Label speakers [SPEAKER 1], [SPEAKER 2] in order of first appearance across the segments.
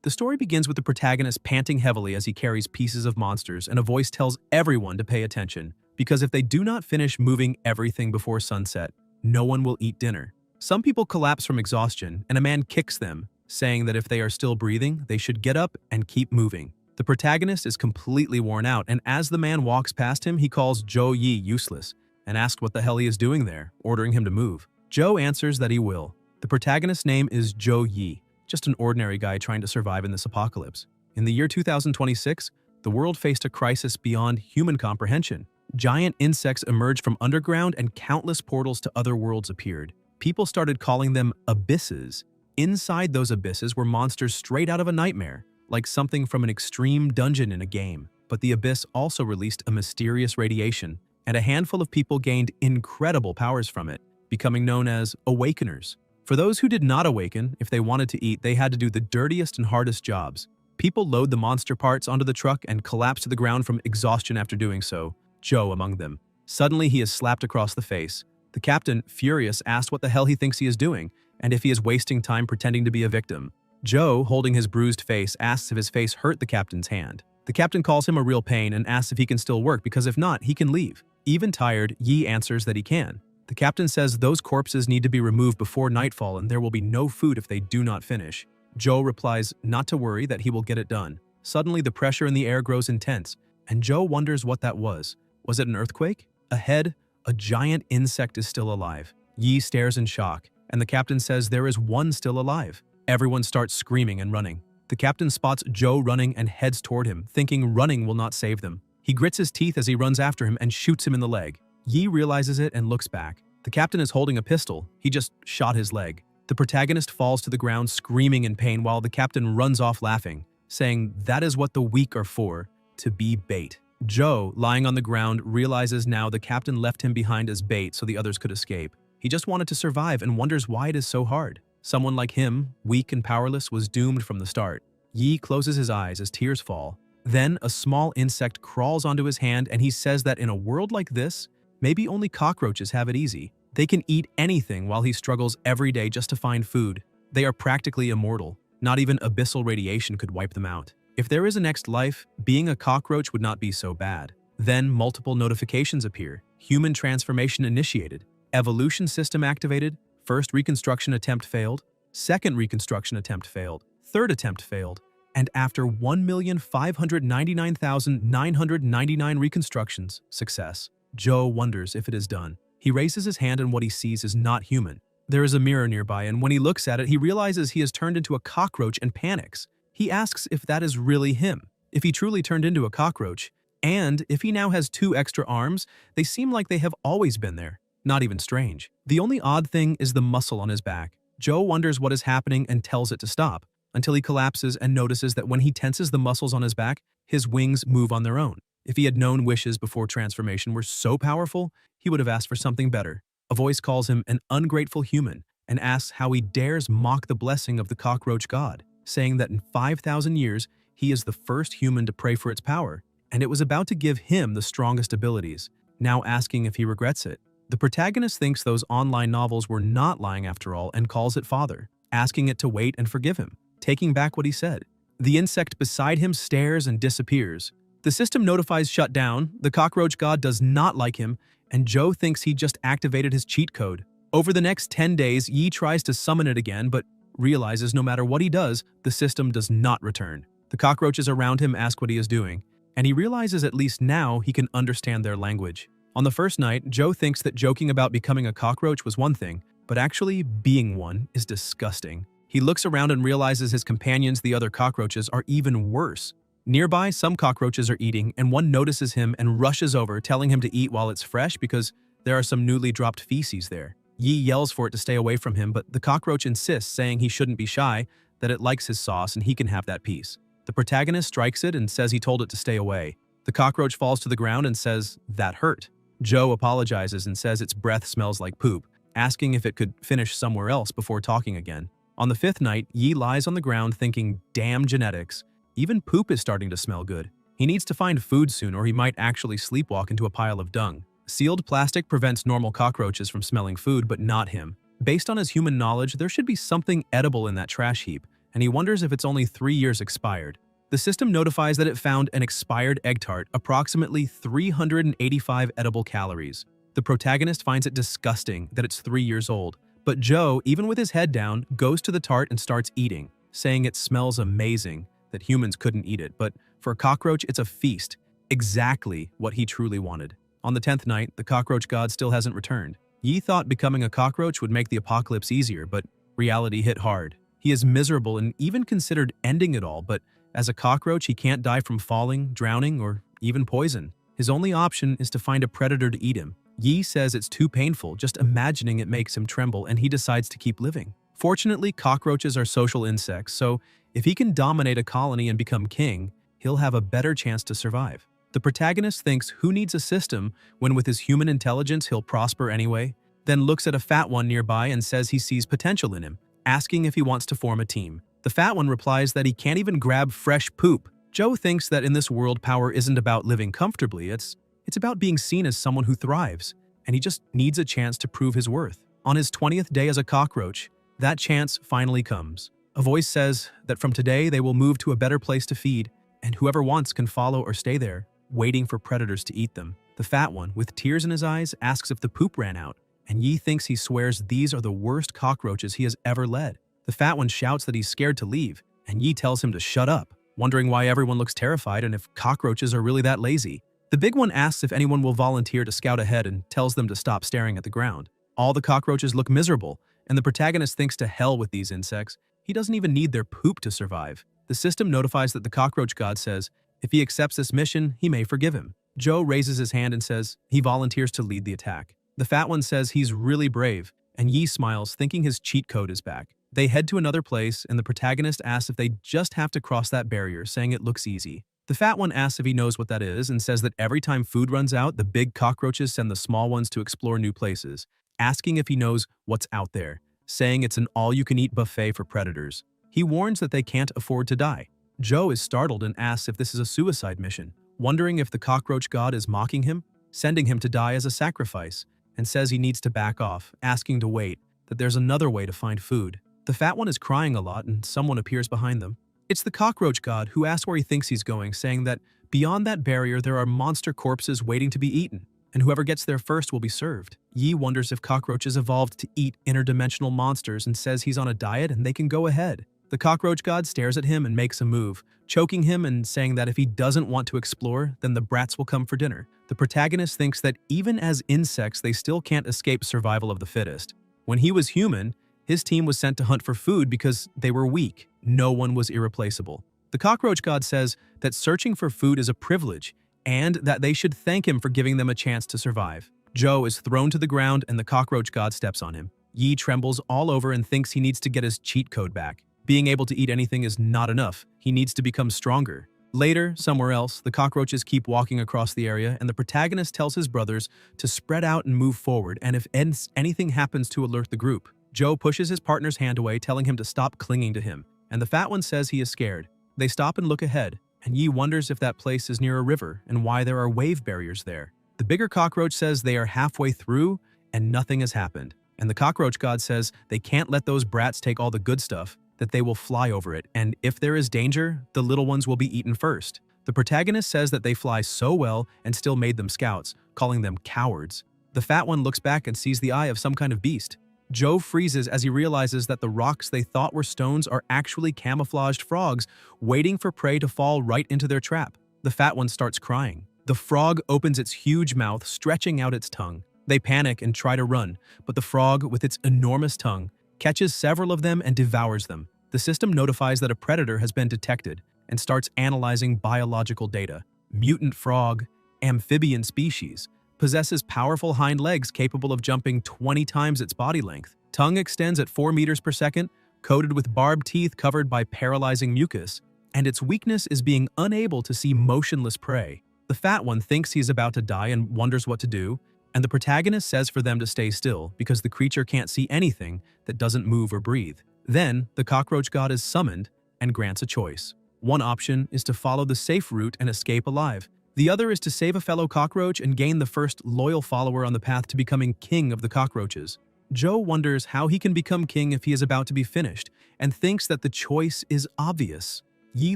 [SPEAKER 1] The story begins with the protagonist panting heavily as he carries pieces of monsters, and a voice tells everyone to pay attention, because if they do not finish moving everything before sunset, no one will eat dinner. Some people collapse from exhaustion, and a man kicks them, saying that if they are still breathing, they should get up and keep moving. The protagonist is completely worn out, and as the man walks past him, he calls Joe Yi useless and asks what the hell he is doing there, ordering him to move. Joe answers that he will. The protagonist's name is Joe Yi, just an ordinary guy trying to survive in this apocalypse. In the year 2026, the world faced a crisis beyond human comprehension. Giant insects emerged from underground and countless portals to other worlds appeared. People started calling them abysses. Inside those abysses were monsters straight out of a nightmare, like something from an extreme dungeon in a game. But the abyss also released a mysterious radiation, and a handful of people gained incredible powers from it, becoming known as awakeners. For those who did not awaken, if they wanted to eat, they had to do the dirtiest and hardest jobs. People load the monster parts onto the truck and collapse to the ground from exhaustion after doing so, Joe among them. Suddenly, he is slapped across the face. The captain, furious, asks what the hell he thinks he is doing, and if he is wasting time pretending to be a victim. Joe, holding his bruised face, asks if his face hurt the captain's hand. The captain calls him a real pain and asks if he can still work, because if not, he can leave. Even tired, Yi answers that he can. The captain says those corpses need to be removed before nightfall and there will be no food if they do not finish. Joe replies not to worry, that he will get it done. Suddenly, the pressure in the air grows intense, and Joe wonders what that was. Was it an earthquake? Ahead, a giant insect is still alive. Yi stares in shock, and the captain says there is one still alive. Everyone starts screaming and running. The captain spots Joe running and heads toward him, thinking running will not save them. He grits his teeth as he runs after him and shoots him in the leg. Yi realizes it and looks back. The captain is holding a pistol. He just shot his leg. The protagonist falls to the ground screaming in pain while the captain runs off laughing, saying that is what the weak are for, to be bait. Joe, lying on the ground, realizes now the captain left him behind as bait so the others could escape. He just wanted to survive and wonders why it is so hard. Someone like him, weak and powerless, was doomed from the start. Yi closes his eyes as tears fall. Then a small insect crawls onto his hand and he says that in a world like this, maybe only cockroaches have it easy. They can eat anything while he struggles every day just to find food. They are practically immortal. Not even abyssal radiation could wipe them out. If there is a next life, being a cockroach would not be so bad. Then multiple notifications appear. Human transformation initiated. Evolution system activated. First reconstruction attempt failed. Second reconstruction attempt failed. Third attempt failed. And after 1,599,999 reconstructions, success. Joe wonders if it is done. He raises his hand and what he sees is not human. There is a mirror nearby, and when he looks at it, he realizes he has turned into a cockroach and panics. He asks if that is really him, if he truly turned into a cockroach, and if he now has 2 extra arms, they seem like they have always been there. Not even strange. The only odd thing is the muscle on his back. Joe wonders what is happening and tells it to stop, until he collapses and notices that when he tenses the muscles on his back, his wings move on their own. If he had known wishes before transformation were so powerful, he would have asked for something better. A voice calls him an ungrateful human and asks how he dares mock the blessing of the cockroach god, saying that in 5,000 years, he is the first human to pray for its power, and it was about to give him the strongest abilities, now asking if he regrets it. The protagonist thinks those online novels were not lying after all and calls it father, asking it to wait and forgive him, taking back what he said. The insect beside him stares and disappears. The system notifies shutdown, the cockroach god does not like him, and Joe thinks he just activated his cheat code. Over the next 10 days, Yi tries to summon it again, but realizes no matter what he does, the system does not return. The cockroaches around him ask what he is doing, and he realizes at least now he can understand their language. On the first night, Joe thinks that joking about becoming a cockroach was one thing, but actually being one is disgusting. He looks around and realizes his companions, the other cockroaches, are even worse. Nearby, some cockroaches are eating, and one notices him and rushes over, telling him to eat while it's fresh because there are some newly dropped feces there. Yi yells for it to stay away from him, but the cockroach insists, saying he shouldn't be shy, that it likes his sauce and he can have that piece. The protagonist strikes it and says he told it to stay away. The cockroach falls to the ground and says, "That hurt." Joe apologizes and says its breath smells like poop, asking if it could finish somewhere else before talking again. On the 5th night, Yi lies on the ground thinking, damn genetics. Even poop is starting to smell good. He needs to find food soon or he might actually sleepwalk into a pile of dung. Sealed plastic prevents normal cockroaches from smelling food, but not him. Based on his human knowledge, there should be something edible in that trash heap, and he wonders if it's only 3 years expired. The system notifies that it found an expired egg tart, approximately 385 edible calories. The protagonist finds it disgusting that it's 3 years old, but Joe, even with his head down, goes to the tart and starts eating, saying it smells amazing, that humans couldn't eat it, but for a cockroach, it's a feast, exactly what he truly wanted. On the 10th night, the cockroach god still hasn't returned. Yi thought becoming a cockroach would make the apocalypse easier, but reality hit hard. He is miserable and even considered ending it all, but as a cockroach, he can't die from falling, drowning, or even poison. His only option is to find a predator to eat him. Yi says it's too painful, just imagining it makes him tremble, and he decides to keep living. Fortunately, cockroaches are social insects, so if he can dominate a colony and become king, he'll have a better chance to survive. The protagonist thinks who needs a system when with his human intelligence he'll prosper anyway, then looks at a fat one nearby and says he sees potential in him, asking if he wants to form a team. The fat one replies that he can't even grab fresh poop. Joe thinks that in this world power isn't about living comfortably, it's about being seen as someone who thrives, and he just needs a chance to prove his worth. On his 20th day as a cockroach, that chance finally comes. A voice says that from today they will move to a better place to feed, and whoever wants can follow or stay there, waiting for predators to eat them. The fat one, with tears in his eyes, asks if the poop ran out, and Yi thinks he swears these are the worst cockroaches he has ever led. The fat one shouts that he's scared to leave, and Yi tells him to shut up, wondering why everyone looks terrified and if cockroaches are really that lazy. The big one asks if anyone will volunteer to scout ahead and tells them to stop staring at the ground. All the cockroaches look miserable, and the protagonist thinks to hell with these insects. He doesn't even need their poop to survive. The system notifies that the cockroach god says if he accepts this mission, he may forgive him. Joe raises his hand and says he volunteers to lead the attack. The fat one says he's really brave, and Yi smiles, thinking his cheat code is back. They head to another place, and the protagonist asks if they just have to cross that barrier, saying it looks easy. The fat one asks if he knows what that is and says that every time food runs out, the big cockroaches send the small ones to explore new places, asking if he knows what's out there, saying it's an all-you-can-eat buffet for predators. He warns that they can't afford to die. Joe is startled and asks if this is a suicide mission, wondering if the cockroach god is mocking him, sending him to die as a sacrifice, and says he needs to back off, asking to wait, that there's another way to find food. The fat one is crying a lot and someone appears behind them. It's the cockroach god who asks where he thinks he's going, saying that beyond that barrier there are monster corpses waiting to be eaten, and whoever gets there first will be served. Yi wonders if cockroaches evolved to eat interdimensional monsters and says he's on a diet and they can go ahead. The cockroach god stares at him and makes a move, choking him and saying that if he doesn't want to explore, then the brats will come for dinner. The protagonist thinks that even as insects, they still can't escape survival of the fittest. When he was human, his team was sent to hunt for food because they were weak. No one was irreplaceable. The cockroach god says that searching for food is a privilege and that they should thank him for giving them a chance to survive. Joe is thrown to the ground and the cockroach god steps on him. Yi trembles all over and thinks he needs to get his cheat code back. Being able to eat anything is not enough. He needs to become stronger. Later, somewhere else, the cockroaches keep walking across the area and the protagonist tells his brothers to spread out and move forward, and if anything happens to alert the group. Joe pushes his partner's hand away, telling him to stop clinging to him, and the fat one says he is scared. They stop and look ahead, and Yi wonders if that place is near a river and why there are wave barriers there. The bigger cockroach says they are halfway through and nothing has happened, and the cockroach god says they can't let those brats take all the good stuff, that they will fly over it, and if there is danger, the little ones will be eaten first. The protagonist says that they fly so well and still made them scouts, calling them cowards. The fat one looks back and sees the eye of some kind of beast. Joe freezes as he realizes that the rocks they thought were stones are actually camouflaged frogs waiting for prey to fall right into their trap. The fat one starts crying. The frog opens its huge mouth, stretching out its tongue. They panic and try to run, but the frog, with its enormous tongue, catches several of them and devours them. The system notifies that a predator has been detected and starts analyzing biological data. Mutant frog, amphibian species, possesses powerful hind legs capable of jumping 20 times its body length. Tongue extends at 4 meters per second, coated with barbed teeth covered by paralyzing mucus, and its weakness is being unable to see motionless prey. The fat one thinks he's about to die and wonders what to do, and the protagonist says for them to stay still because the creature can't see anything that doesn't move or breathe. Then, the cockroach god is summoned and grants a choice. One option is to follow the safe route and escape alive. The other is to save a fellow cockroach and gain the first loyal follower on the path to becoming king of the cockroaches. Joe wonders how he can become king if he is about to be finished, and thinks that the choice is obvious. Yi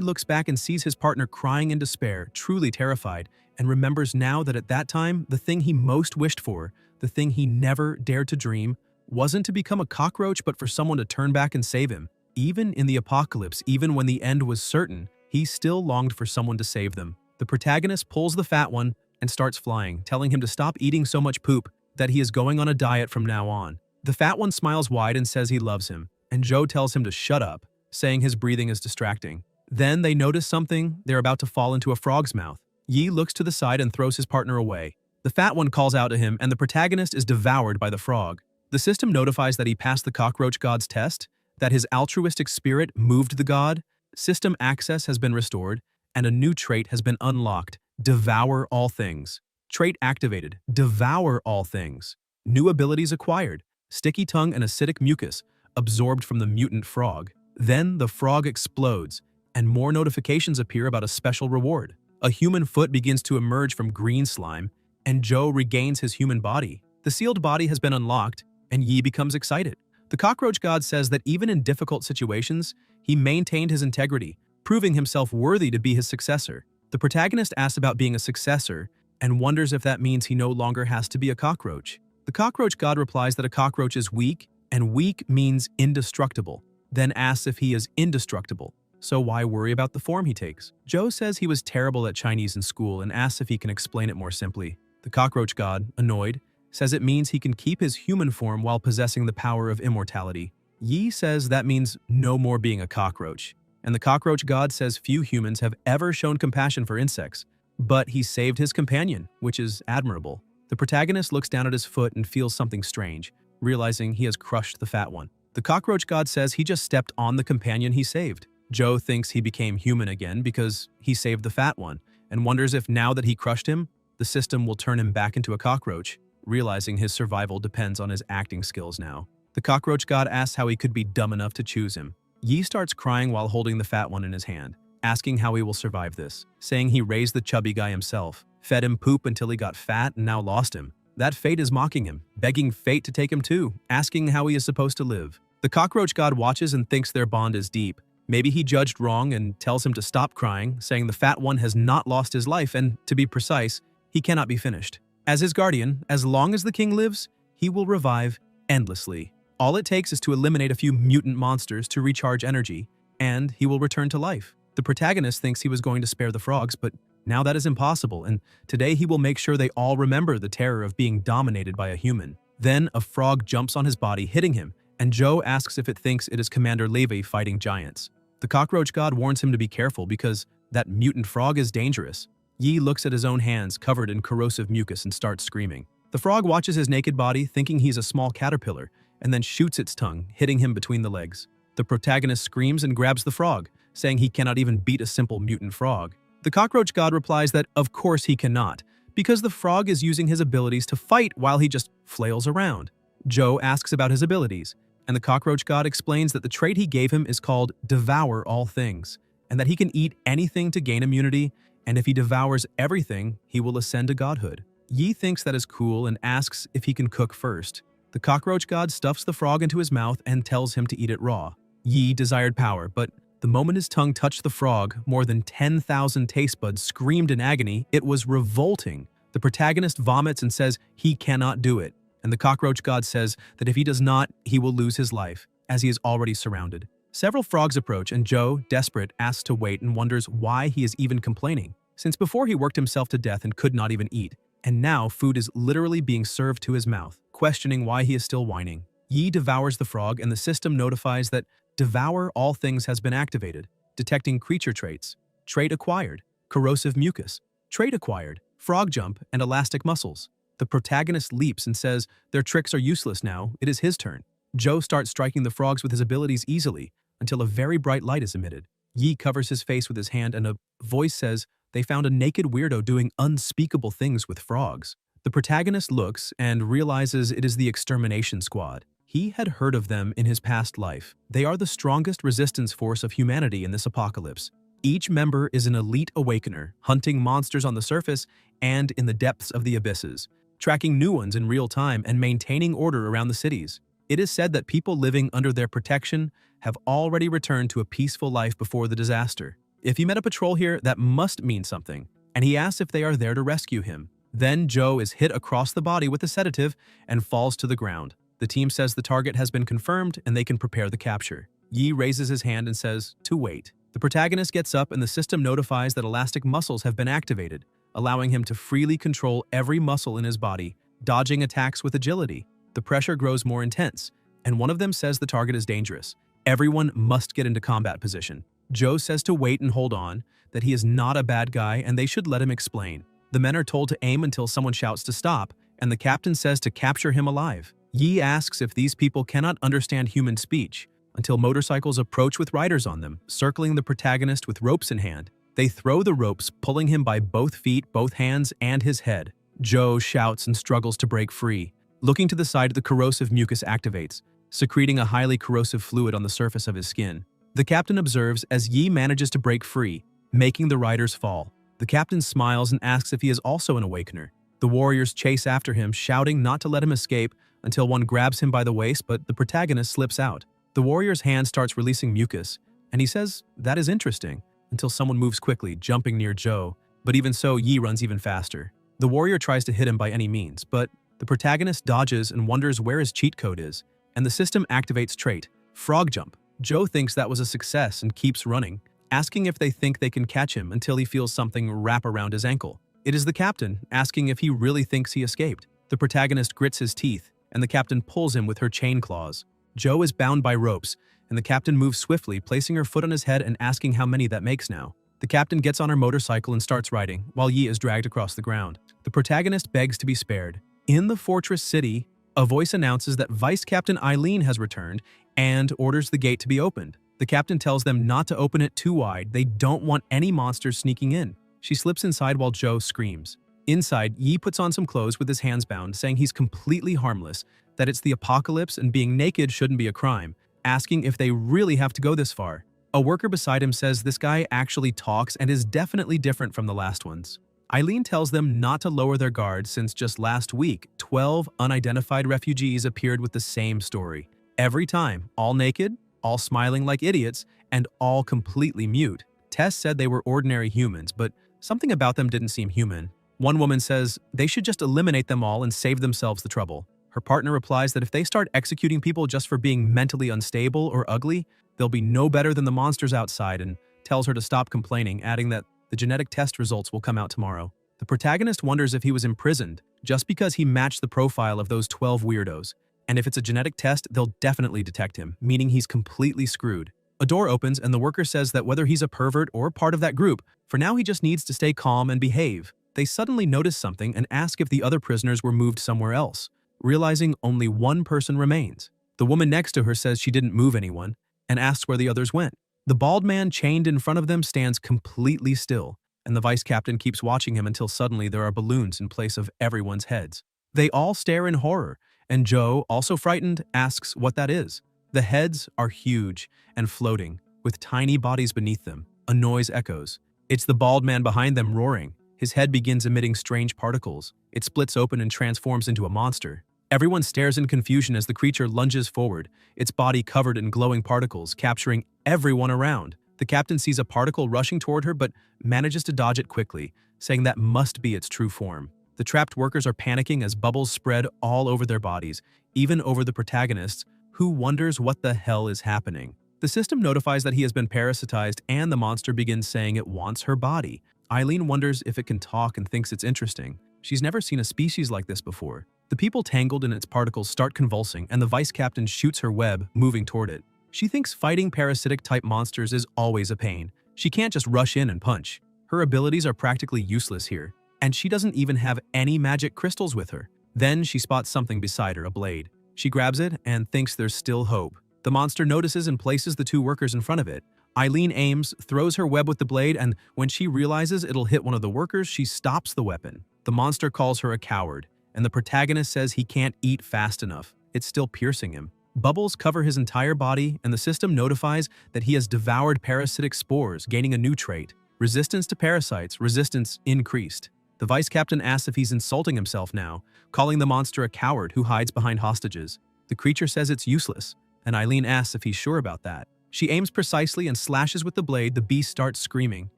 [SPEAKER 1] looks back and sees his partner crying in despair, truly terrified, and remembers now that at that time, the thing he most wished for, the thing he never dared to dream, wasn't to become a cockroach but for someone to turn back and save him. Even in the apocalypse, even when the end was certain, he still longed for someone to save them. The protagonist pulls the fat one and starts flying, telling him to stop eating so much poop, that he is going on a diet from now on. The fat one smiles wide and says he loves him, and Joe tells him to shut up, saying his breathing is distracting. Then they notice something. They're about to fall into a frog's mouth. Yi looks to the side and throws his partner away. The fat one calls out to him, and the protagonist is devoured by the frog. The system notifies that he passed the cockroach god's test, that his altruistic spirit moved the god. System access has been restored, and a new trait has been unlocked: Devour all things. Trait activated: Devour all things. New abilities acquired: Sticky tongue and acidic mucus, absorbed from the mutant frog. Then the frog explodes, and more notifications appear about a special reward. A human foot begins to emerge from green slime, and Joe regains his human body. The sealed body has been unlocked, and Yi becomes excited. The cockroach god says that even in difficult situations, he maintained his integrity, proving himself worthy to be his successor. The protagonist asks about being a successor and wonders if that means he no longer has to be a cockroach. The cockroach god replies that a cockroach is weak, and weak means indestructible, then asks if he is indestructible. So why worry about the form he takes? Joe says he was terrible at Chinese in school and asks if he can explain it more simply. The cockroach god, annoyed, says it means he can keep his human form while possessing the power of immortality. Yi says that means no more being a cockroach. And the cockroach god says few humans have ever shown compassion for insects, but he saved his companion, which is admirable. The protagonist looks down at his foot and feels something strange, realizing he has crushed the fat one. The cockroach god says he just stepped on the companion he saved. Joe thinks he became human again because he saved the fat one, and wonders if now that he crushed him, the system will turn him back into a cockroach, realizing his survival depends on his acting skills now. The cockroach god asks how he could be dumb enough to choose him. Yi starts crying while holding the fat one in his hand, asking how he will survive this, saying he raised the chubby guy himself, fed him poop until he got fat and now lost him. That fate is mocking him, begging fate to take him too, asking how he is supposed to live. The cockroach god watches and thinks their bond is deep. Maybe he judged wrong and tells him to stop crying, saying the fat one has not lost his life and, to be precise, he cannot be finished. As his guardian, as long as the king lives, he will revive endlessly. All it takes is to eliminate a few mutant monsters to recharge energy, and he will return to life. The protagonist thinks he was going to spare the frogs, but now that is impossible, and today he will make sure they all remember the terror of being dominated by a human. Then a frog jumps on his body, hitting him, and Joe asks if it thinks it is Commander Levy fighting giants. The cockroach god warns him to be careful because that mutant frog is dangerous. Yi looks at his own hands covered in corrosive mucus and starts screaming. The frog watches his naked body, thinking he's a small caterpillar, and then shoots its tongue, hitting him between the legs. The protagonist screams and grabs the frog, saying he cannot even beat a simple mutant frog. The cockroach god replies that of course he cannot, because the frog is using his abilities to fight while he just flails around. Joe asks about his abilities, and the cockroach god explains that the trait he gave him is called Devour all things, and that he can eat anything to gain immunity, and if he devours everything, he will ascend to godhood. Yi thinks that is cool and asks if he can cook first. The cockroach god stuffs the frog into his mouth and tells him to eat it raw. Yi desired power, but the moment his tongue touched the frog, more than 10,000 taste buds screamed in agony. It was revolting. The protagonist vomits and says he cannot do it, and the cockroach god says that if he does not, he will lose his life, as he is already surrounded. Several frogs approach, and Joe, desperate, asks to wait and wonders why he is even complaining, since before he worked himself to death and could not even eat, and now food is literally being served to his mouth, questioning why he is still whining. Yi devours the frog, and the system notifies that Devour all things has been activated, detecting creature traits. Trait acquired: corrosive mucus. Trait acquired: frog jump and elastic muscles. The protagonist leaps and says their tricks are useless now, it is his turn. Joe starts striking the frogs with his abilities easily until a very bright light is emitted. Yi covers his face with his hand and a voice says they found a naked weirdo doing unspeakable things with frogs. The protagonist looks and realizes it is the extermination squad. He had heard of them in his past life. They are the strongest resistance force of humanity in this apocalypse. Each member is an elite awakener, hunting monsters on the surface and in the depths of the abysses, tracking new ones in real time and maintaining order around the cities. It is said that people living under their protection have already returned to a peaceful life before the disaster. If he met a patrol here, that must mean something, and he asks if they are there to rescue him. Then Joe is hit across the body with a sedative and falls to the ground. The team says the target has been confirmed and they can prepare the capture. Yi raises his hand and says to wait. The protagonist gets up and the system notifies that elastic muscles have been activated, allowing him to freely control every muscle in his body, dodging attacks with agility. The pressure grows more intense, and one of them says the target is dangerous. Everyone must get into combat position. Joe says to wait and hold on, that he is not a bad guy and they should let him explain. The men are told to aim until someone shouts to stop, and the captain says to capture him alive. Yi asks if these people cannot understand human speech, until motorcycles approach with riders on them, circling the protagonist with ropes in hand. They throw the ropes, pulling him by both feet, both hands, and his head. Joe shouts and struggles to break free. Looking to the side, the corrosive mucus activates, secreting a highly corrosive fluid on the surface of his skin. The captain observes as Yi manages to break free, making the riders fall. The captain smiles and asks if he is also an awakener. The warriors chase after him, shouting not to let him escape until one grabs him by the waist, but the protagonist slips out. The warrior's hand starts releasing mucus, and he says, "That is interesting," until someone moves quickly, jumping near Joe. But even so, Yi runs even faster. The warrior tries to hit him by any means, but the protagonist dodges and wonders where his cheat code is, and the system activates trait, Frog Jump. Joe thinks that was a success and keeps running, asking if they think they can catch him until he feels something wrap around his ankle. It is the captain, asking if he really thinks he escaped. The protagonist grits his teeth, and the captain pulls him with her chain claws. Joe is bound by ropes, and the captain moves swiftly, placing her foot on his head and asking how many that makes now. The captain gets on her motorcycle and starts riding, while Yi is dragged across the ground. The protagonist begs to be spared. In the fortress city, a voice announces that Vice Captain Eileen has returned and orders the gate to be opened. The captain tells them not to open it too wide. They don't want any monsters sneaking in. She slips inside while Joe screams. Inside, Yi puts on some clothes with his hands bound, saying he's completely harmless, that it's the apocalypse and being naked shouldn't be a crime, asking if they really have to go this far. A worker beside him says this guy actually talks and is definitely different from the last ones. Eileen tells them not to lower their guard since just last week, 12 unidentified refugees appeared with the same story. Every time, all naked, all smiling like idiots, and all completely mute. Tess said they were ordinary humans, but something about them didn't seem human. One woman says they should just eliminate them all and save themselves the trouble. Her partner replies that if they start executing people just for being mentally unstable or ugly, they'll be no better than the monsters outside, and tells her to stop complaining, adding that the genetic test results will come out tomorrow. The protagonist wonders if he was imprisoned just because he matched the profile of those 12 weirdos, and if it's a genetic test, they'll definitely detect him, meaning he's completely screwed. A door opens and the worker says that whether he's a pervert or part of that group, for now he just needs to stay calm and behave. They suddenly notice something and ask if the other prisoners were moved somewhere else, realizing only one person remains. The woman next to her says she didn't move anyone and asks where the others went. The bald man chained in front of them stands completely still, and the vice captain keeps watching him until suddenly there are balloons in place of everyone's heads. They all stare in horror, and Joe, also frightened, asks what that is. The heads are huge and floating, with tiny bodies beneath them. A noise echoes. It's the bald man behind them roaring. His head begins emitting strange particles. It splits open and transforms into a monster. Everyone stares in confusion as the creature lunges forward, its body covered in glowing particles, capturing everyone around. The captain sees a particle rushing toward her but manages to dodge it quickly, saying that must be its true form. The trapped workers are panicking as bubbles spread all over their bodies, even over the protagonists, who wonders what the hell is happening. The system notifies that he has been parasitized and the monster begins saying it wants her body. Eileen wonders if it can talk and thinks it's interesting. She's never seen a species like this before. The people tangled in its particles start convulsing and the vice captain shoots her web, moving toward it. She thinks fighting parasitic-type monsters is always a pain. She can't just rush in and punch. Her abilities are practically useless here, and she doesn't even have any magic crystals with her. Then she spots something beside her, a blade. She grabs it and thinks there's still hope. The monster notices and places the two workers in front of it. Eileen aims, throws her web with the blade, and when she realizes it'll hit one of the workers, she stops the weapon. The monster calls her a coward, and the protagonist says he can't eat fast enough. It's still piercing him. Bubbles cover his entire body, and the system notifies that he has devoured parasitic spores, gaining a new trait. Resistance to parasites, resistance increased. The vice captain asks if he's insulting himself now, calling the monster a coward who hides behind hostages. The creature says it's useless, and Eileen asks if he's sure about that. She aims precisely and slashes with the blade. The beast starts screaming.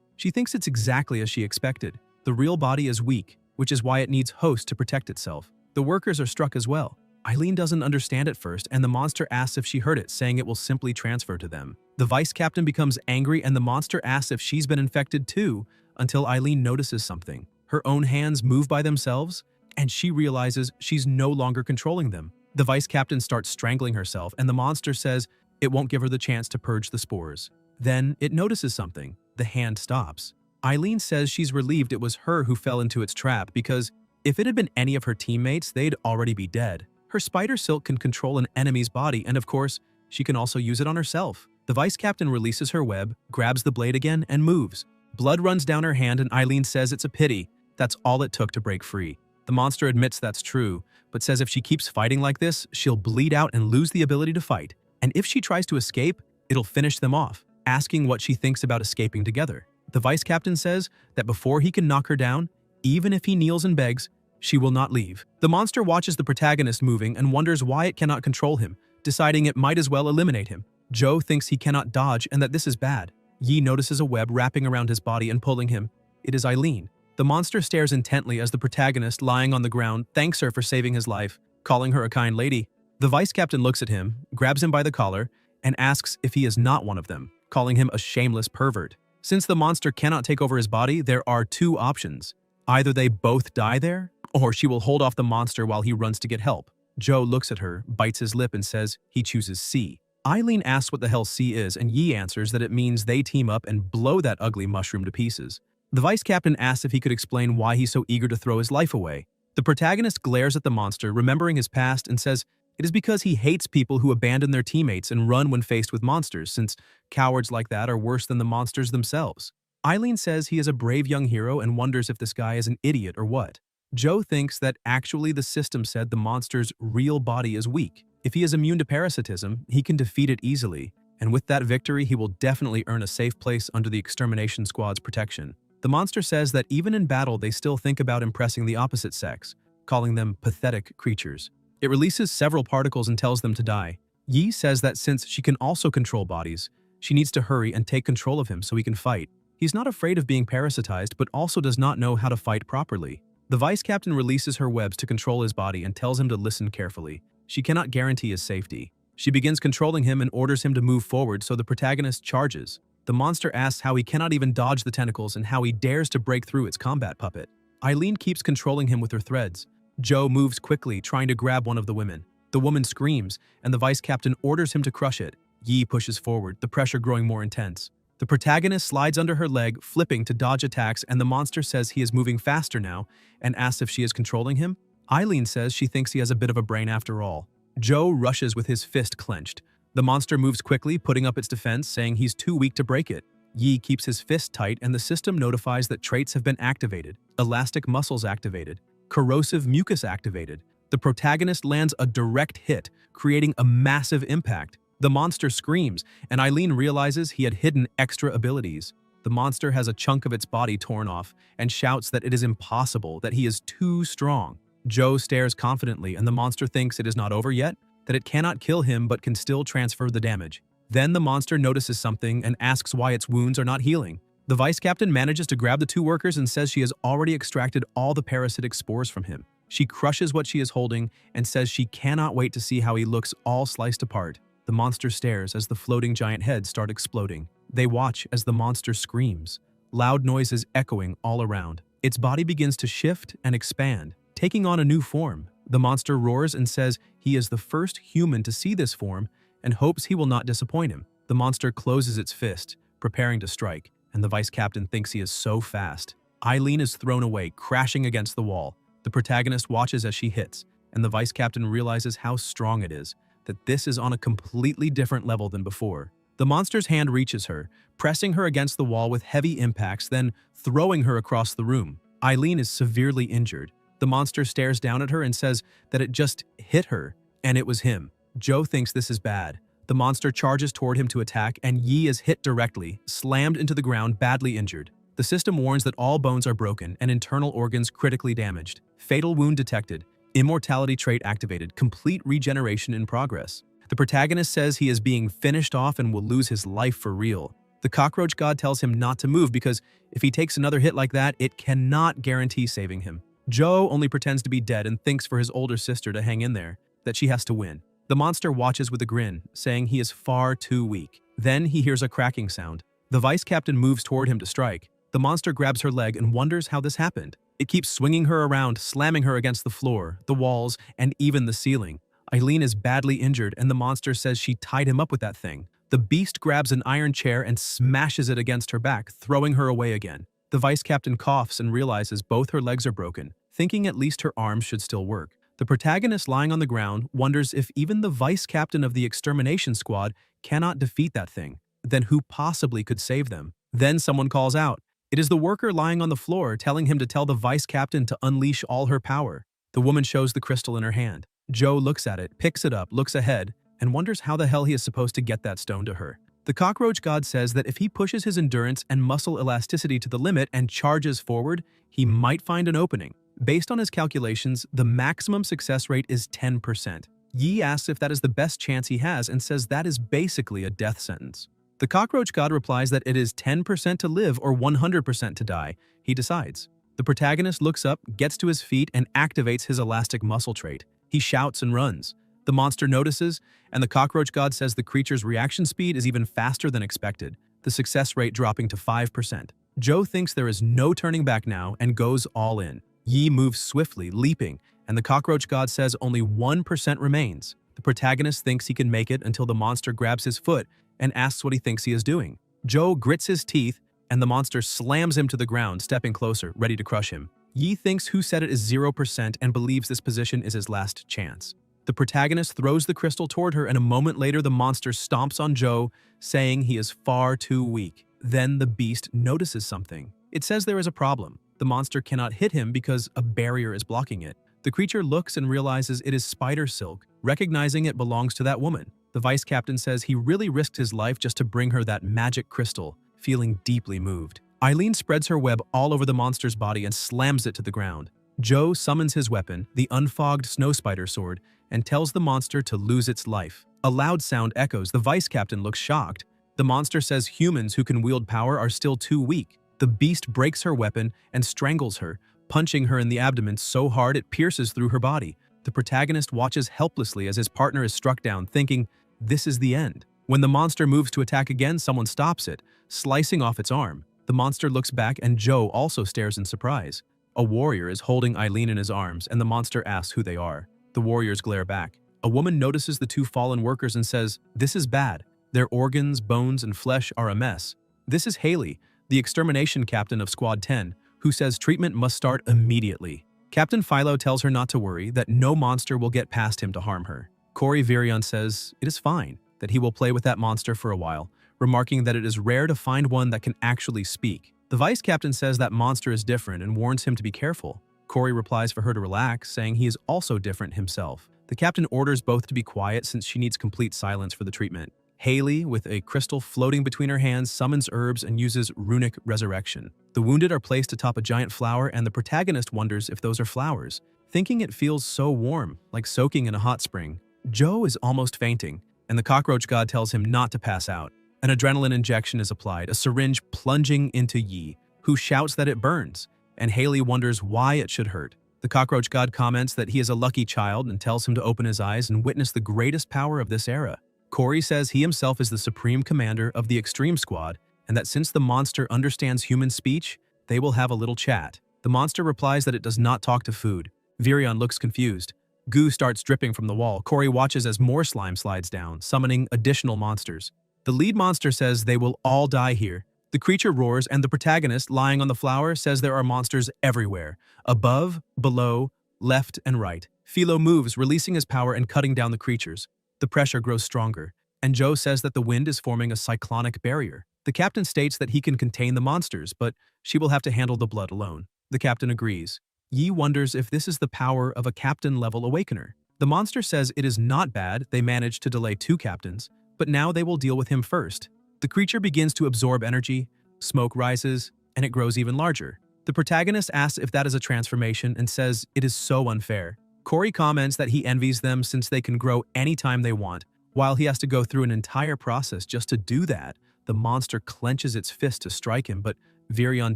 [SPEAKER 1] She thinks it's exactly as she expected. The real body is weak, which is why it needs host to protect itself. The workers are struck as well. Eileen doesn't understand at first, and the monster asks if she heard it, saying it will simply transfer to them. The vice captain becomes angry, and the monster asks if she's been infected too, until Eileen notices something. Her own hands move by themselves, and she realizes she's no longer controlling them. The vice captain starts strangling herself, and the monster says it won't give her the chance to purge the spores. Then it notices something. The hand stops. Eileen says she's relieved it was her who fell into its trap, because if it had been any of her teammates, they'd already be dead. Her spider silk can control an enemy's body, and of course, she can also use it on herself. The vice captain releases her web, grabs the blade again, and moves. Blood runs down her hand, and Eileen says it's a pity. That's all it took to break free. The monster admits that's true, but says if she keeps fighting like this, she'll bleed out and lose the ability to fight. And if she tries to escape, it'll finish them off, asking what she thinks about escaping together. The vice captain says that before he can knock her down, even if he kneels and begs, she will not leave. The monster watches the protagonist moving and wonders why it cannot control him, deciding it might as well eliminate him. Joe thinks he cannot dodge and that this is bad. Yi notices a web wrapping around his body and pulling him. It is Eileen. The monster stares intently as the protagonist, lying on the ground, thanks her for saving his life, calling her a kind lady. The vice captain looks at him, grabs him by the collar, and asks if he is not one of them, calling him a shameless pervert. Since the monster cannot take over his body, there are two options. Either they both die there, or she will hold off the monster while he runs to get help. Joe looks at her, bites his lip, and says he chooses C. Eileen asks what the hell C is, and Yi answers that it means they team up and blow that ugly mushroom to pieces. The vice captain asks if he could explain why he's so eager to throw his life away. The protagonist glares at the monster, remembering his past, and says it is because he hates people who abandon their teammates and run when faced with monsters, since cowards like that are worse than the monsters themselves. Eileen says he is a brave young hero and wonders if this guy is an idiot or what. Joe thinks that actually the system said the monster's real body is weak. If he is immune to parasitism, he can defeat it easily, and with that victory he will definitely earn a safe place under the extermination squad's protection. The monster says that even in battle they still think about impressing the opposite sex, calling them pathetic creatures. It releases several particles and tells them to die. Yi says that since she can also control bodies, she needs to hurry and take control of him so he can fight. He's not afraid of being parasitized, but also does not know how to fight properly. The vice captain releases her webs to control his body and tells him to listen carefully. She cannot guarantee his safety. She begins controlling him and orders him to move forward, so the protagonist charges. The monster asks how he cannot even dodge the tentacles and how he dares to break through its combat puppet. Eileen keeps controlling him with her threads. Joe moves quickly, trying to grab one of the women. The woman screams, and the vice captain orders him to crush it. Yi pushes forward, the pressure growing more intense. The protagonist slides under her leg, flipping to dodge attacks, and the monster says he is moving faster now and asks if she is controlling him. Eileen says she thinks he has a bit of a brain after all. Joe rushes with his fist clenched. The monster moves quickly, putting up its defense, saying he's too weak to break it. Yi keeps his fist tight, and the system notifies that traits have been activated. Elastic muscles activated. Corrosive mucus activated. The protagonist lands a direct hit, creating a massive impact. The monster screams, and Eileen realizes he had hidden extra abilities. The monster has a chunk of its body torn off and shouts that it is impossible, that he is too strong. Joe stares confidently, and the monster thinks it is not over yet, that it cannot kill him but can still transfer the damage. Then the monster notices something and asks why its wounds are not healing. The vice captain manages to grab the two workers and says she has already extracted all the parasitic spores from him. She crushes what she is holding and says she cannot wait to see how he looks all sliced apart. The monster stares as the floating giant heads start exploding. They watch as the monster screams, loud noises echoing all around. Its body begins to shift and expand, taking on a new form. The monster roars and says he is the first human to see this form and hopes he will not disappoint him. The monster closes its fist, preparing to strike, and the vice captain thinks he is so fast. Eileen is thrown away, crashing against the wall. The protagonist watches as she hits, and the vice captain realizes how strong it is, that this is on a completely different level than before. The monster's hand reaches her, pressing her against the wall with heavy impacts, then throwing her across the room. Eileen is severely injured. The monster stares down at her and says that it just hit her, and it was him. Joe thinks this is bad. The monster charges toward him to attack, and Yi is hit directly, slammed into the ground, badly injured. The system warns that all bones are broken and internal organs critically damaged. Fatal wound detected. Immortality trait activated. Complete regeneration in progress. The protagonist says he is being finished off and will lose his life for real. The cockroach god tells him not to move because if he takes another hit like that, it cannot guarantee saving him. Joe only pretends to be dead and thinks for his older sister to hang in there, that she has to win. The monster watches with a grin, saying he is far too weak. Then he hears a cracking sound. The vice captain moves toward him to strike. The monster grabs her leg and wonders how this happened. It keeps swinging her around, slamming her against the floor, the walls, and even the ceiling. Eileen is badly injured and the monster says she tied him up with that thing. The beast grabs an iron chair and smashes it against her back, throwing her away again. The vice captain coughs and realizes both her legs are broken, thinking at least her arms should still work. The protagonist lying on the ground wonders if even the vice captain of the extermination squad cannot defeat that thing. Then who possibly could save them? Then someone calls out. It is the worker lying on the floor telling him to tell the vice captain to unleash all her power. The woman shows the crystal in her hand. Joe looks at it, picks it up, looks ahead, and wonders how the hell he is supposed to get that stone to her. The cockroach god says that if he pushes his endurance and muscle elasticity to the limit and charges forward, he might find an opening. Based on his calculations, the maximum success rate is 10%. Yi asks if that is the best chance he has and says that is basically a death sentence. The cockroach god replies that it is 10% to live or 100% to die. He decides. The protagonist looks up, gets to his feet, and activates his elastic muscle trait. He shouts and runs. The monster notices, and the cockroach god says the creature's reaction speed is even faster than expected, the success rate dropping to 5%. Joe thinks there is no turning back now and goes all in. Yi moves swiftly, leaping, and the cockroach god says only 1% remains. The protagonist thinks he can make it until the monster grabs his foot and asks what he thinks he is doing. Joe grits his teeth, and the monster slams him to the ground, stepping closer, ready to crush him. Yi thinks who said it is 0% and believes this position is his last chance. The protagonist throws the crystal toward her, and a moment later the monster stomps on Joe, saying he is far too weak. Then the beast notices something. It says there is a problem. The monster cannot hit him because a barrier is blocking it. The creature looks and realizes it is spider silk, recognizing it belongs to that woman. The vice captain says he really risked his life just to bring her that magic crystal, feeling deeply moved. Eileen spreads her web all over the monster's body and slams it to the ground. Joe summons his weapon, the unfogged snow spider sword, and tells the monster to lose its life. A loud sound echoes. The vice captain looks shocked. The monster says humans who can wield power are still too weak. The beast breaks her weapon and strangles her, punching her in the abdomen so hard it pierces through her body. The protagonist watches helplessly as his partner is struck down, thinking, this is the end. When the monster moves to attack again, someone stops it, slicing off its arm. The monster looks back and Joe also stares in surprise. A warrior is holding Eileen in his arms and the monster asks who they are. The warriors glare back. A woman notices the two fallen workers and says, this is bad. Their organs, bones, and flesh are a mess. This is Haley, the extermination captain of Squad 10, who says treatment must start immediately. Captain Philo tells her not to worry, that no monster will get past him to harm her. Corey Virion says it is fine, that he will play with that monster for a while, remarking that it is rare to find one that can actually speak. The vice captain says that monster is different and warns him to be careful. Corey replies for her to relax, saying he is also different himself. The captain orders both to be quiet since she needs complete silence for the treatment. Haley, with a crystal floating between her hands, summons herbs and uses runic resurrection. The wounded are placed atop a giant flower and the protagonist wonders if those are flowers, thinking it feels so warm, like soaking in a hot spring. Joe is almost fainting, and the cockroach god tells him not to pass out. An adrenaline injection is applied, a syringe plunging into Yi, who shouts that it burns, and Haley wonders why it should hurt. The cockroach god comments that he is a lucky child and tells him to open his eyes and witness the greatest power of this era. Corey says he himself is the supreme commander of the Extreme Squad and that since the monster understands human speech, they will have a little chat. The monster replies that it does not talk to food. Virion looks confused. Goo starts dripping from the wall. Corey watches as more slime slides down, summoning additional monsters. The lead monster says they will all die here. The creature roars and the protagonist, lying on the flower, says there are monsters everywhere. Above, below, left, and right. Philo moves, releasing his power and cutting down the creatures. The pressure grows stronger, and Joe says that the wind is forming a cyclonic barrier. The captain states that he can contain the monsters, but she will have to handle the blood alone. The captain agrees. Yi wonders if this is the power of a captain-level awakener. The monster says it is not bad they managed to delay 2 captains, but now they will deal with him first. The creature begins to absorb energy, smoke rises, and it grows even larger. The protagonist asks if that is a transformation and says it is so unfair. Corey comments that he envies them since they can grow anytime they want, While he has to go through an entire process just to do that, the monster clenches its fist to strike him, but Virion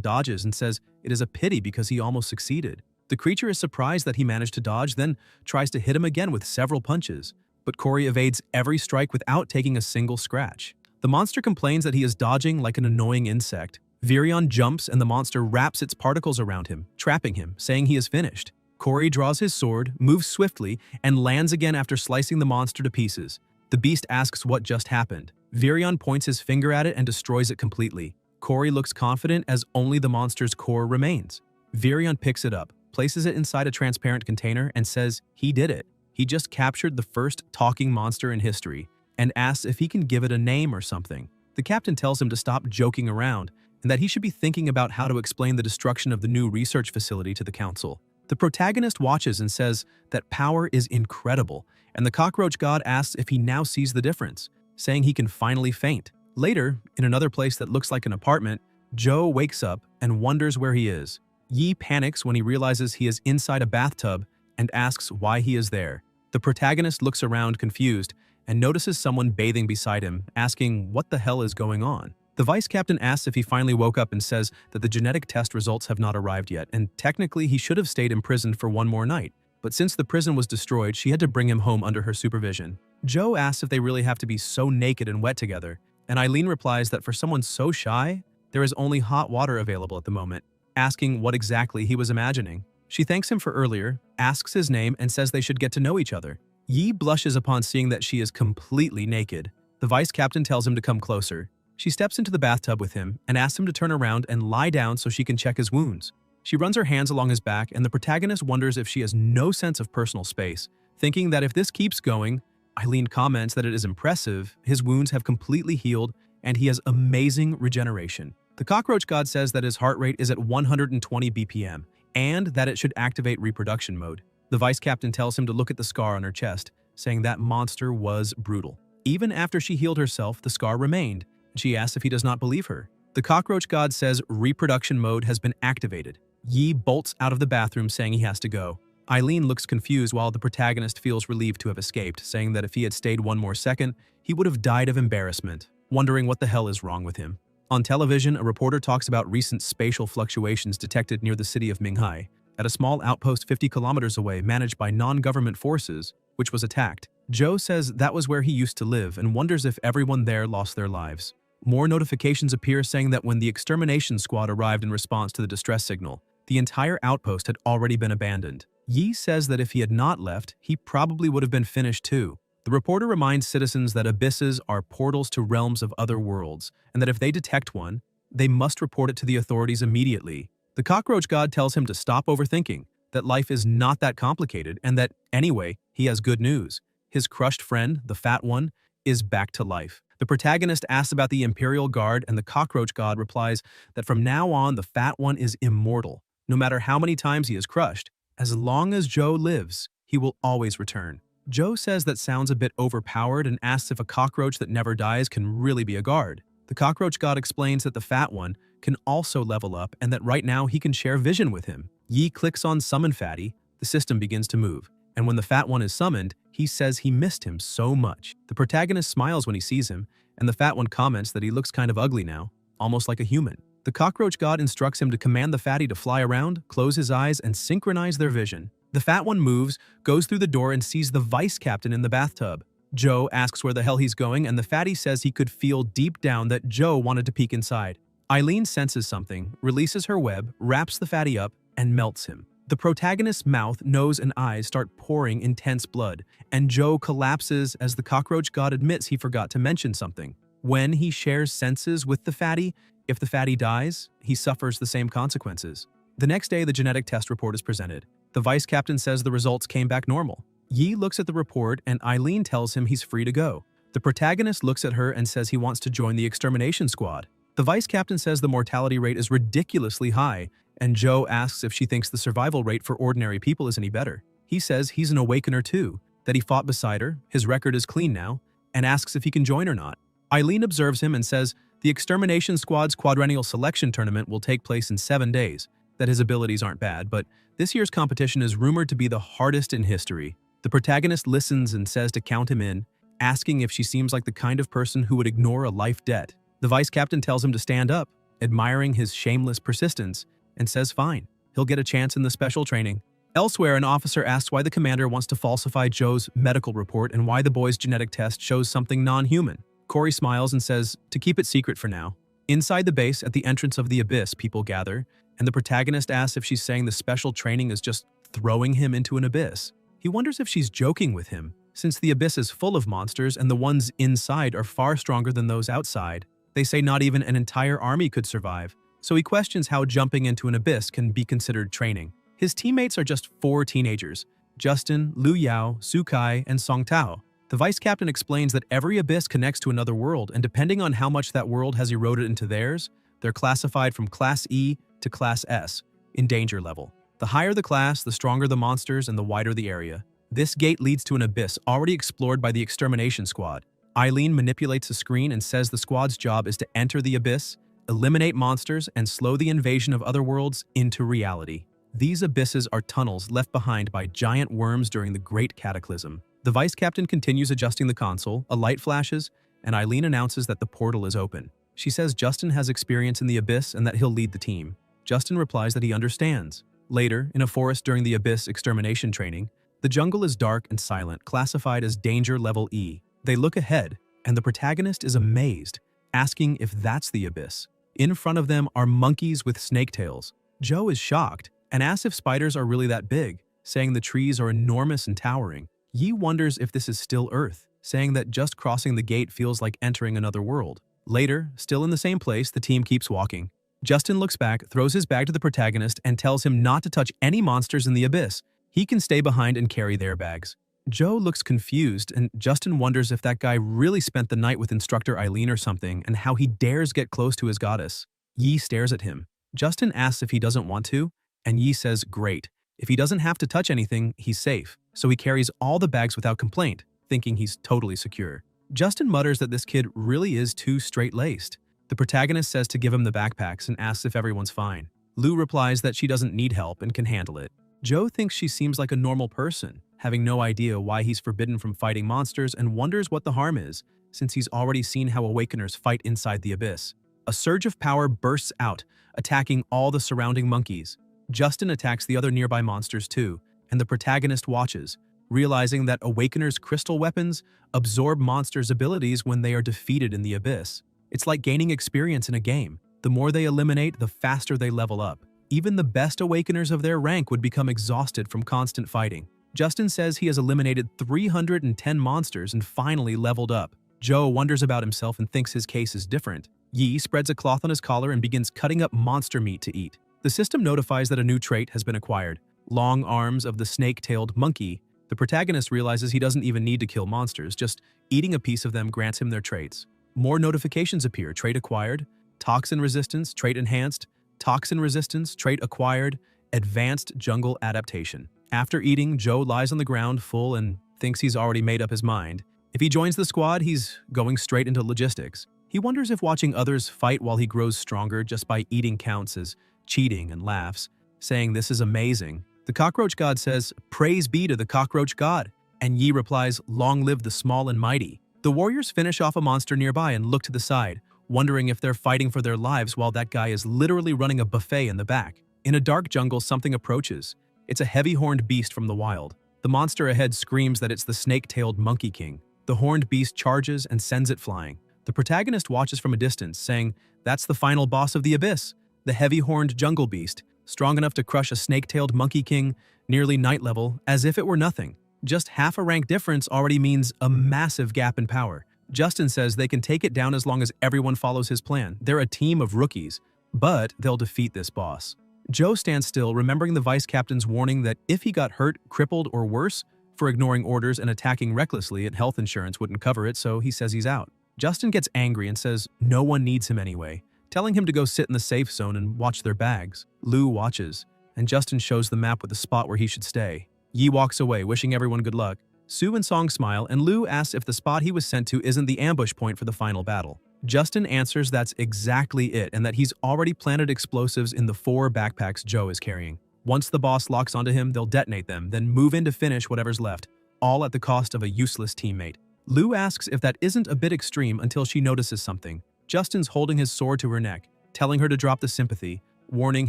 [SPEAKER 1] dodges and says it is a pity because he almost succeeded. The creature is surprised that he managed to dodge, then tries to hit him again with several punches, but Corey evades every strike without taking a single scratch. The monster complains that he is dodging like an annoying insect. Virion jumps and the monster wraps its particles around him, trapping him, saying he is finished. Corey draws his sword, moves swiftly, and lands again after slicing the monster to pieces. The beast asks what just happened. Virion points his finger at it and destroys it completely. Corey looks confident as only the monster's core remains. Virion picks it up, places it inside a transparent container, and says he did it. He just captured the first talking monster in history, and asks if he can give it a name or something. The captain tells him to stop joking around, and that he should be thinking about how to explain the destruction of the new research facility to the council. The protagonist watches and says that power is incredible, and the cockroach god asks if he now sees the difference, saying he can finally faint. Later, in another place that looks like an apartment, Joe wakes up and wonders where he is. Yi panics when he realizes he is inside a bathtub and asks why he is there. The protagonist looks around confused and notices someone bathing beside him, asking what the hell is going on. The vice captain asks if he finally woke up and says that the genetic test results have not arrived yet, and technically he should have stayed imprisoned for one more night. But since the prison was destroyed, she had to bring him home under her supervision. Joe asks if they really have to be so naked and wet together, and Eileen replies that for someone so shy, there is only hot water available at the moment, asking what exactly he was imagining. She thanks him for earlier, asks his name, and says they should get to know each other. Yi blushes upon seeing that she is completely naked. The vice captain tells him to come closer. She steps into the bathtub with him and asks him to turn around and lie down so she can check his wounds. She runs her hands along his back, and the protagonist wonders if she has no sense of personal space, thinking that if this keeps going, Eileen comments that it is impressive, his wounds have completely healed, and he has amazing regeneration. The cockroach god says that his heart rate is at 120 BPM, and that it should activate reproduction mode. The vice captain tells him to look at the scar on her chest, saying that monster was brutal. Even after she healed herself, the scar remained. She asks if he does not believe her. The cockroach god says reproduction mode has been activated. Yi bolts out of the bathroom saying he has to go. Eileen looks confused while the protagonist feels relieved to have escaped, saying that if he had stayed one more second, he would have died of embarrassment, wondering what the hell is wrong with him. On television, a reporter talks about recent spatial fluctuations detected near the city of Minghai, at a small outpost 50 kilometers away managed by non-government forces, which was attacked. Joe says that was where he used to live and wonders if everyone there lost their lives. More notifications appear saying that when the extermination squad arrived in response to the distress signal, the entire outpost had already been abandoned. Yi says that if he had not left, he probably would have been finished too. The reporter reminds citizens that abysses are portals to realms of other worlds, and that if they detect one, they must report it to the authorities immediately. The cockroach god tells him to stop overthinking, that life is not that complicated, and that, anyway, he has good news. His crushed friend, the fat one, is back to life. The protagonist asks about the Imperial Guard, and the cockroach god replies that from now on the fat one is immortal. No matter how many times he is crushed, as long as Joe lives, he will always return. Joe says that sounds a bit overpowered and asks if a cockroach that never dies can really be a guard. The cockroach god explains that the fat one can also level up and that right now he can share vision with him. Yi clicks on Summon Fatty, the system begins to move, and when the fat one is summoned, he says he missed him so much. The protagonist smiles when he sees him, and the fat one comments that he looks kind of ugly now, almost like a human. The cockroach god instructs him to command the fatty to fly around, close his eyes, and synchronize their vision. The fat one moves, goes through the door, and sees the vice captain in the bathtub. Joe asks where the hell he's going, and the fatty says he could feel deep down that Joe wanted to peek inside. Eileen senses something, releases her web, wraps the fatty up, and melts him. The protagonist's mouth, nose, and eyes start pouring intense blood, and Joe collapses as the cockroach god admits he forgot to mention something. When he shares senses with the fatty, if the fatty dies, he suffers the same consequences. The next day, the genetic test report is presented. The vice captain says the results came back normal. Yi looks at the report, and Eileen tells him he's free to go. The protagonist looks at her and says he wants to join the extermination squad. The vice captain says the mortality rate is ridiculously high, and Joe asks if she thinks the survival rate for ordinary people is any better. He says he's an awakener too, that he fought beside her, his record is clean now, and asks if he can join or not. Eileen observes him and says the extermination squad's quadrennial selection tournament will take place in 7 days, that his abilities aren't bad, but this year's competition is rumored to be the hardest in history. The protagonist listens and says to count him in, asking if she seems like the kind of person who would ignore a life debt. The vice captain tells him to stand up, admiring his shameless persistence, and says fine, he'll get a chance in the special training. Elsewhere, an officer asks why the commander wants to falsify Joe's medical report and why the boy's genetic test shows something non-human. Corey smiles and says to keep it secret for now. Inside the base, at the entrance of the abyss, people gather, and the protagonist asks if she's saying the special training is just throwing him into an abyss. He wonders if she's joking with him, since the abyss is full of monsters and the ones inside are far stronger than those outside. They say not even an entire army could survive, so he questions how jumping into an abyss can be considered training. His teammates are just 4 teenagers: Justin, Lu Yao, Su Kai, and Song Tao. The vice captain explains that every abyss connects to another world, and depending on how much that world has eroded into theirs, they're classified from Class E to Class S in danger level. The higher the class, the stronger the monsters and the wider the area. This gate leads to an abyss already explored by the extermination squad. Eileen manipulates the screen and says the squad's job is to enter the abyss, eliminate monsters, and slow the invasion of other worlds into reality. These abysses are tunnels left behind by giant worms during the Great Cataclysm. The vice captain continues adjusting the console, a light flashes, and Eileen announces that the portal is open. She says Justin has experience in the abyss and that he'll lead the team. Justin replies that he understands. Later, in a forest during the abyss extermination training, the jungle is dark and silent, classified as danger level E. They look ahead, and the protagonist is amazed, asking if that's the abyss. In front of them are monkeys with snake tails. Joe is shocked and asks if spiders are really that big, saying the trees are enormous and towering. Yi wonders if this is still Earth, saying that just crossing the gate feels like entering another world. Later, still in the same place, the team keeps walking. Justin looks back, throws his bag to the protagonist, and tells him not to touch any monsters in the abyss. He can stay behind and carry their bags. Joe looks confused, and Justin wonders if that guy really spent the night with instructor Eileen or something, and how he dares get close to his goddess. Yi stares at him. Justin asks if he doesn't want to, and Yi says great. If he doesn't have to touch anything, he's safe. So he carries all the bags without complaint, thinking he's totally secure. Justin mutters that this kid really is too straight-laced. The protagonist says to give him the backpacks and asks if everyone's fine. Lu replies that she doesn't need help and can handle it. Joe thinks she seems like a normal person, having no idea why he's forbidden from fighting monsters, and wonders what the harm is, since he's already seen how Awakeners fight inside the abyss. A surge of power bursts out, attacking all the surrounding monkeys. Justin attacks the other nearby monsters too, and the protagonist watches, realizing that Awakeners' crystal weapons absorb monsters' abilities when they are defeated in the abyss. It's like gaining experience in a game. The more they eliminate, the faster they level up. Even the best Awakeners of their rank would become exhausted from constant fighting. Justin says he has eliminated 310 monsters and finally leveled up. Joe wonders about himself and thinks his case is different. Yi spreads a cloth on his collar and begins cutting up monster meat to eat. The system notifies that a new trait has been acquired: long arms of the snake-tailed monkey. The protagonist realizes he doesn't even need to kill monsters, just eating a piece of them grants him their traits. More notifications appear: trait acquired, toxin resistance, trait enhanced, toxin resistance, trait acquired, advanced jungle adaptation. After eating, Joe lies on the ground full and thinks he's already made up his mind. If he joins the squad, he's going straight into logistics. He wonders if watching others fight while he grows stronger just by eating counts as cheating, and laughs, saying this is amazing. The cockroach god says, "Praise be to the cockroach god," and Yi replies, "Long live the small and mighty." The warriors finish off a monster nearby and look to the side, wondering if they're fighting for their lives while that guy is literally running a buffet in the back. In a dark jungle, something approaches. It's a heavy-horned beast from the wild. The monster ahead screams that it's the snake-tailed Monkey King. The horned beast charges and sends it flying. The protagonist watches from a distance, saying, "That's the final boss of the abyss, the heavy-horned jungle beast, strong enough to crush a snake-tailed Monkey King, nearly night level, as if it were nothing." Just half a rank difference already means a massive gap in power. Justin says they can take it down as long as everyone follows his plan. They're a team of rookies, but they'll defeat this boss. Joe stands still, remembering the vice captain's warning that if he got hurt, crippled, or worse, for ignoring orders and attacking recklessly, and health insurance wouldn't cover it, so he says he's out. Justin gets angry and says no one needs him anyway, telling him to go sit in the safe zone and watch their bags. Lu watches, and Justin shows the map with the spot where he should stay. Yi walks away, wishing everyone good luck. Su and Song smile, and Lu asks if the spot he was sent to isn't the ambush point for the final battle. Justin answers that's exactly it, and that he's already planted explosives in the 4 backpacks Joe is carrying. Once the boss locks onto him, they'll detonate them, then move in to finish whatever's left, all at the cost of a useless teammate. Lou asks if that isn't a bit extreme until she notices something. Justin's holding his sword to her neck, telling her to drop the sympathy, warning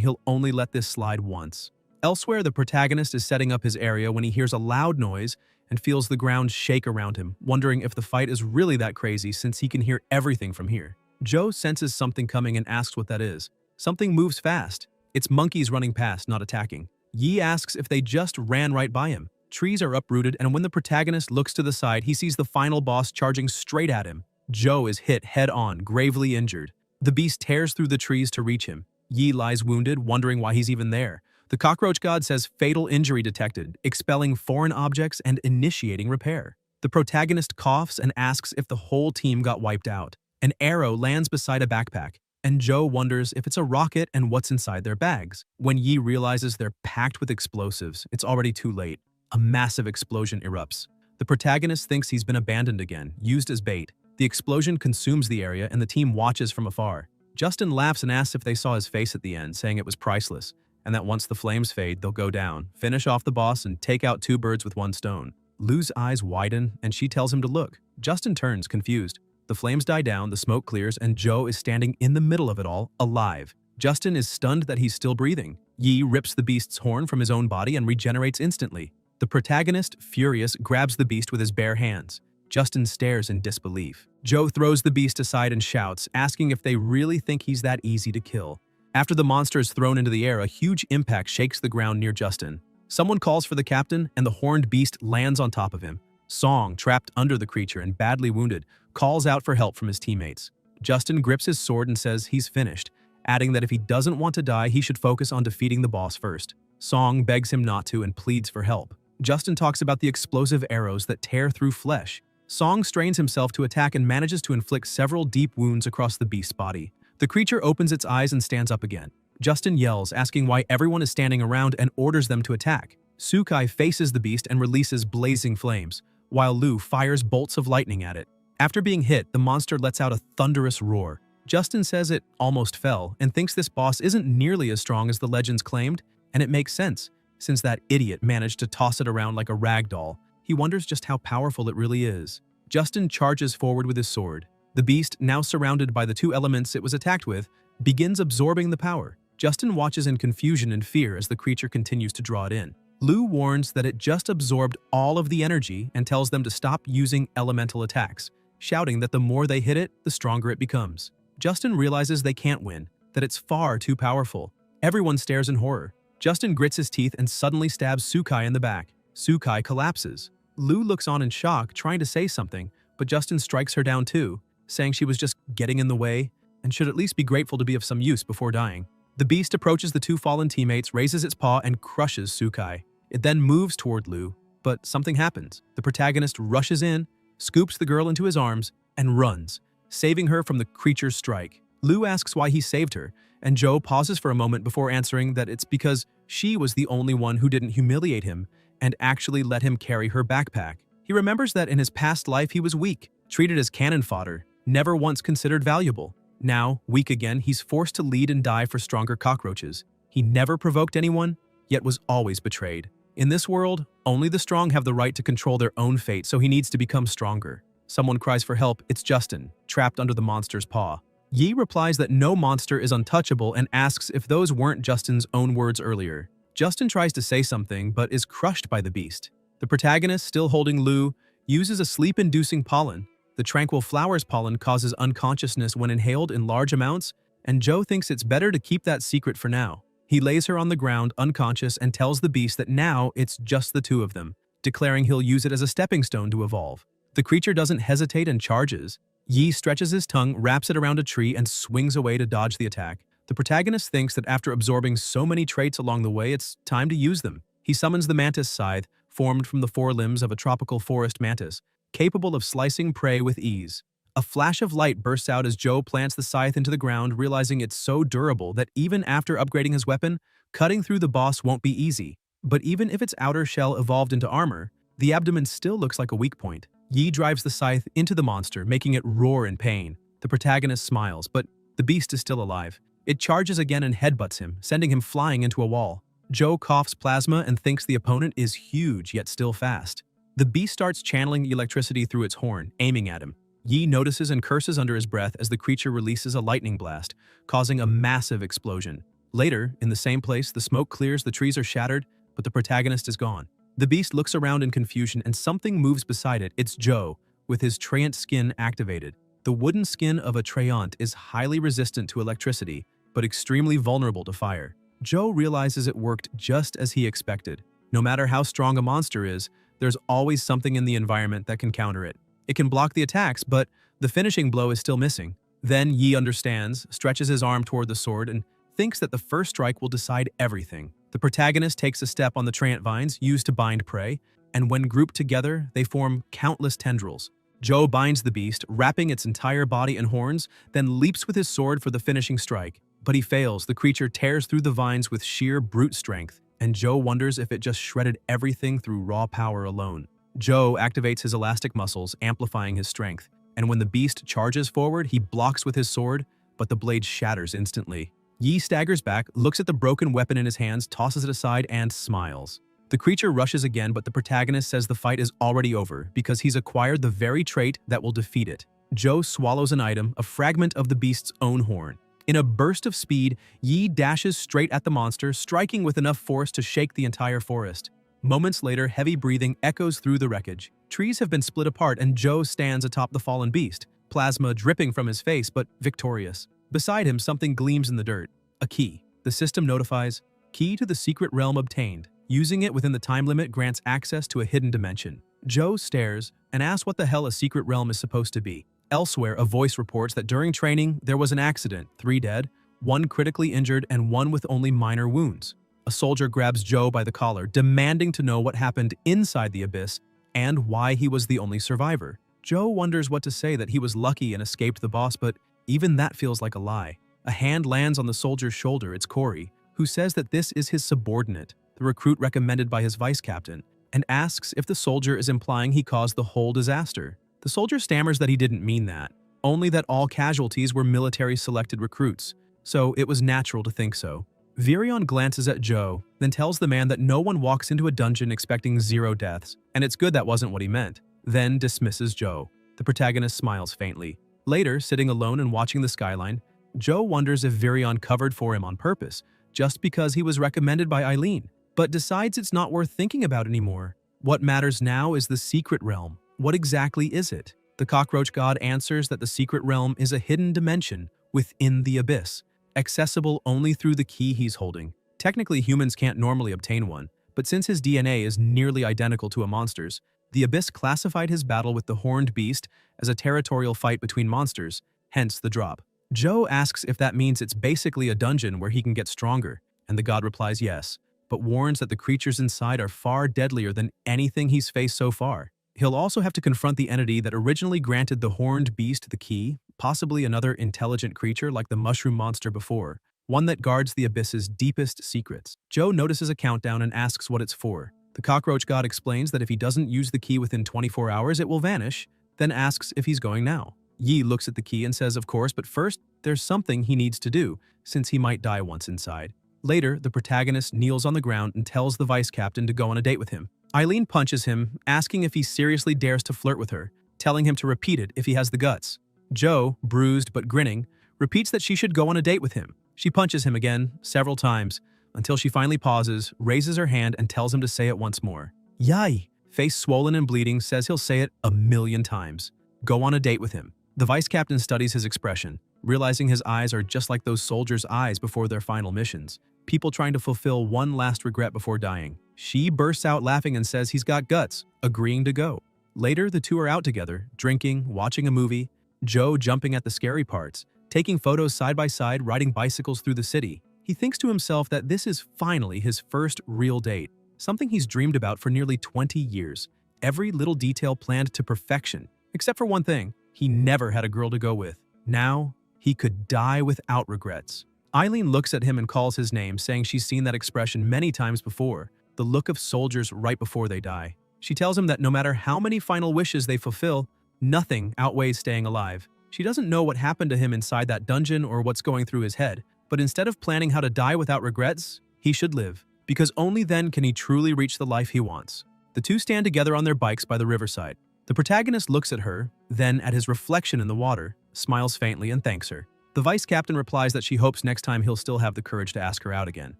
[SPEAKER 1] he'll only let this slide once. Elsewhere, the protagonist is setting up his area when he hears a loud noise and feels the ground shake around him, wondering if the fight is really that crazy since he can hear everything from here. Joe senses something coming and asks what that is. Something moves fast. It's monkeys running past, not attacking. Yi asks if they just ran right by him. Trees are uprooted, and when the protagonist looks to the side, he sees the final boss charging straight at him. Joe is hit head-on, gravely injured. The beast tears through the trees to reach him. Yi lies wounded, wondering why he's even there. The cockroach god says fatal injury detected, expelling foreign objects and initiating repair. The protagonist coughs and asks if the whole team got wiped out. An arrow lands beside a backpack, and Joe wonders if it's a rocket and what's inside their bags. When Yi realizes they're packed with explosives, it's already too late. A massive explosion erupts. The protagonist thinks he's been abandoned again, used as bait. The explosion consumes the area and the team watches from afar. Justin laughs and asks if they saw his face at the end, saying it was priceless, and that once the flames fade, they'll go down, finish off the boss, and take out 2 birds with 1 stone. Lou's eyes widen, and she tells him to look. Justin turns, confused. The flames die down, the smoke clears, and Joe is standing in the middle of it all, alive. Justin is stunned that he's still breathing. Yi rips the beast's horn from his own body and regenerates instantly. The protagonist, furious, grabs the beast with his bare hands. Justin stares in disbelief. Joe throws the beast aside and shouts, asking if they really think he's that easy to kill. After the monster is thrown into the air, a huge impact shakes the ground near Justin. Someone calls for the captain, and the horned beast lands on top of him. Song, trapped under the creature and badly wounded, calls out for help from his teammates. Justin grips his sword and says he's finished, adding that if he doesn't want to die, he should focus on defeating the boss first. Song begs him not to and pleads for help. Justin talks about the explosive arrows that tear through flesh. Song strains himself to attack and manages to inflict several deep wounds across the beast's body. The creature opens its eyes and stands up again. Justin yells, asking why everyone is standing around and orders them to attack. Sukai faces the beast and releases blazing flames, while Lou fires bolts of lightning at it. After being hit, the monster lets out a thunderous roar. Justin says it almost fell and thinks this boss isn't nearly as strong as the legends claimed, and it makes sense, since that idiot managed to toss it around like a rag doll. He wonders just how powerful it really is. Justin charges forward with his sword. The beast, now surrounded by the 2 elements it was attacked with, begins absorbing the power. Justin watches in confusion and fear as the creature continues to draw it in. Lou warns that it just absorbed all of the energy and tells them to stop using elemental attacks, shouting that the more they hit it, the stronger it becomes. Justin realizes they can't win, that it's far too powerful. Everyone stares in horror. Justin grits his teeth and suddenly stabs Sukai in the back. Sukai collapses. Lou looks on in shock, trying to say something, but Justin strikes her down too, saying she was just getting in the way and should at least be grateful to be of some use before dying. The beast approaches the 2 fallen teammates, raises its paw, and crushes Sukai. It then moves toward Lou, but something happens. The protagonist rushes in, scoops the girl into his arms, and runs, saving her from the creature's strike. Lou asks why he saved her, and Joe pauses for a moment before answering that it's because she was the only one who didn't humiliate him and actually let him carry her backpack. He remembers that in his past life he was weak, treated as cannon fodder, never once considered valuable. Now, weak again, he's forced to lead and die for stronger cockroaches. He never provoked anyone, yet was always betrayed. In this world, only the strong have the right to control their own fate, so he needs to become stronger. Someone cries for help. It's Justin, trapped under the monster's paw. Yi replies that no monster is untouchable and asks if those weren't Justin's own words earlier. Justin tries to say something, but is crushed by the beast. The protagonist, still holding Lou, uses a sleep-inducing pollen. The tranquil flower's pollen causes unconsciousness when inhaled in large amounts, and Joe thinks it's better to keep that secret for now. He lays her on the ground, unconscious, and tells the beast that now it's just the 2 of them, declaring he'll use it as a stepping stone to evolve. The creature doesn't hesitate and charges. Yi stretches his tongue, wraps it around a tree, and swings away to dodge the attack. The protagonist thinks that after absorbing so many traits along the way, it's time to use them. He summons the mantis scythe, formed from the 4 limbs of a tropical forest mantis, capable of slicing prey with ease. A flash of light bursts out as Joe plants the scythe into the ground, realizing it's so durable that even after upgrading his weapon, cutting through the boss won't be easy. But even if its outer shell evolved into armor, the abdomen still looks like a weak point. Yi drives the scythe into the monster, making it roar in pain. The protagonist smiles, but the beast is still alive. It charges again and headbutts him, sending him flying into a wall. Joe coughs plasma and thinks the opponent is huge yet still fast. The beast starts channeling electricity through its horn, aiming at him. Yi notices and curses under his breath as the creature releases a lightning blast, causing a massive explosion. Later, in the same place, the smoke clears, the trees are shattered, but the protagonist is gone. The beast looks around in confusion and something moves beside it. It's Joe, with his Treant skin activated. The wooden skin of a Treant is highly resistant to electricity, but extremely vulnerable to fire. Joe realizes it worked just as he expected. No matter how strong a monster is, there's always something in the environment that can counter it. It can block the attacks, but the finishing blow is still missing. Then Yi understands, stretches his arm toward the sword, and thinks that the first strike will decide everything. The protagonist takes a step on the Treant vines used to bind prey, and when grouped together, they form countless tendrils. Joe binds the beast, wrapping its entire body in horns, then leaps with his sword for the finishing strike. But he fails. The creature tears through the vines with sheer brute strength, and Joe wonders if it just shredded everything through raw power alone. Joe activates his elastic muscles, amplifying his strength, and when the beast charges forward, he blocks with his sword, but the blade shatters instantly. Yi staggers back, looks at the broken weapon in his hands, tosses it aside, and smiles. The creature rushes again, but the protagonist says the fight is already over because he's acquired the very trait that will defeat it. Joe swallows an item, a fragment of the beast's own horn. In a burst of speed, Yi dashes straight at the monster, striking with enough force to shake the entire forest. Moments later, heavy breathing echoes through the wreckage. Trees have been split apart and Joe stands atop the fallen beast, plasma dripping from his face but victorious. Beside him, something gleams in the dirt. A key. The system notifies, key to the secret realm obtained. Using it within the time limit grants access to a hidden dimension. Joe stares and asks what the hell a secret realm is supposed to be. Elsewhere, a voice reports that during training, there was an accident, 3 dead, 1 critically injured, and 1 with only minor wounds. A soldier grabs Joe by the collar, demanding to know what happened inside the abyss and why he was the only survivor. Joe wonders what to say, that he was lucky and escaped the boss, but even that feels like a lie. A hand lands on the soldier's shoulder. It's Corey, who says that this is his subordinate, the recruit recommended by his vice captain, and asks if the soldier is implying he caused the whole disaster. The soldier stammers that he didn't mean that, only that all casualties were military-selected recruits, so it was natural to think so. Virion glances at Joe, then tells the man that no one walks into a dungeon expecting 0 deaths, and it's good that wasn't what he meant, then dismisses Joe. The protagonist smiles faintly. Later, sitting alone and watching the skyline, Joe wonders if Virion covered for him on purpose, just because he was recommended by Eileen, but decides it's not worth thinking about anymore. What matters now is the secret realm. What exactly is it? The cockroach god answers that the secret realm is a hidden dimension within the abyss, accessible only through the key he's holding. Technically, humans can't normally obtain one, but since his DNA is nearly identical to a monster's, the abyss classified his battle with the horned beast as a territorial fight between monsters, hence the drop. Joe asks if that means it's basically a dungeon where he can get stronger, and the god replies yes, but warns that the creatures inside are far deadlier than anything he's faced so far. He'll also have to confront the entity that originally granted the horned beast the key, possibly another intelligent creature like the mushroom monster before, one that guards the abyss's deepest secrets. Joe notices a countdown and asks what it's for. The cockroach god explains that if he doesn't use the key within 24 hours, it will vanish, then asks if he's going now. Yi looks at the key and says of course, but first, there's something he needs to do, since he might die once inside. Later, the protagonist kneels on the ground and tells the vice captain to go on a date with him. Eileen punches him, asking if he seriously dares to flirt with her, telling him to repeat it if he has the guts. Joe, bruised but grinning, repeats that she should go on a date with him. She punches him again, several times, until she finally pauses, raises her hand, and tells him to say it once more. Yai, face swollen and bleeding, says he'll say it 1,000,000 times. Go on a date with him. The vice captain studies his expression, realizing his eyes are just like those soldiers' eyes before their final missions, people trying to fulfill one last regret before dying. She bursts out laughing and says he's got guts, agreeing to go. Later, the two are out together, drinking, watching a movie, Joe jumping at the scary parts, taking photos side by side, riding bicycles through the city. He thinks to himself that this is finally his first real date, something he's dreamed about for nearly 20 years. Every little detail planned to perfection, except for one thing, he never had a girl to go with. Now, he could die without regrets. Eileen looks at him and calls his name, saying she's seen that expression many times before, the look of soldiers right before they die. She tells him that no matter how many final wishes they fulfill, nothing outweighs staying alive. She doesn't know what happened to him inside that dungeon or what's going through his head, but instead of planning how to die without regrets, he should live, because only then can he truly reach the life he wants. The two stand together on their bikes by the riverside. The protagonist looks at her, then at his reflection in the water, smiles faintly and thanks her. The vice captain replies that she hopes next time he'll still have the courage to ask her out again.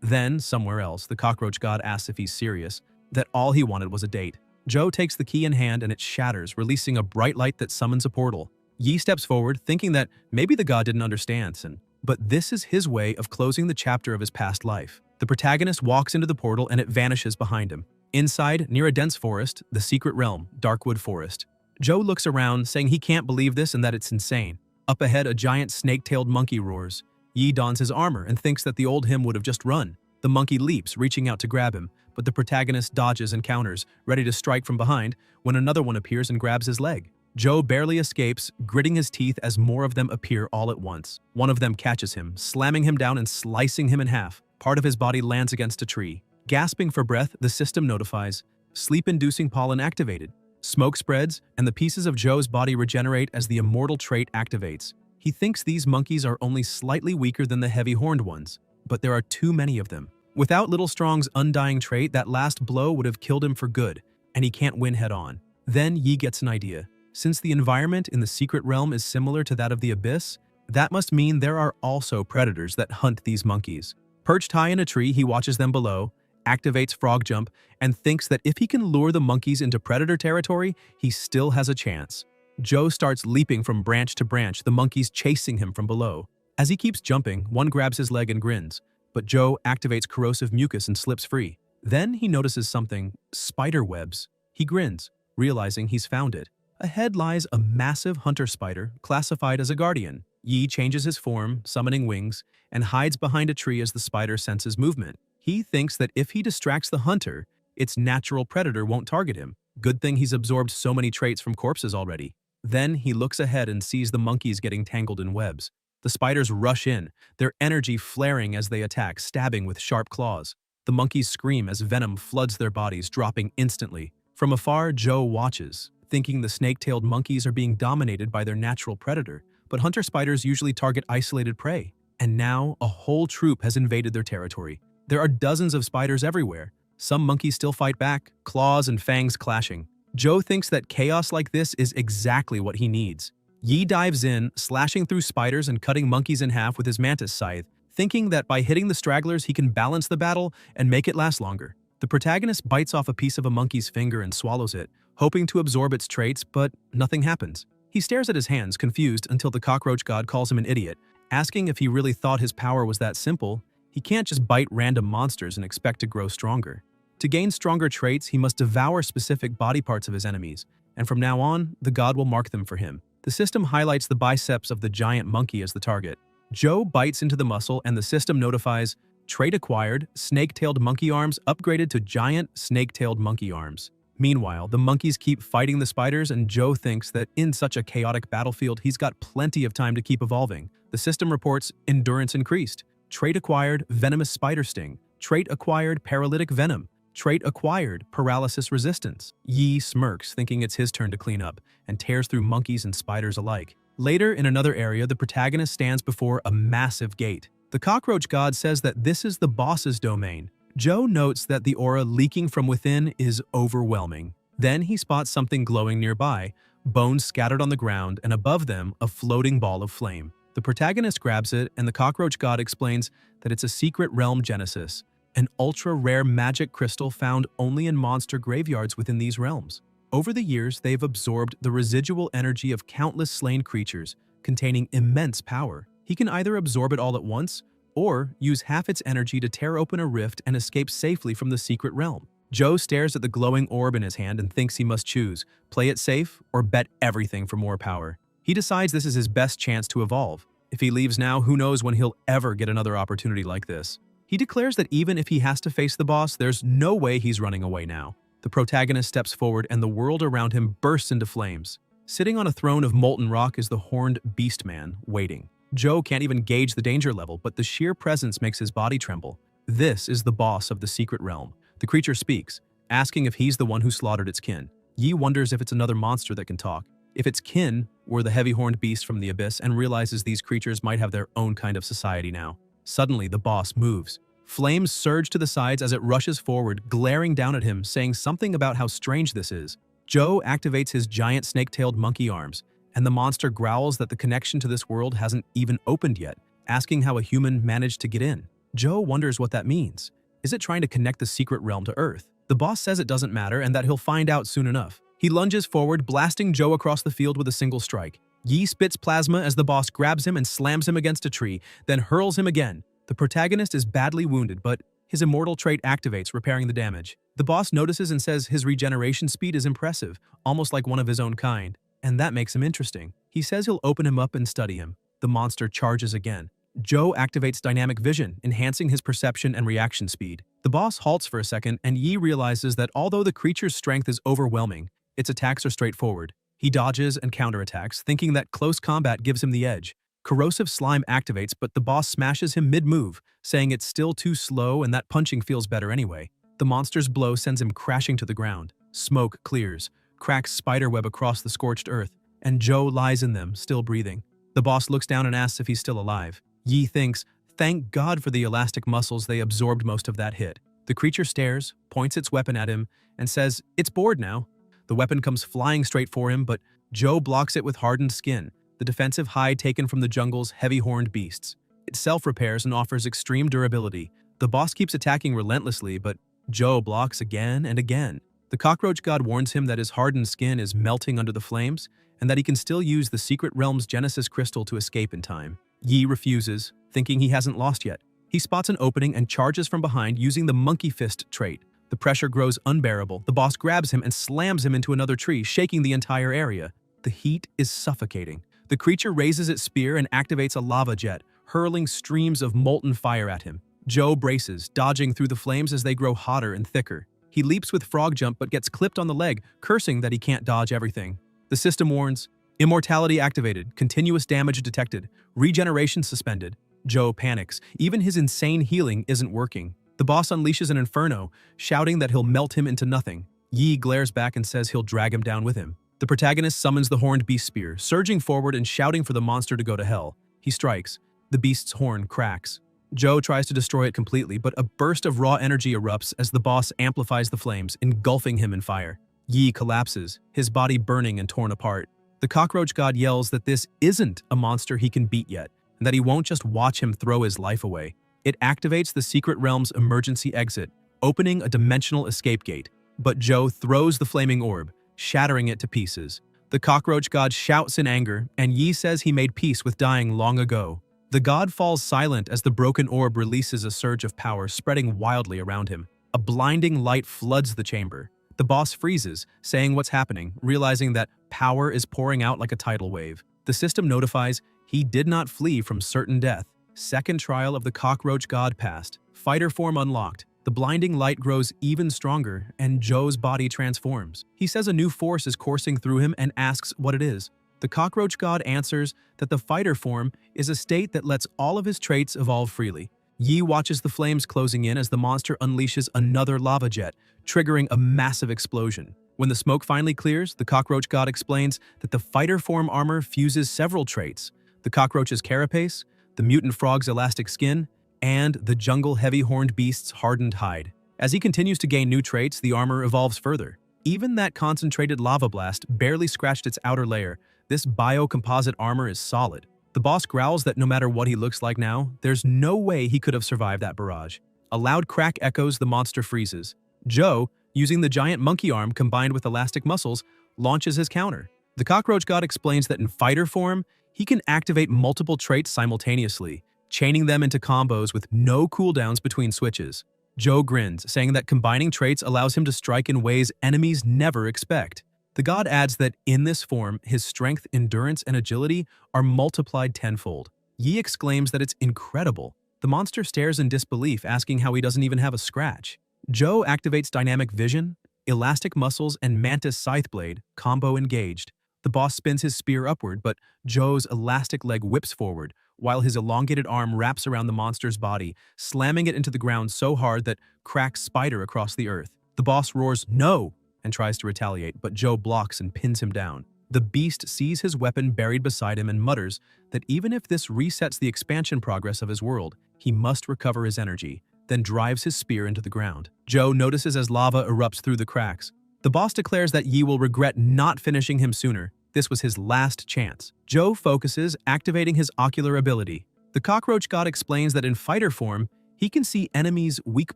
[SPEAKER 1] Then, somewhere else, the cockroach god asks if he's serious, that all he wanted was a date. Joe takes the key in hand and it shatters, releasing a bright light that summons a portal. Yi steps forward, thinking that maybe the god didn't understand, but this is his way of closing the chapter of his past life. The protagonist walks into the portal and it vanishes behind him. Inside, near a dense forest, the secret realm, Darkwood Forest. Joe looks around, saying he can't believe this and that it's insane. Up ahead, a giant snake-tailed monkey roars. Yi dons his armor and thinks that the old him would have just run. The monkey leaps, reaching out to grab him, but the protagonist dodges and counters, ready to strike from behind, when another one appears and grabs his leg. Joe barely escapes, gritting his teeth as more of them appear all at once. One of them catches him, slamming him down and slicing him in half. Part of his body lands against a tree. Gasping for breath, the system notifies. Sleep-inducing pollen activated. Smoke spreads, and the pieces of Joe's body regenerate as the immortal trait activates. He thinks these monkeys are only slightly weaker than the heavy-horned ones, but there are too many of them. Without Little Strong's undying trait, that last blow would have killed him for good, and he can't win head-on. Then Yi gets an idea. Since the environment in the secret realm is similar to that of the abyss, that must mean there are also predators that hunt these monkeys. Perched high in a tree, he watches them below, activates Frog Jump, and thinks that if he can lure the monkeys into predator territory, he still has a chance. Joe starts leaping from branch to branch, the monkeys chasing him from below. As he keeps jumping, one grabs his leg and grins, but Joe activates corrosive mucus and slips free. Then he notices something: spider webs. He grins, realizing he's found it. Ahead lies a massive hunter spider, classified as a guardian. Yi changes his form, summoning wings, and hides behind a tree as the spider senses movement. He thinks that if he distracts the hunter, its natural predator won't target him. Good thing he's absorbed so many traits from corpses already. Then he looks ahead and sees the monkeys getting tangled in webs. The spiders rush in, their energy flaring as they attack, stabbing with sharp claws. The monkeys scream as venom floods their bodies, dropping instantly. From afar, Joe watches, thinking the snake-tailed monkeys are being dominated by their natural predator, but hunter spiders usually target isolated prey. And now, a whole troop has invaded their territory. There are dozens of spiders everywhere. Some monkeys still fight back, claws and fangs clashing. Joe thinks that chaos like this is exactly what he needs. Yi dives in, slashing through spiders and cutting monkeys in half with his mantis scythe, thinking that by hitting the stragglers he can balance the battle and make it last longer. The protagonist bites off a piece of a monkey's finger and swallows it, hoping to absorb its traits, but nothing happens. He stares at his hands, confused, until the cockroach god calls him an idiot, asking if he really thought his power was that simple. He can't just bite random monsters and expect to grow stronger. To gain stronger traits, he must devour specific body parts of his enemies, and from now on, the god will mark them for him. The system highlights the biceps of the giant monkey as the target. Joe bites into the muscle and the system notifies, trait acquired, snake-tailed monkey arms upgraded to giant snake-tailed monkey arms. Meanwhile, the monkeys keep fighting the spiders and Joe thinks that in such a chaotic battlefield, he's got plenty of time to keep evolving. The system reports endurance increased, trait acquired, venomous spider sting, trait acquired, paralytic venom, trait acquired, paralysis resistance. Yi smirks, thinking it's his turn to clean up, and tears through monkeys and spiders alike. Later, in another area, the protagonist stands before a massive gate. The cockroach god says that this is the boss's domain. Joe notes that the aura leaking from within is overwhelming. Then he spots something glowing nearby, bones scattered on the ground, and above them, a floating ball of flame. The protagonist grabs it, and the cockroach god explains that it's a secret realm genesis, an ultra-rare magic crystal found only in monster graveyards within these realms. Over the years, they've absorbed the residual energy of countless slain creatures, containing immense power. He can either absorb it all at once, or use half its energy to tear open a rift and escape safely from the secret realm. Joe stares at the glowing orb in his hand and thinks he must choose, play it safe or bet everything for more power. He decides this is his best chance to evolve. If he leaves now, who knows when he'll ever get another opportunity like this. He declares that even if he has to face the boss, there's no way he's running away now. The protagonist steps forward and the world around him bursts into flames. Sitting on a throne of molten rock is the horned beast man, waiting. Joe can't even gauge the danger level, but the sheer presence makes his body tremble. This is the boss of the secret realm. The creature speaks, asking if he's the one who slaughtered its kin. Yi wonders if it's another monster that can talk. If its kin were the heavy-horned beast from the abyss, and realizes these creatures might have their own kind of society now. Suddenly, the boss moves, Flames surge to the sides as it rushes forward, glaring down at him, saying something about how strange this is. Joe activates his giant snake-tailed monkey arms, and the monster growls that the connection to this world hasn't even opened yet, asking how a human managed to get in. Joe wonders what that means. Is it trying to connect the secret realm to Earth? The boss says it doesn't matter and that he'll find out soon enough. He lunges forward, blasting Joe across the field with a single strike. Yi spits plasma as the boss grabs him and slams him against a tree, then hurls him again. The protagonist is badly wounded, but his immortal trait activates, repairing the damage. The boss notices and says his regeneration speed is impressive, almost like one of his own kind, and that makes him interesting. He says he'll open him up and study him. The monster charges again. Joe activates dynamic vision, enhancing his perception and reaction speed. The boss halts for a second, and Yi realizes that although the creature's strength is overwhelming, its attacks are straightforward. He dodges and counterattacks, thinking that close combat gives him the edge. Corrosive slime activates, but the boss smashes him mid-move, saying it's still too slow and that punching feels better anyway. The monster's blow sends him crashing to the ground. Smoke clears, cracks spiderweb across the scorched earth, and Joe lies in them, still breathing. The boss looks down and asks if he's still alive. Yi thinks, thank God for the elastic muscles, they absorbed most of that hit. The creature stares, points its weapon at him, and says, it's bored now. The weapon comes flying straight for him, but Joe blocks it with hardened skin, the defensive hide taken from the jungle's heavy-horned beasts. It self-repairs and offers extreme durability. The boss keeps attacking relentlessly, but Joe blocks again and again. The cockroach god warns him that his hardened skin is melting under the flames, and that he can still use the secret realm's Genesis crystal to escape in time. Yi refuses, thinking he hasn't lost yet. He spots an opening and charges from behind using the monkey fist trait. The pressure grows unbearable. The boss grabs him and slams him into another tree, shaking the entire area. The heat is suffocating. The creature raises its spear and activates a lava jet, hurling streams of molten fire at him. Joe braces, dodging through the flames as they grow hotter and thicker. He leaps with frog jump but gets clipped on the leg, cursing that he can't dodge everything. The system warns, immortality activated, continuous damage detected, regeneration suspended. Joe panics. Even his insane healing isn't working. The boss unleashes an inferno, shouting that he'll melt him into nothing. Yi glares back and says he'll drag him down with him. The protagonist summons the horned beast spear, surging forward and shouting for the monster to go to hell. He strikes. The beast's horn cracks. Joe tries to destroy it completely, but a burst of raw energy erupts as the boss amplifies the flames, engulfing him in fire. Yi collapses, his body burning and torn apart. The cockroach god yells that this isn't a monster he can beat yet, and that he won't just watch him throw his life away. It activates the secret realm's emergency exit, opening a dimensional escape gate. But Joe throws the flaming orb, shattering it to pieces. The cockroach god shouts in anger, and Yi says he made peace with dying long ago. The god falls silent as the broken orb releases a surge of power, spreading wildly around him. A blinding light floods the chamber. The boss freezes, saying what's happening, realizing that power is pouring out like a tidal wave. The system notifies he did not flee from certain death. Second trial of the cockroach god passed. Fighter form unlocked. The blinding light grows even stronger, and Joe's body transforms. He says a new force is coursing through him and asks what it is. The cockroach god answers that the fighter form is a state that lets all of his traits evolve freely. Yi watches the flames closing in as the monster unleashes another lava jet, triggering a massive explosion. When the smoke finally clears, the cockroach god explains that the fighter form armor fuses several traits: the cockroach's carapace, the mutant frog's elastic skin, and the jungle heavy-horned beast's hardened hide. As he continues to gain new traits, the armor evolves further. Even that concentrated lava blast barely scratched its outer layer. This biocomposite armor is solid. The boss growls that no matter what he looks like now, there's no way he could have survived that barrage. A loud crack echoes, the monster freezes. Joe, using the giant monkey arm combined with elastic muscles, launches his counter. The cockroach god explains that in fighter form, he can activate multiple traits simultaneously, chaining them into combos with no cooldowns between switches. Joe grins, saying that combining traits allows him to strike in ways enemies never expect. The god adds that in this form, his strength, endurance, and agility are multiplied tenfold. Yi exclaims that it's incredible. The monster stares in disbelief, asking how he doesn't even have a scratch. Joe activates dynamic vision, elastic muscles, and mantis scythe blade, combo engaged. The boss spins his spear upward, but Joe's elastic leg whips forward, while his elongated arm wraps around the monster's body, slamming it into the ground so hard that cracks spider across the earth. The boss roars, "No!" and tries to retaliate, but Joe blocks and pins him down. The beast sees his weapon buried beside him and mutters that even if this resets the expansion progress of his world, he must recover his energy. then drives his spear into the ground. Joe notices as lava erupts through the cracks. The boss declares that Yi will regret not finishing him sooner. This was his last chance. Joe focuses, activating his ocular ability. The cockroach god explains that in fighter form, he can see enemies' weak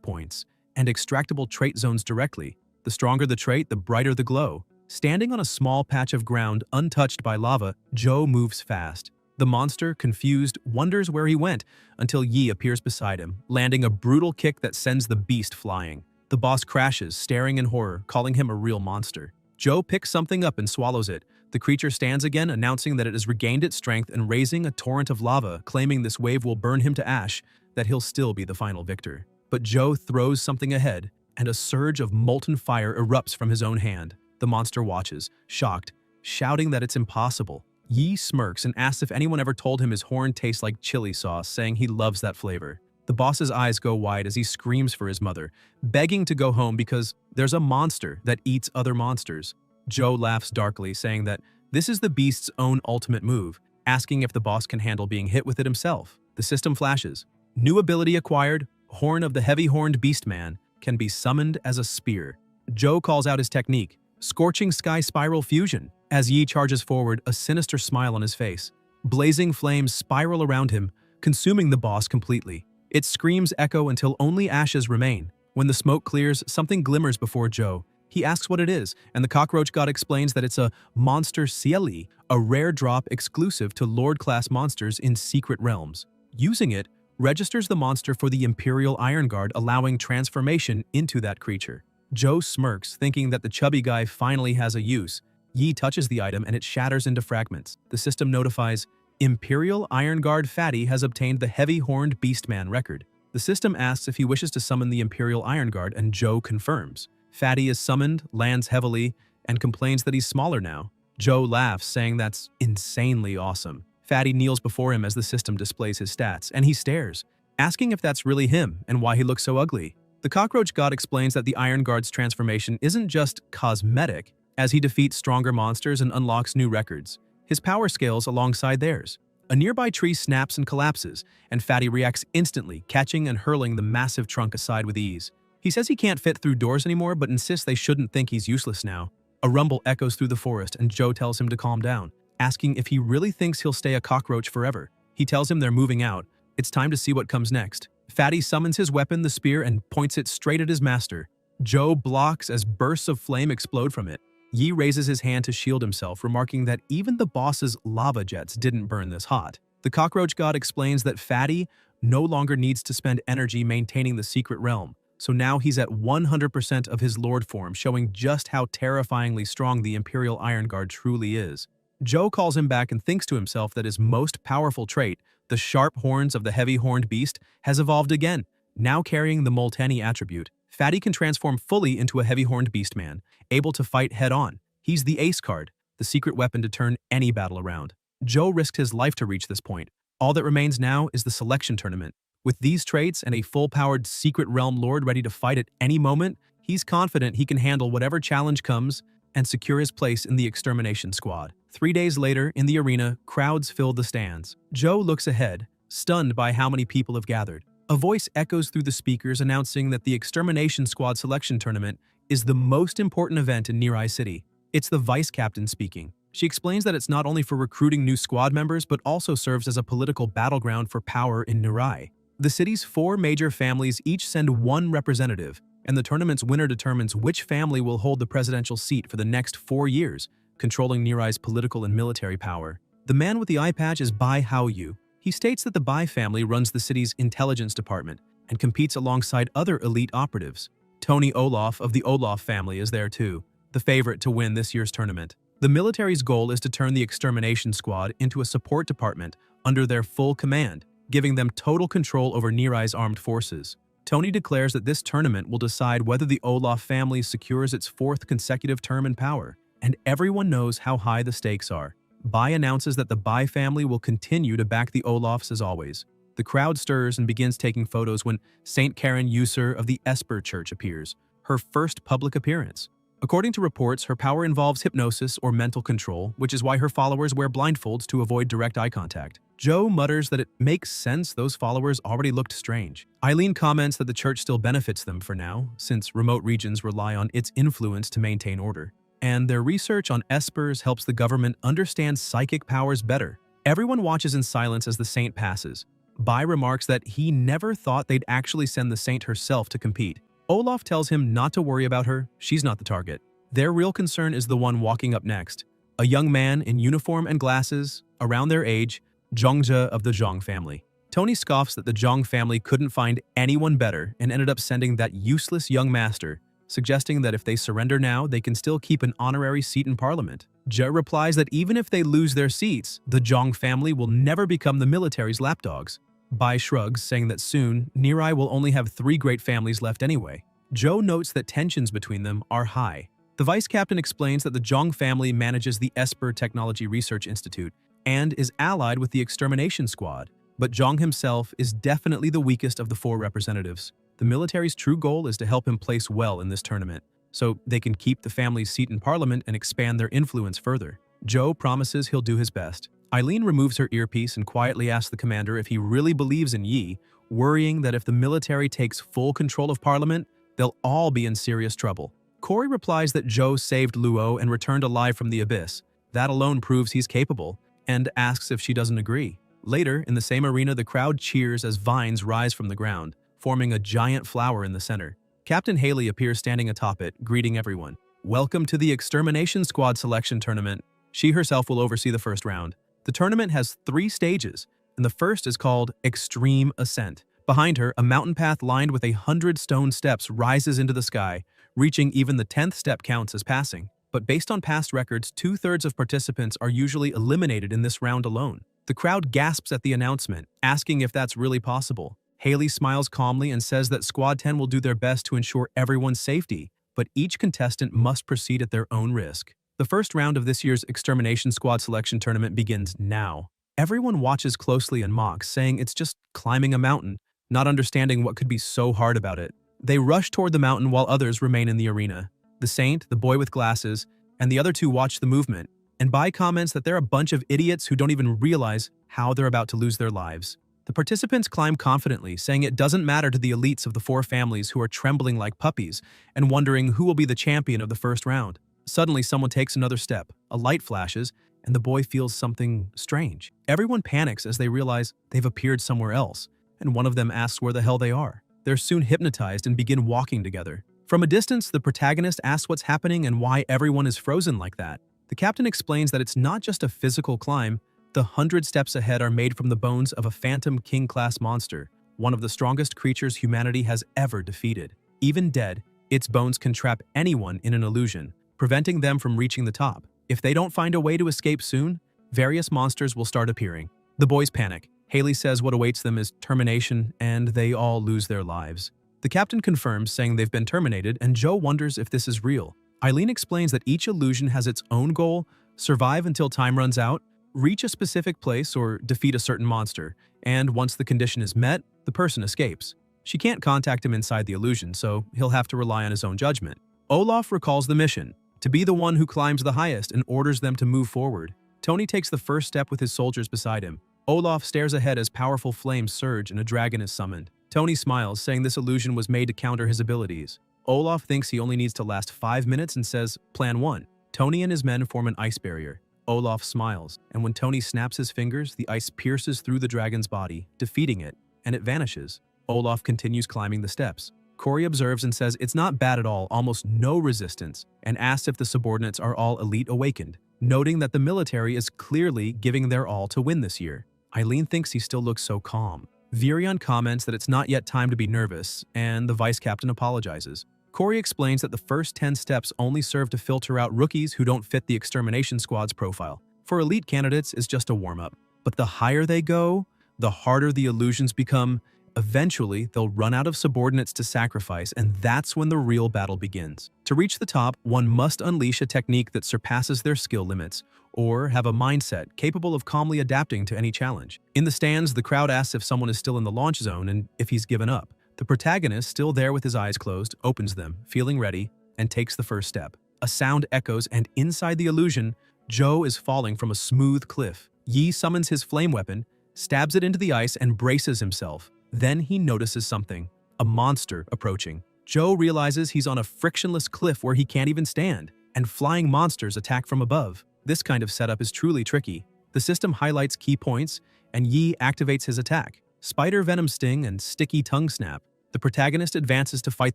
[SPEAKER 1] points and extractable trait zones directly. The stronger the trait, the brighter the glow. Standing on a small patch of ground untouched by lava, Joe moves fast. The monster, confused, wonders where he went until Yi appears beside him, landing a brutal kick that sends the beast flying. The boss crashes, staring in horror, calling him a real monster. Joe picks something up and swallows it. The creature stands again, announcing that it has regained its strength and raising a torrent of lava, claiming this wave will burn him to ash, that he'll still be the final victor. But Joe throws something ahead, and a surge of molten fire erupts from his own hand. The monster watches, shocked, shouting that it's impossible. Yi smirks and asks if anyone ever told him his horn tastes like chili sauce, saying he loves that flavor. The boss's eyes go wide as he screams for his mother, begging to go home because there's a monster that eats other monsters. Joe laughs darkly, saying that this is the beast's own ultimate move, asking if the boss can handle being hit with it himself. The system flashes. New ability acquired, Horn of the Heavy-Horned Beastman, can be summoned as a spear. Joe calls out his technique, Scorching Sky Spiral Fusion. As Yi charges forward, a sinister smile on his face. Blazing flames spiral around him, consuming the boss completely. Its screams echo until only ashes remain. When the smoke clears, something glimmers before Joe. He asks what it is, and the cockroach god explains that it's a Monster CLE, a rare drop exclusive to Lord-class monsters in secret realms. Using it, registers the monster for the Imperial Iron Guard, allowing transformation into that creature. Joe smirks, thinking that the chubby guy finally has a use. Yi touches the item and it shatters into fragments. The system notifies, Imperial Iron Guard Fatty has obtained the Heavy-Horned Beastman record. The system asks if he wishes to summon the Imperial Iron Guard, and Joe confirms. Fatty is summoned, lands heavily, and complains that he's smaller now. Joe laughs, saying that's insanely awesome. Fatty kneels before him as the system displays his stats, and he stares, asking if that's really him and why he looks so ugly. The cockroach god explains that the Iron Guard's transformation isn't just cosmetic, as he defeats stronger monsters and unlocks new records. His power scales alongside theirs. A nearby tree snaps and collapses, and Fatty reacts instantly, catching and hurling the massive trunk aside with ease. He says he can't fit through doors anymore, but insists they shouldn't think he's useless now. A rumble echoes through the forest, and Joe tells him to calm down, asking if he really thinks he'll stay a cockroach forever. He tells him they're moving out. It's time to see what comes next. Fatty summons his weapon, the spear, and points it straight at his master. Joe blocks as bursts of flame explode from it. Yi raises his hand to shield himself, remarking that even the boss's lava jets didn't burn this hot. The cockroach god explains that Fatty no longer needs to spend energy maintaining the secret realm, so now he's at 100% of his lord form, showing just how terrifyingly strong the Imperial Iron Guard truly is. Joe calls him back and thinks to himself that his most powerful trait, the sharp horns of the heavy-horned beast, has evolved again, now carrying the Molteni attribute. Fatty can transform fully into a heavy-horned beastman, able to fight head-on. He's the ace card, the secret weapon to turn any battle around. Joe risked his life to reach this point. All that remains now is the selection tournament. With these traits and a full-powered secret realm lord ready to fight at any moment, he's confident he can handle whatever challenge comes and secure his place in the extermination squad. 3 days later, in the arena, crowds fill the stands. Joe looks ahead, stunned by how many people have gathered. A voice echoes through the speakers announcing that the Extermination Squad Selection Tournament is the most important event in Nirai City. It's the vice captain speaking. She explains that it's not only for recruiting new squad members, but also serves as a political battleground for power in Nirai. The city's 4 major families each send one representative, and the tournament's winner determines which family will hold the presidential seat for the next 4 years, controlling Nirai's political and military power. The man with the eye patch is Bai Haoyu. He states that the Bai family runs the city's intelligence department and competes alongside other elite operatives. Tony Olaf of the Olaf family is there too, the favorite to win this year's tournament. The military's goal is to turn the extermination squad into a support department under their full command, giving them total control over Nirai's armed forces. Tony declares that this tournament will decide whether the Olaf family secures its 4th consecutive term in power, and everyone knows how high the stakes are. Bai announces that the Bai family will continue to back the Olafs as always. The crowd stirs and begins taking photos when St. Karen User of the Esper Church appears, her first public appearance. According to reports, her power involves hypnosis or mental control, which is why her followers wear blindfolds to avoid direct eye contact. Joe mutters that it makes sense those followers already looked strange. Eileen comments that the church still benefits them for now, since remote regions rely on its influence to maintain order. And their research on espers helps the government understand psychic powers better. Everyone watches in silence as the saint passes. Bai remarks that he never thought they'd actually send the saint herself to compete. Olaf tells him not to worry about her, she's not the target. Their real concern is the one walking up next. A young man in uniform and glasses, around their age, Zhongzhe of the Zhong family. Tony scoffs that the Zhong family couldn't find anyone better and ended up sending that useless young master, suggesting that if they surrender now, they can still keep an honorary seat in parliament. Zhe replies that even if they lose their seats, the Zhong family will never become the military's lapdogs. Bai shrugs, saying that soon, Nirai will only have 3 great families left anyway. Zhou notes that tensions between them are high. The vice captain explains that the Zhong family manages the Esper Technology Research Institute and is allied with the extermination squad, but Zhong himself is definitely the weakest of the 4 representatives. The military's true goal is to help him place well in this tournament, so they can keep the family's seat in parliament and expand their influence further. Zhou promises he'll do his best. Eileen removes her earpiece and quietly asks the commander if he really believes in Yi, worrying that if the military takes full control of parliament, they'll all be in serious trouble. Corey replies that Zhou saved Luo and returned alive from the abyss. That alone proves he's capable, and asks if she doesn't agree. Later, in the same arena, the crowd cheers as vines rise from the ground, forming a giant flower in the center. Captain Haley appears standing atop it, greeting everyone. Welcome to the Extermination Squad selection tournament. She herself will oversee the first round. The tournament has 3 stages, and the first is called Extreme Ascent. Behind her, a mountain path lined with 100 stone steps rises into the sky, reaching even the 10th step counts as passing. But based on past records, 2/3 of participants are usually eliminated in this round alone. The crowd gasps at the announcement, asking if that's really possible. Haley smiles calmly and says that Squad 10 will do their best to ensure everyone's safety, but each contestant must proceed at their own risk. The first round of this year's Extermination Squad selection tournament begins now. Everyone watches closely and mocks, saying it's just climbing a mountain, not understanding what could be so hard about it. They rush toward the mountain while others remain in the arena. The saint, the boy with glasses, and the other 2 watch the movement, and Bai comments that they're a bunch of idiots who don't even realize how they're about to lose their lives. The participants climb confidently, saying it doesn't matter to the elites of the 4 families who are trembling like puppies and wondering who will be the champion of the first round. Suddenly, someone takes another step, a light flashes, and the boy feels something strange. Everyone panics as they realize they've appeared somewhere else, and one of them asks where the hell they are. They're soon hypnotized and begin walking together. From a distance, the protagonist asks what's happening and why everyone is frozen like that. The captain explains that it's not just a physical climb. The 100 steps ahead are made from the bones of a phantom king-class monster, one of the strongest creatures humanity has ever defeated. Even dead, its bones can trap anyone in an illusion, preventing them from reaching the top. If they don't find a way to escape soon, various monsters will start appearing. The boys panic. Haley says what awaits them is termination, and they all lose their lives. The captain confirms, saying they've been terminated, and Joe wonders if this is real. Eileen explains that each illusion has its own goal: survive until time runs out, reach a specific place, or defeat a certain monster, and once the condition is met, the person escapes. She can't contact him inside the illusion, so he'll have to rely on his own judgment. Olaf recalls the mission: to be the one who climbs the highest, and orders them to move forward. Tony takes the first step with his soldiers beside him. Olaf stares ahead as powerful flames surge and a dragon is summoned. Tony smiles, saying this illusion was made to counter his abilities. Olaf thinks he only needs to last 5 minutes and says, Plan 1. Tony and his men form an ice barrier. Olaf smiles, and when Tony snaps his fingers, the ice pierces through the dragon's body, defeating it, and it vanishes. Olaf continues climbing the steps. Corey observes and says it's not bad at all, almost no resistance, and asks if the subordinates are all elite awakened, noting that the military is clearly giving their all to win this year. Eileen thinks he still looks so calm. Virion comments that it's not yet time to be nervous, and the vice captain apologizes. Corey explains that the first 10 steps only serve to filter out rookies who don't fit the extermination squad's profile. For elite candidates, it's just a warm-up. But the higher they go, the harder the illusions become. Eventually, they'll run out of subordinates to sacrifice, and that's when the real battle begins. To reach the top, one must unleash a technique that surpasses their skill limits, or have a mindset capable of calmly adapting to any challenge. In the stands, the crowd asks if someone is still in the launch zone and if he's given up. The protagonist, still there with his eyes closed, opens them, feeling ready, and takes the first step. A sound echoes, and inside the illusion, Joe is falling from a smooth cliff. Yi summons his flame weapon, stabs it into the ice, and braces himself. Then he notices something, a monster approaching. Joe realizes he's on a frictionless cliff where he can't even stand, and flying monsters attack from above. This kind of setup is truly tricky. The system highlights key points, and Yi activates his attack. Spider Venom Sting and Sticky Tongue Snap. The protagonist advances to fight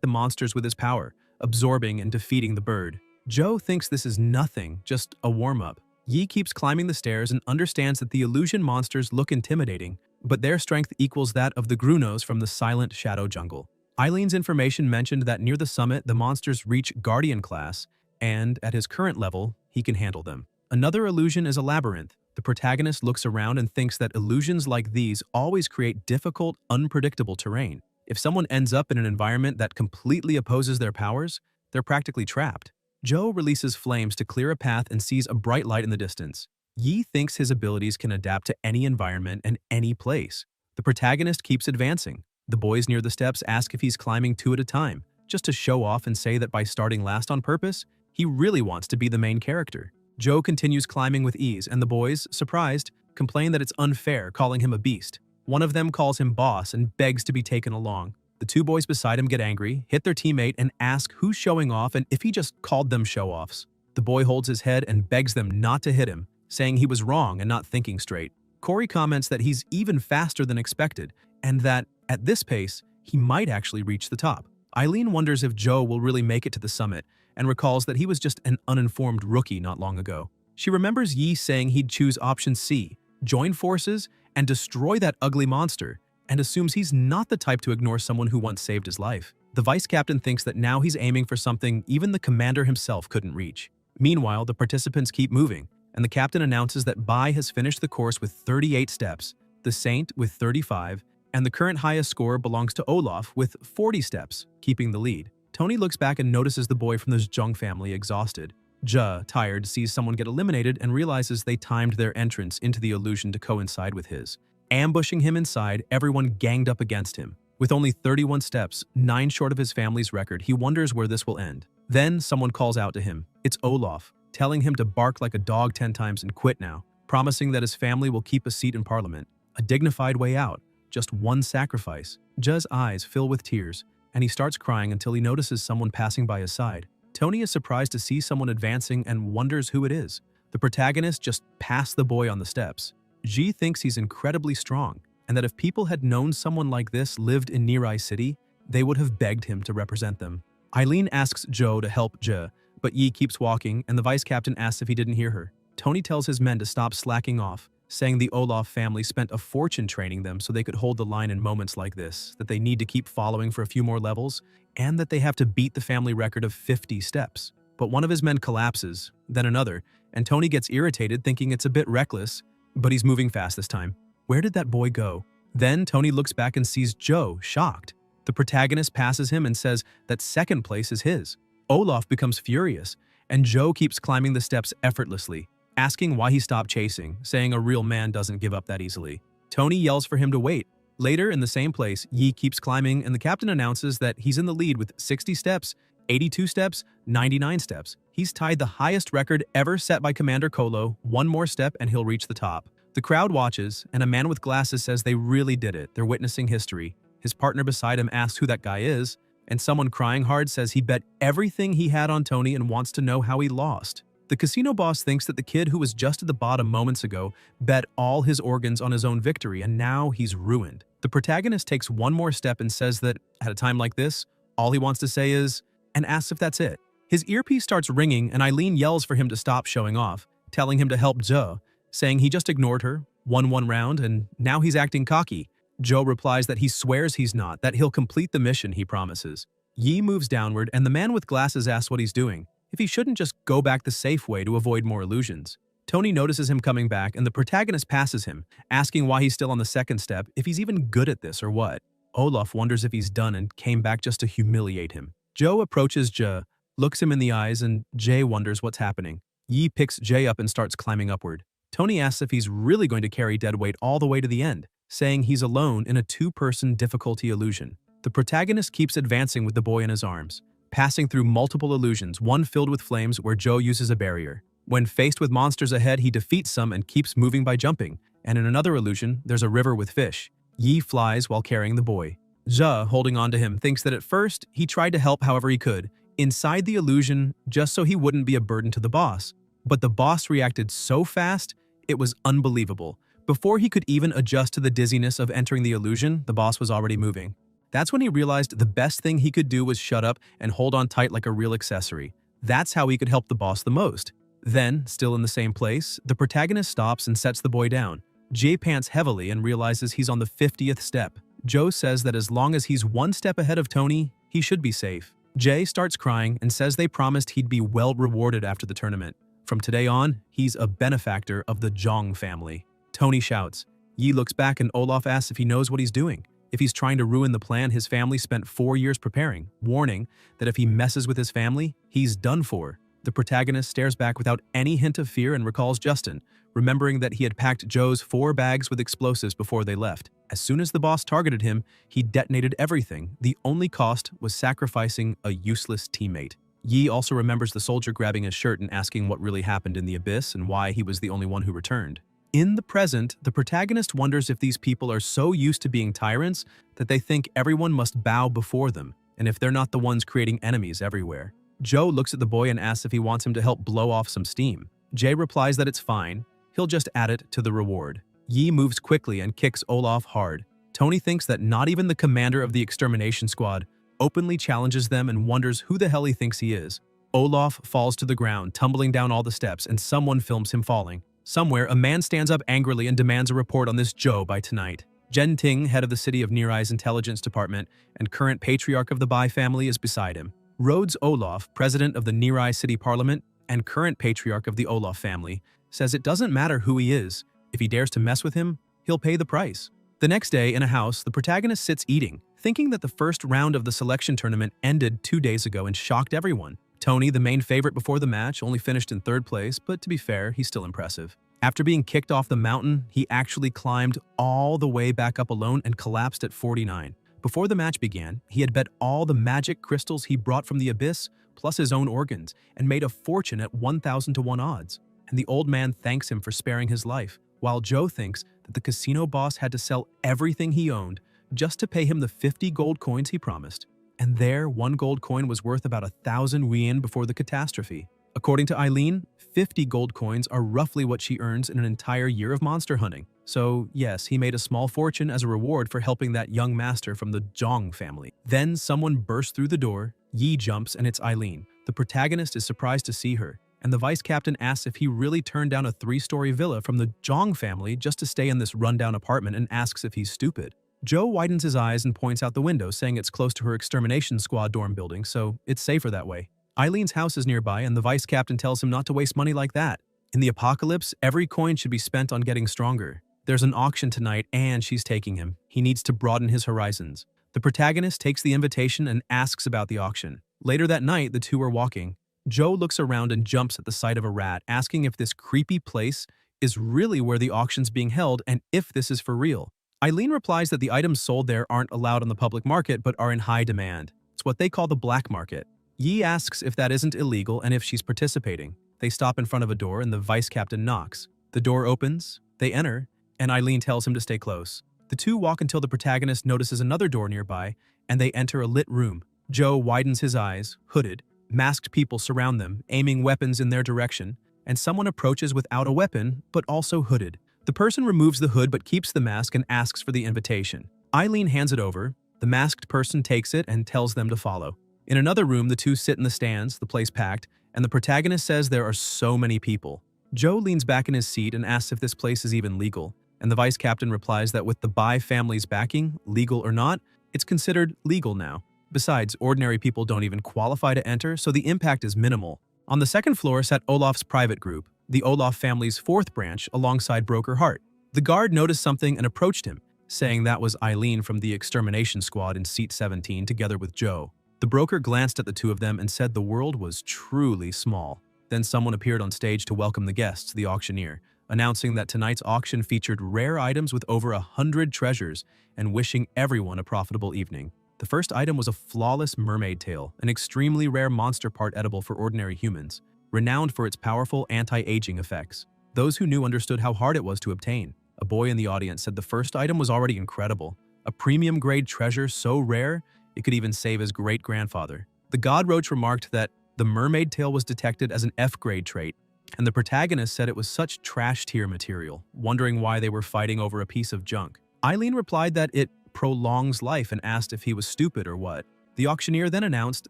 [SPEAKER 1] the monsters with his power, absorbing and defeating the bird. Joe thinks this is nothing, just a warm-up. Yi keeps climbing the stairs and understands that the illusion monsters look intimidating, but their strength equals that of the Grunos from the Silent Shadow Jungle. Eileen's information mentioned that near the summit the monsters reach Guardian class, and at his current level, he can handle them. Another illusion is a labyrinth. The protagonist looks around and thinks that illusions like these always create difficult, unpredictable terrain. If someone ends up in an environment that completely opposes their powers, they're practically trapped. Joe releases flames to clear a path and sees a bright light in the distance. Yi thinks his abilities can adapt to any environment and any place. The protagonist keeps advancing. The boys near the steps ask if he's climbing two at a time, just to show off and say that by starting last on purpose, he really wants to be the main character. Joe continues climbing with ease, and the boys, surprised, complain that it's unfair, calling him a beast. One of them calls him boss and begs to be taken along. The two boys beside him get angry, hit their teammate, and ask who's showing off and if he just called them show-offs. The boy holds his head and begs them not to hit him, saying he was wrong and not thinking straight. Corey comments that he's even faster than expected, and that, at this pace, he might actually reach the top. Eileen wonders if Joe will really make it to the summit, and recalls that he was just an uninformed rookie not long ago. She remembers Yi saying he'd choose option C, join forces, and destroy that ugly monster, and assumes he's not the type to ignore someone who once saved his life. The vice captain thinks that now he's aiming for something even the commander himself couldn't reach. Meanwhile, the participants keep moving, and the captain announces that Bai has finished the course with 38 steps, the Saint with 35, and the current highest score belongs to Olaf with 40 steps, keeping the lead. Tony looks back and notices the boy from the Zhang family exhausted. Ja, tired, sees someone get eliminated and realizes they timed their entrance into the illusion to coincide with his. Ambushing him inside, everyone ganged up against him. With only 31 steps, 9 short of his family's record, he wonders where this will end. Then someone calls out to him. It's Olaf, telling him to bark like a dog 10 times and quit now, promising that his family will keep a seat in parliament. A dignified way out, just one sacrifice. Ja's eyes fill with tears, and he starts crying until he notices someone passing by his side. Tony is surprised to see someone advancing and wonders who it is. The protagonist just passed the boy on the steps. Ji thinks he's incredibly strong, and that if people had known someone like this lived in Nirai City, they would have begged him to represent them. Eileen asks Joe to help Ja, but Yi keeps walking, and the vice captain asks if he didn't hear her. Tony tells his men to stop slacking off, saying the Olaf family spent a fortune training them so they could hold the line in moments like this, that they need to keep following for a few more levels, and that they have to beat the family record of 50 steps. But one of his men collapses, then another, and Tony gets irritated thinking it's a bit reckless, but he's moving fast this time. Where did that boy go? Then Tony looks back and sees Joe, shocked. The protagonist passes him and says that second place is his. Olaf becomes furious, and Joe keeps climbing the steps effortlessly, asking why he stopped chasing, saying a real man doesn't give up that easily. Tony yells for him to wait. Later, in the same place, Yi keeps climbing, and the captain announces that he's in the lead with 60 steps, 82 steps, 99 steps. He's tied the highest record ever set by Commander Kolo. One more step and he'll reach the top. The crowd watches, and a man with glasses says they really did it. They're witnessing history. His partner beside him asks who that guy is, and someone crying hard says he bet everything he had on Tony and wants to know how he lost. The casino boss thinks that the kid who was just at the bottom moments ago bet all his organs on his own victory, and now he's ruined. The protagonist takes one more step and says that, at a time like this, all he wants to say is, and asks if that's it. His earpiece starts ringing, and Eileen yells for him to stop showing off, telling him to help Joe, saying he just ignored her, won one round, and now he's acting cocky. Joe replies that he swears he's not, that he'll complete the mission he promises. Yi moves downward, and the man with glasses asks what he's doing, if he shouldn't just go back the safe way to avoid more illusions. Tony notices him coming back, and the protagonist passes him, asking why he's still on the second step, if he's even good at this or what. Olaf wonders if he's done and came back just to humiliate him. Joe approaches Ja, looks him in the eyes, and Jay wonders what's happening. Yi picks Jay up and starts climbing upward. Tony asks if he's really going to carry deadweight all the way to the end, saying he's alone in a two-person difficulty illusion. The protagonist keeps advancing with the boy in his arms. passing through multiple illusions, one filled with flames where Joe uses a barrier. When faced with monsters ahead, he defeats some and keeps moving by jumping. And in another illusion, there's a river with fish. Yi flies while carrying the boy. Zhe, holding on to him, thinks that at first, he tried to help however he could, inside the illusion just so he wouldn't be a burden to the boss. But the boss reacted so fast, it was unbelievable. Before he could even adjust to the dizziness of entering the illusion, the boss was already moving. That's when he realized the best thing he could do was shut up and hold on tight like a real accessory. That's how he could help the boss the most. Then, still in the same place, the protagonist stops and sets the boy down. Jay pants heavily and realizes he's on the 50th step. Joe says that as long as he's one step ahead of Tony, he should be safe. Jay starts crying and says they promised he'd be well rewarded after the tournament. From today on, he's a benefactor of the Zhang family. Tony shouts. Yi looks back and Olaf asks if he knows what he's doing. If he's trying to ruin the plan his family spent 4 years preparing, warning that if he messes with his family, he's done for. The protagonist stares back without any hint of fear and recalls Justin, remembering that he had packed Joe's 4 bags with explosives before they left. As soon as the boss targeted him, he detonated everything. The only cost was sacrificing a useless teammate. Yi also remembers the soldier grabbing his shirt and asking what really happened in the abyss and why he was the only one who returned. In the present, the protagonist wonders if these people are so used to being tyrants that they think everyone must bow before them, and if they're not the ones creating enemies everywhere. Joe looks at the boy and asks if he wants him to help blow off some steam. Jay replies that it's fine, he'll just add it to the reward. Yi moves quickly and kicks Olaf hard. Tony thinks that not even the commander of the extermination squad openly challenges them and wonders who the hell he thinks he is. Olaf falls to the ground, tumbling down all the steps, and someone films him falling. Somewhere, a man stands up angrily and demands a report on this Joe by tonight. Jen Ting, head of the city of Nirai's intelligence department and current patriarch of the Bai family, is beside him. Rhodes Olaf, president of the Nirai city parliament and current patriarch of the Olaf family, says it doesn't matter who he is. If he dares to mess with him, he'll pay the price. The next day, in a house, the protagonist sits eating, thinking that the first round of the selection tournament ended 2 days ago and shocked everyone. Tony, the main favorite before the match, only finished in 3rd place, but to be fair, he's still impressive. After being kicked off the mountain, he actually climbed all the way back up alone and collapsed at 49. Before the match began, he had bet all the magic crystals he brought from the abyss, plus his own organs, and made a fortune at 1,000 to 1 odds. And the old man thanks him for sparing his life, while Joe thinks that the casino boss had to sell everything he owned just to pay him the 50 gold coins he promised. And there, 1 gold coin was worth about 1,000 yuan before the catastrophe. According to Eileen, 50 gold coins are roughly what she earns in an entire year of monster hunting. So yes, he made a small fortune as a reward for helping that young master from the Zhang family. Then someone bursts through the door, Yi jumps, and it's Eileen. The protagonist is surprised to see her, and the vice captain asks if he really turned down a 3-story villa from the Zhang family just to stay in this rundown apartment and asks if he's stupid. Joe widens his eyes and points out the window, saying it's close to her extermination squad dorm building, so it's safer that way. Eileen's house is nearby, and the vice captain tells him not to waste money like that. In the apocalypse, every coin should be spent on getting stronger. There's an auction tonight, and she's taking him. He needs to broaden his horizons. The protagonist takes the invitation and asks about the auction. Later that night, the two are walking. Joe looks around and jumps at the sight of a rat, asking if this creepy place is really where the auction's being held and if this is for real. Eileen replies that the items sold there aren't allowed on the public market but are in high demand. It's what they call the black market. Yi asks if that isn't illegal and if she's participating. They stop in front of a door and the vice captain knocks. The door opens, they enter, and Eileen tells him to stay close. The two walk until the protagonist notices another door nearby, and they enter a lit room. Joe widens his eyes, hooded. Masked people surround them, aiming weapons in their direction, and someone approaches without a weapon, but also hooded. The person removes the hood but keeps the mask and asks for the invitation. Eileen hands it over. The masked person takes it and tells them to follow. In another room, the two sit in the stands, the place packed, and the protagonist says there are so many people. Joe leans back in his seat and asks if this place is even legal, and the vice captain replies that with the Bai family's backing, legal or not, it's considered legal now. Besides, ordinary people don't even qualify to enter, so the impact is minimal. On the second floor sat Olaf's private group, the Olaf family's 4th branch, alongside Broker Hart. The guard noticed something and approached him, saying that was Eileen from the extermination squad in seat 17 together with Joe. The broker glanced at the two of them and said the world was truly small. Then someone appeared on stage to welcome the guests, the auctioneer, announcing that tonight's auction featured rare items with over 100 treasures and wishing everyone a profitable evening. The first item was a flawless mermaid tail, an extremely rare monster part edible for ordinary humans, renowned for its powerful anti-aging effects. Those who knew understood how hard it was to obtain. A boy in the audience said the first item was already incredible, a premium-grade treasure so rare it could even save his great-grandfather. The god roach remarked that the mermaid tail was detected as an F-grade trait, and the protagonist said it was such trash-tier material, wondering why they were fighting over a piece of junk. Eileen replied that it prolongs life and asked if he was stupid or what. The auctioneer then announced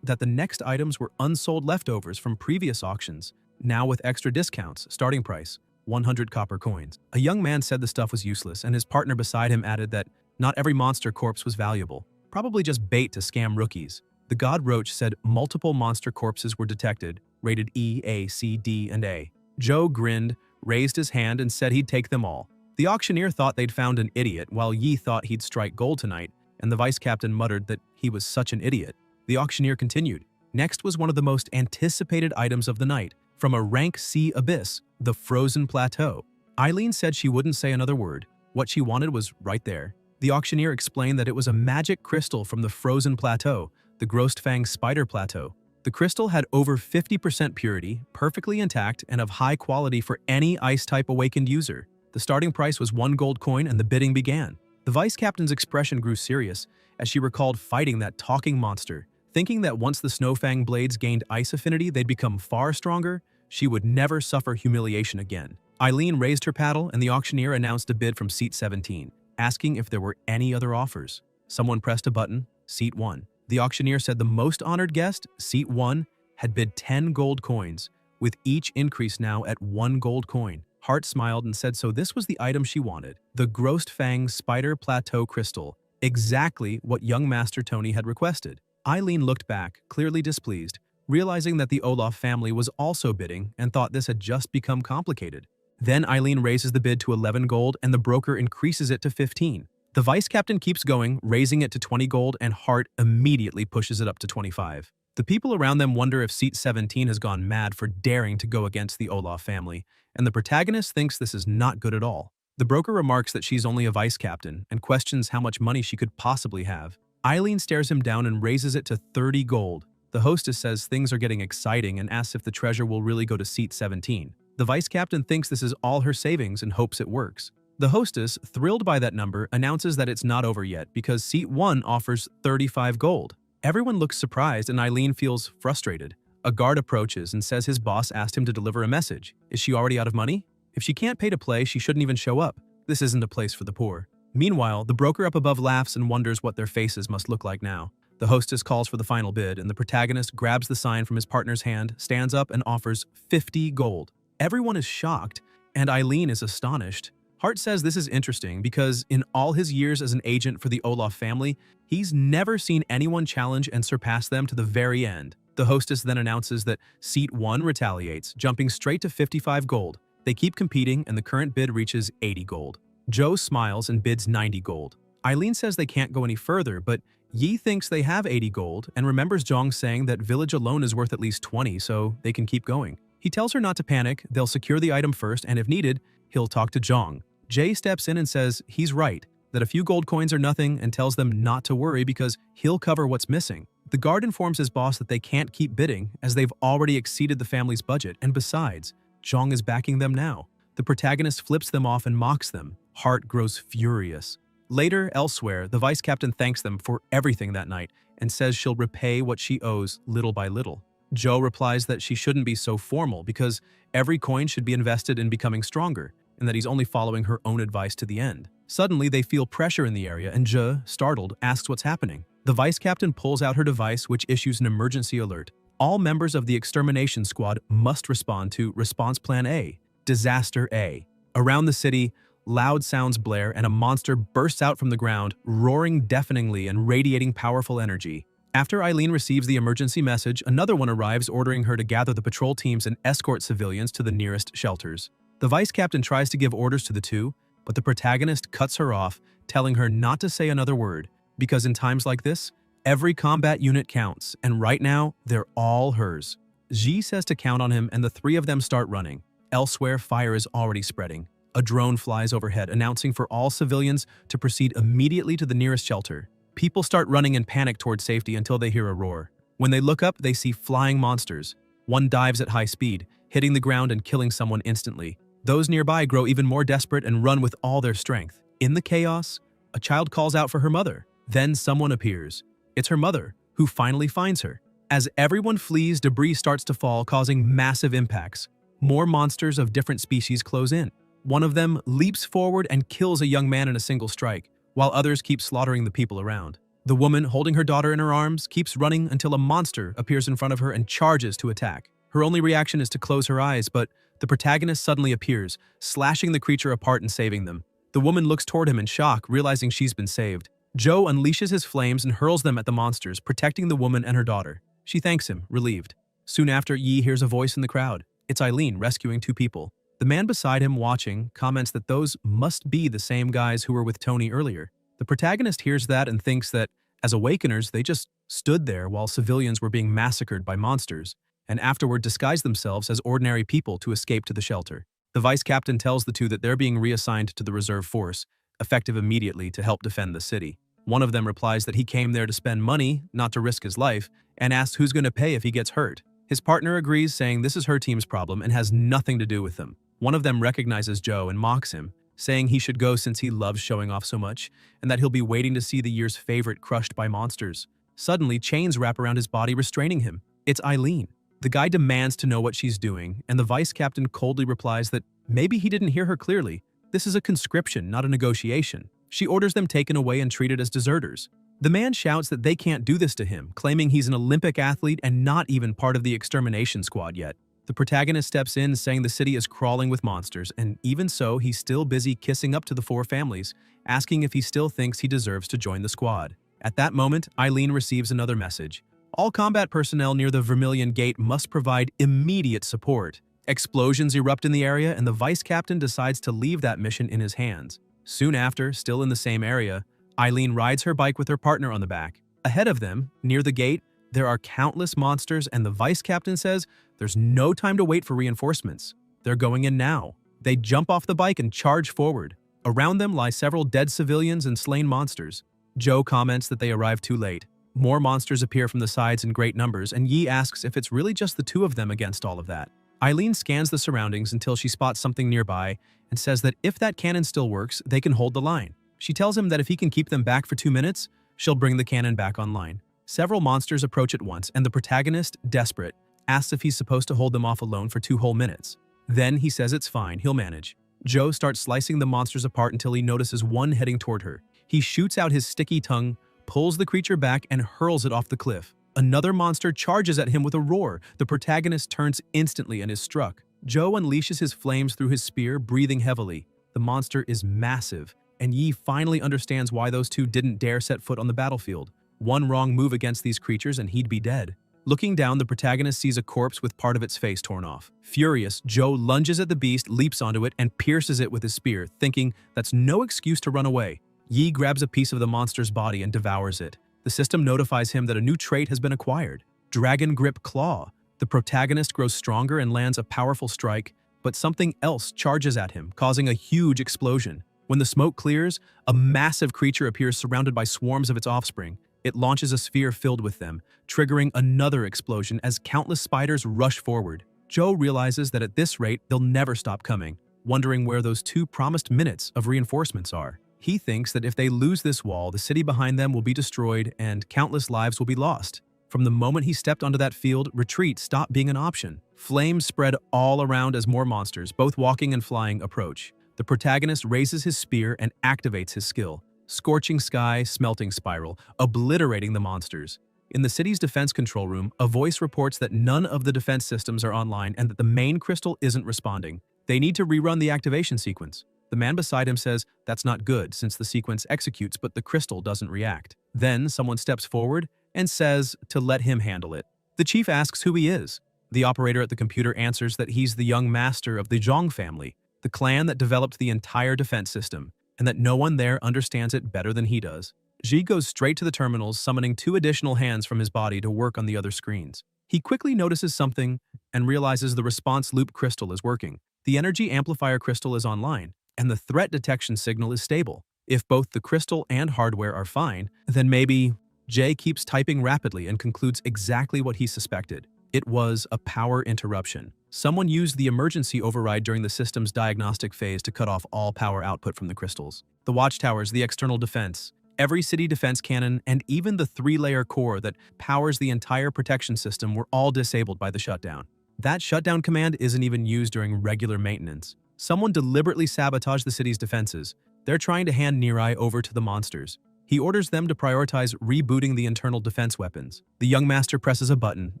[SPEAKER 1] that the next items were unsold leftovers from previous auctions, now with extra discounts, starting price, 100 copper coins. A young man said the stuff was useless, and his partner beside him added that not every monster corpse was valuable, probably just bait to scam rookies. The god roach said multiple monster corpses were detected, rated E, A, C, D, and A. Joe grinned, raised his hand, and said he'd take them all. The auctioneer thought they'd found an idiot, while Yi thought he'd strike gold tonight, and the vice captain muttered that he was such an idiot. The auctioneer continued. Next was one of the most anticipated items of the night, from a rank C abyss, the frozen plateau. Eileen said she wouldn't say another word. What she wanted was right there. The auctioneer explained that it was a magic crystal from the frozen plateau, the Grossed Fang Spider Plateau. The crystal had over 50% purity, perfectly intact, and of high quality for any ice-type awakened user. The starting price was 1 gold coin and the bidding began. The vice captain's expression grew serious as she recalled fighting that talking monster. Thinking that once the Snowfang blades gained ice affinity, they'd become far stronger, she would never suffer humiliation again. Eileen raised her paddle and the auctioneer announced a bid from seat 17, asking if there were any other offers. Someone pressed a button, seat 1. The auctioneer said the most honored guest, seat 1, had bid 10 gold coins, with each increase now at 1 gold coin. Hart smiled and said so this was the item she wanted, the Grossed Fang Spider Plateau Crystal, exactly what young Master Tony had requested. Eileen looked back, clearly displeased, realizing that the Olaf family was also bidding and thought this had just become complicated. Then Eileen raises the bid to 11 gold and the broker increases it to 15. The vice captain keeps going, raising it to 20 gold, and Hart immediately pushes it up to 25. The people around them wonder if seat 17 has gone mad for daring to go against the Olaf family, and the protagonist thinks this is not good at all. The broker remarks that she's only a vice captain and questions how much money she could possibly have. Eileen stares him down and raises it to 30 gold. The hostess says things are getting exciting and asks if the treasure will really go to seat 17. The vice captain thinks this is all her savings and hopes it works. The hostess, thrilled by that number, announces that it's not over yet because seat 1 offers 35 gold. Everyone looks surprised and Eileen feels frustrated. A guard approaches and says his boss asked him to deliver a message. Is she already out of money? If she can't pay to play, she shouldn't even show up. This isn't a place for the poor. Meanwhile, the broker up above laughs and wonders what their faces must look like now. The hostess calls for the final bid and the protagonist grabs the sign from his partner's hand, stands up and offers 50 gold. Everyone is shocked and Eileen is astonished. Hart says this is interesting because in all his years as an agent for the Olaf family, he's never seen anyone challenge and surpass them to the very end. The hostess then announces that seat 1 retaliates, jumping straight to 55 gold. They keep competing and the current bid reaches 80 gold. Joe smiles and bids 90 gold. Eileen says they can't go any further, but Yi thinks they have 80 gold and remembers Zhong saying that village alone is worth at least 20, so they can keep going. He tells her not to panic, they'll secure the item first, and if needed, he'll talk to Zhong. Jay steps in and says he's right, that a few gold coins are nothing and tells them not to worry because he'll cover what's missing. The guard informs his boss that they can't keep bidding as they've already exceeded the family's budget, and besides, Zhong is backing them now. The protagonist flips them off and mocks them. Hart grows furious. Later, elsewhere, the vice captain thanks them for everything that night and says she'll repay what she owes little by little. Joe replies that she shouldn't be so formal because every coin should be invested in becoming stronger, and that he's only following her own advice to the end. Suddenly, they feel pressure in the area and Zhe, startled, asks what's happening. The vice captain pulls out her device which issues an emergency alert. All members of the extermination squad must respond to Response Plan A, Disaster A. Around the city, loud sounds blare and a monster bursts out from the ground, roaring deafeningly and radiating powerful energy. After Eileen receives the emergency message, another one arrives ordering her to gather the patrol teams and escort civilians to the nearest shelters. The vice captain tries to give orders to the two, but the protagonist cuts her off, telling her not to say another word, because in times like this, every combat unit counts, and right now, they're all hers. Ji says to count on him and the three of them start running. Elsewhere, fire is already spreading. A drone flies overhead, announcing for all civilians to proceed immediately to the nearest shelter. People start running in panic toward safety until they hear a roar. When they look up, they see flying monsters. One dives at high speed, hitting the ground and killing someone instantly. Those nearby grow even more desperate and run with all their strength. In the chaos, a child calls out for her mother. Then someone appears. It's her mother, who finally finds her. As everyone flees, debris starts to fall, causing massive impacts. More monsters of different species close in. One of them leaps forward and kills a young man in a single strike, while others keep slaughtering the people around. The woman, holding her daughter in her arms, keeps running until a monster appears in front of her and charges to attack. Her only reaction is to close her eyes, but the protagonist suddenly appears, slashing the creature apart and saving them. The woman looks toward him in shock, realizing she's been saved. Joe unleashes his flames and hurls them at the monsters, protecting the woman and her daughter. She thanks him, relieved. Soon after, Yi hears a voice in the crowd. It's Eileen rescuing two people. The man beside him, watching, comments that those must be the same guys who were with Tony earlier. The protagonist hears that and thinks that, as awakeners, they just stood there while civilians were being massacred by monsters, and afterward disguised themselves as ordinary people to escape to the shelter. The vice captain tells the two that they're being reassigned to the reserve force, effective immediately to help defend the city. One of them replies that he came there to spend money, not to risk his life, and asks who's going to pay if he gets hurt. His partner agrees, saying this is her team's problem and has nothing to do with them. One of them recognizes Joe and mocks him, saying he should go since he loves showing off so much, and that he'll be waiting to see the year's favorite crushed by monsters. Suddenly, chains wrap around his body, restraining him. It's Eileen. The guy demands to know what she's doing, and the vice captain coldly replies that maybe he didn't hear her clearly. This is a conscription, not a negotiation. She orders them taken away and treated as deserters. The man shouts that they can't do this to him, claiming he's an Olympic athlete and not even part of the extermination squad yet. The protagonist steps in, saying the city is crawling with monsters, and even so, he's still busy kissing up to the four families, asking if he still thinks he deserves to join the squad. At that moment, Eileen receives another message. All combat personnel near the Vermilion Gate must provide immediate support. Explosions erupt in the area, and the vice captain decides to leave that mission in his hands. Soon after, still in the same area, Eileen rides her bike with her partner on the back. Ahead of them, near the gate, there are countless monsters, and the vice captain says there's no time to wait for reinforcements. They're going in now. They jump off the bike and charge forward. Around them lie several dead civilians and slain monsters. Joe comments that they arrived too late. More monsters appear from the sides in great numbers, and Yi asks if it's really just the two of them against all of that. Eileen scans the surroundings until she spots something nearby and says that if that cannon still works, they can hold the line. She tells him that if he can keep them back for 2 minutes, she'll bring the cannon back online. Several monsters approach at once, and the protagonist, desperate, asks if he's supposed to hold them off alone for 2 whole minutes. Then he says it's fine, he'll manage. Joe starts slicing the monsters apart until he notices one heading toward her. He shoots out his sticky tongue, pulls the creature back, and hurls it off the cliff. Another monster charges at him with a roar. The protagonist turns instantly and is struck. Joe unleashes his flames through his spear, breathing heavily. The monster is massive, and Yi finally understands why those two didn't dare set foot on the battlefield. One wrong move against these creatures and he'd be dead. Looking down, the protagonist sees a corpse with part of its face torn off. Furious, Joe lunges at the beast, leaps onto it, and pierces it with his spear, thinking that's no excuse to run away. Yi grabs a piece of the monster's body and devours it. The system notifies him that a new trait has been acquired, Dragon Grip Claw. The protagonist grows stronger and lands a powerful strike, but something else charges at him, causing a huge explosion. When the smoke clears, a massive creature appears surrounded by swarms of its offspring. It launches a sphere filled with them, triggering another explosion as countless spiders rush forward. Joe realizes that at this rate, they'll never stop coming, wondering where those 2 promised minutes of reinforcements are. He thinks that if they lose this wall, the city behind them will be destroyed and countless lives will be lost. From the moment he stepped onto that field, retreat stopped being an option. Flames spread all around as more monsters, both walking and flying, approach. The protagonist raises his spear and activates his skill. Scorching Sky, Smelting Spiral, obliterating the monsters. In the city's defense control room, a voice reports that none of the defense systems are online and that the main crystal isn't responding. They need to rerun the activation sequence. The man beside him says that's not good since the sequence executes but the crystal doesn't react. Then someone steps forward and says to let him handle it. The chief asks who he is. The operator at the computer answers that he's the young master of the Zhong family, the clan that developed the entire defense system, and that no one there understands it better than he does. Ji goes straight to the terminals, summoning 2 additional hands from his body to work on the other screens. He quickly notices something and realizes the response loop crystal is working. The energy amplifier crystal is online, and the threat detection signal is stable. If both the crystal and hardware are fine, then maybe… Jay keeps typing rapidly and concludes exactly what he suspected. It was a power interruption. Someone used the emergency override during the system's diagnostic phase to cut off all power output from the crystals. The watchtowers, the external defense, every city defense cannon, and even the three-layer core that powers the entire protection system were all disabled by the shutdown. That shutdown command isn't even used during regular maintenance. Someone deliberately sabotaged the city's defenses. They're trying to hand Nirai over to the monsters. He orders them to prioritize rebooting the internal defense weapons. The young master presses a button,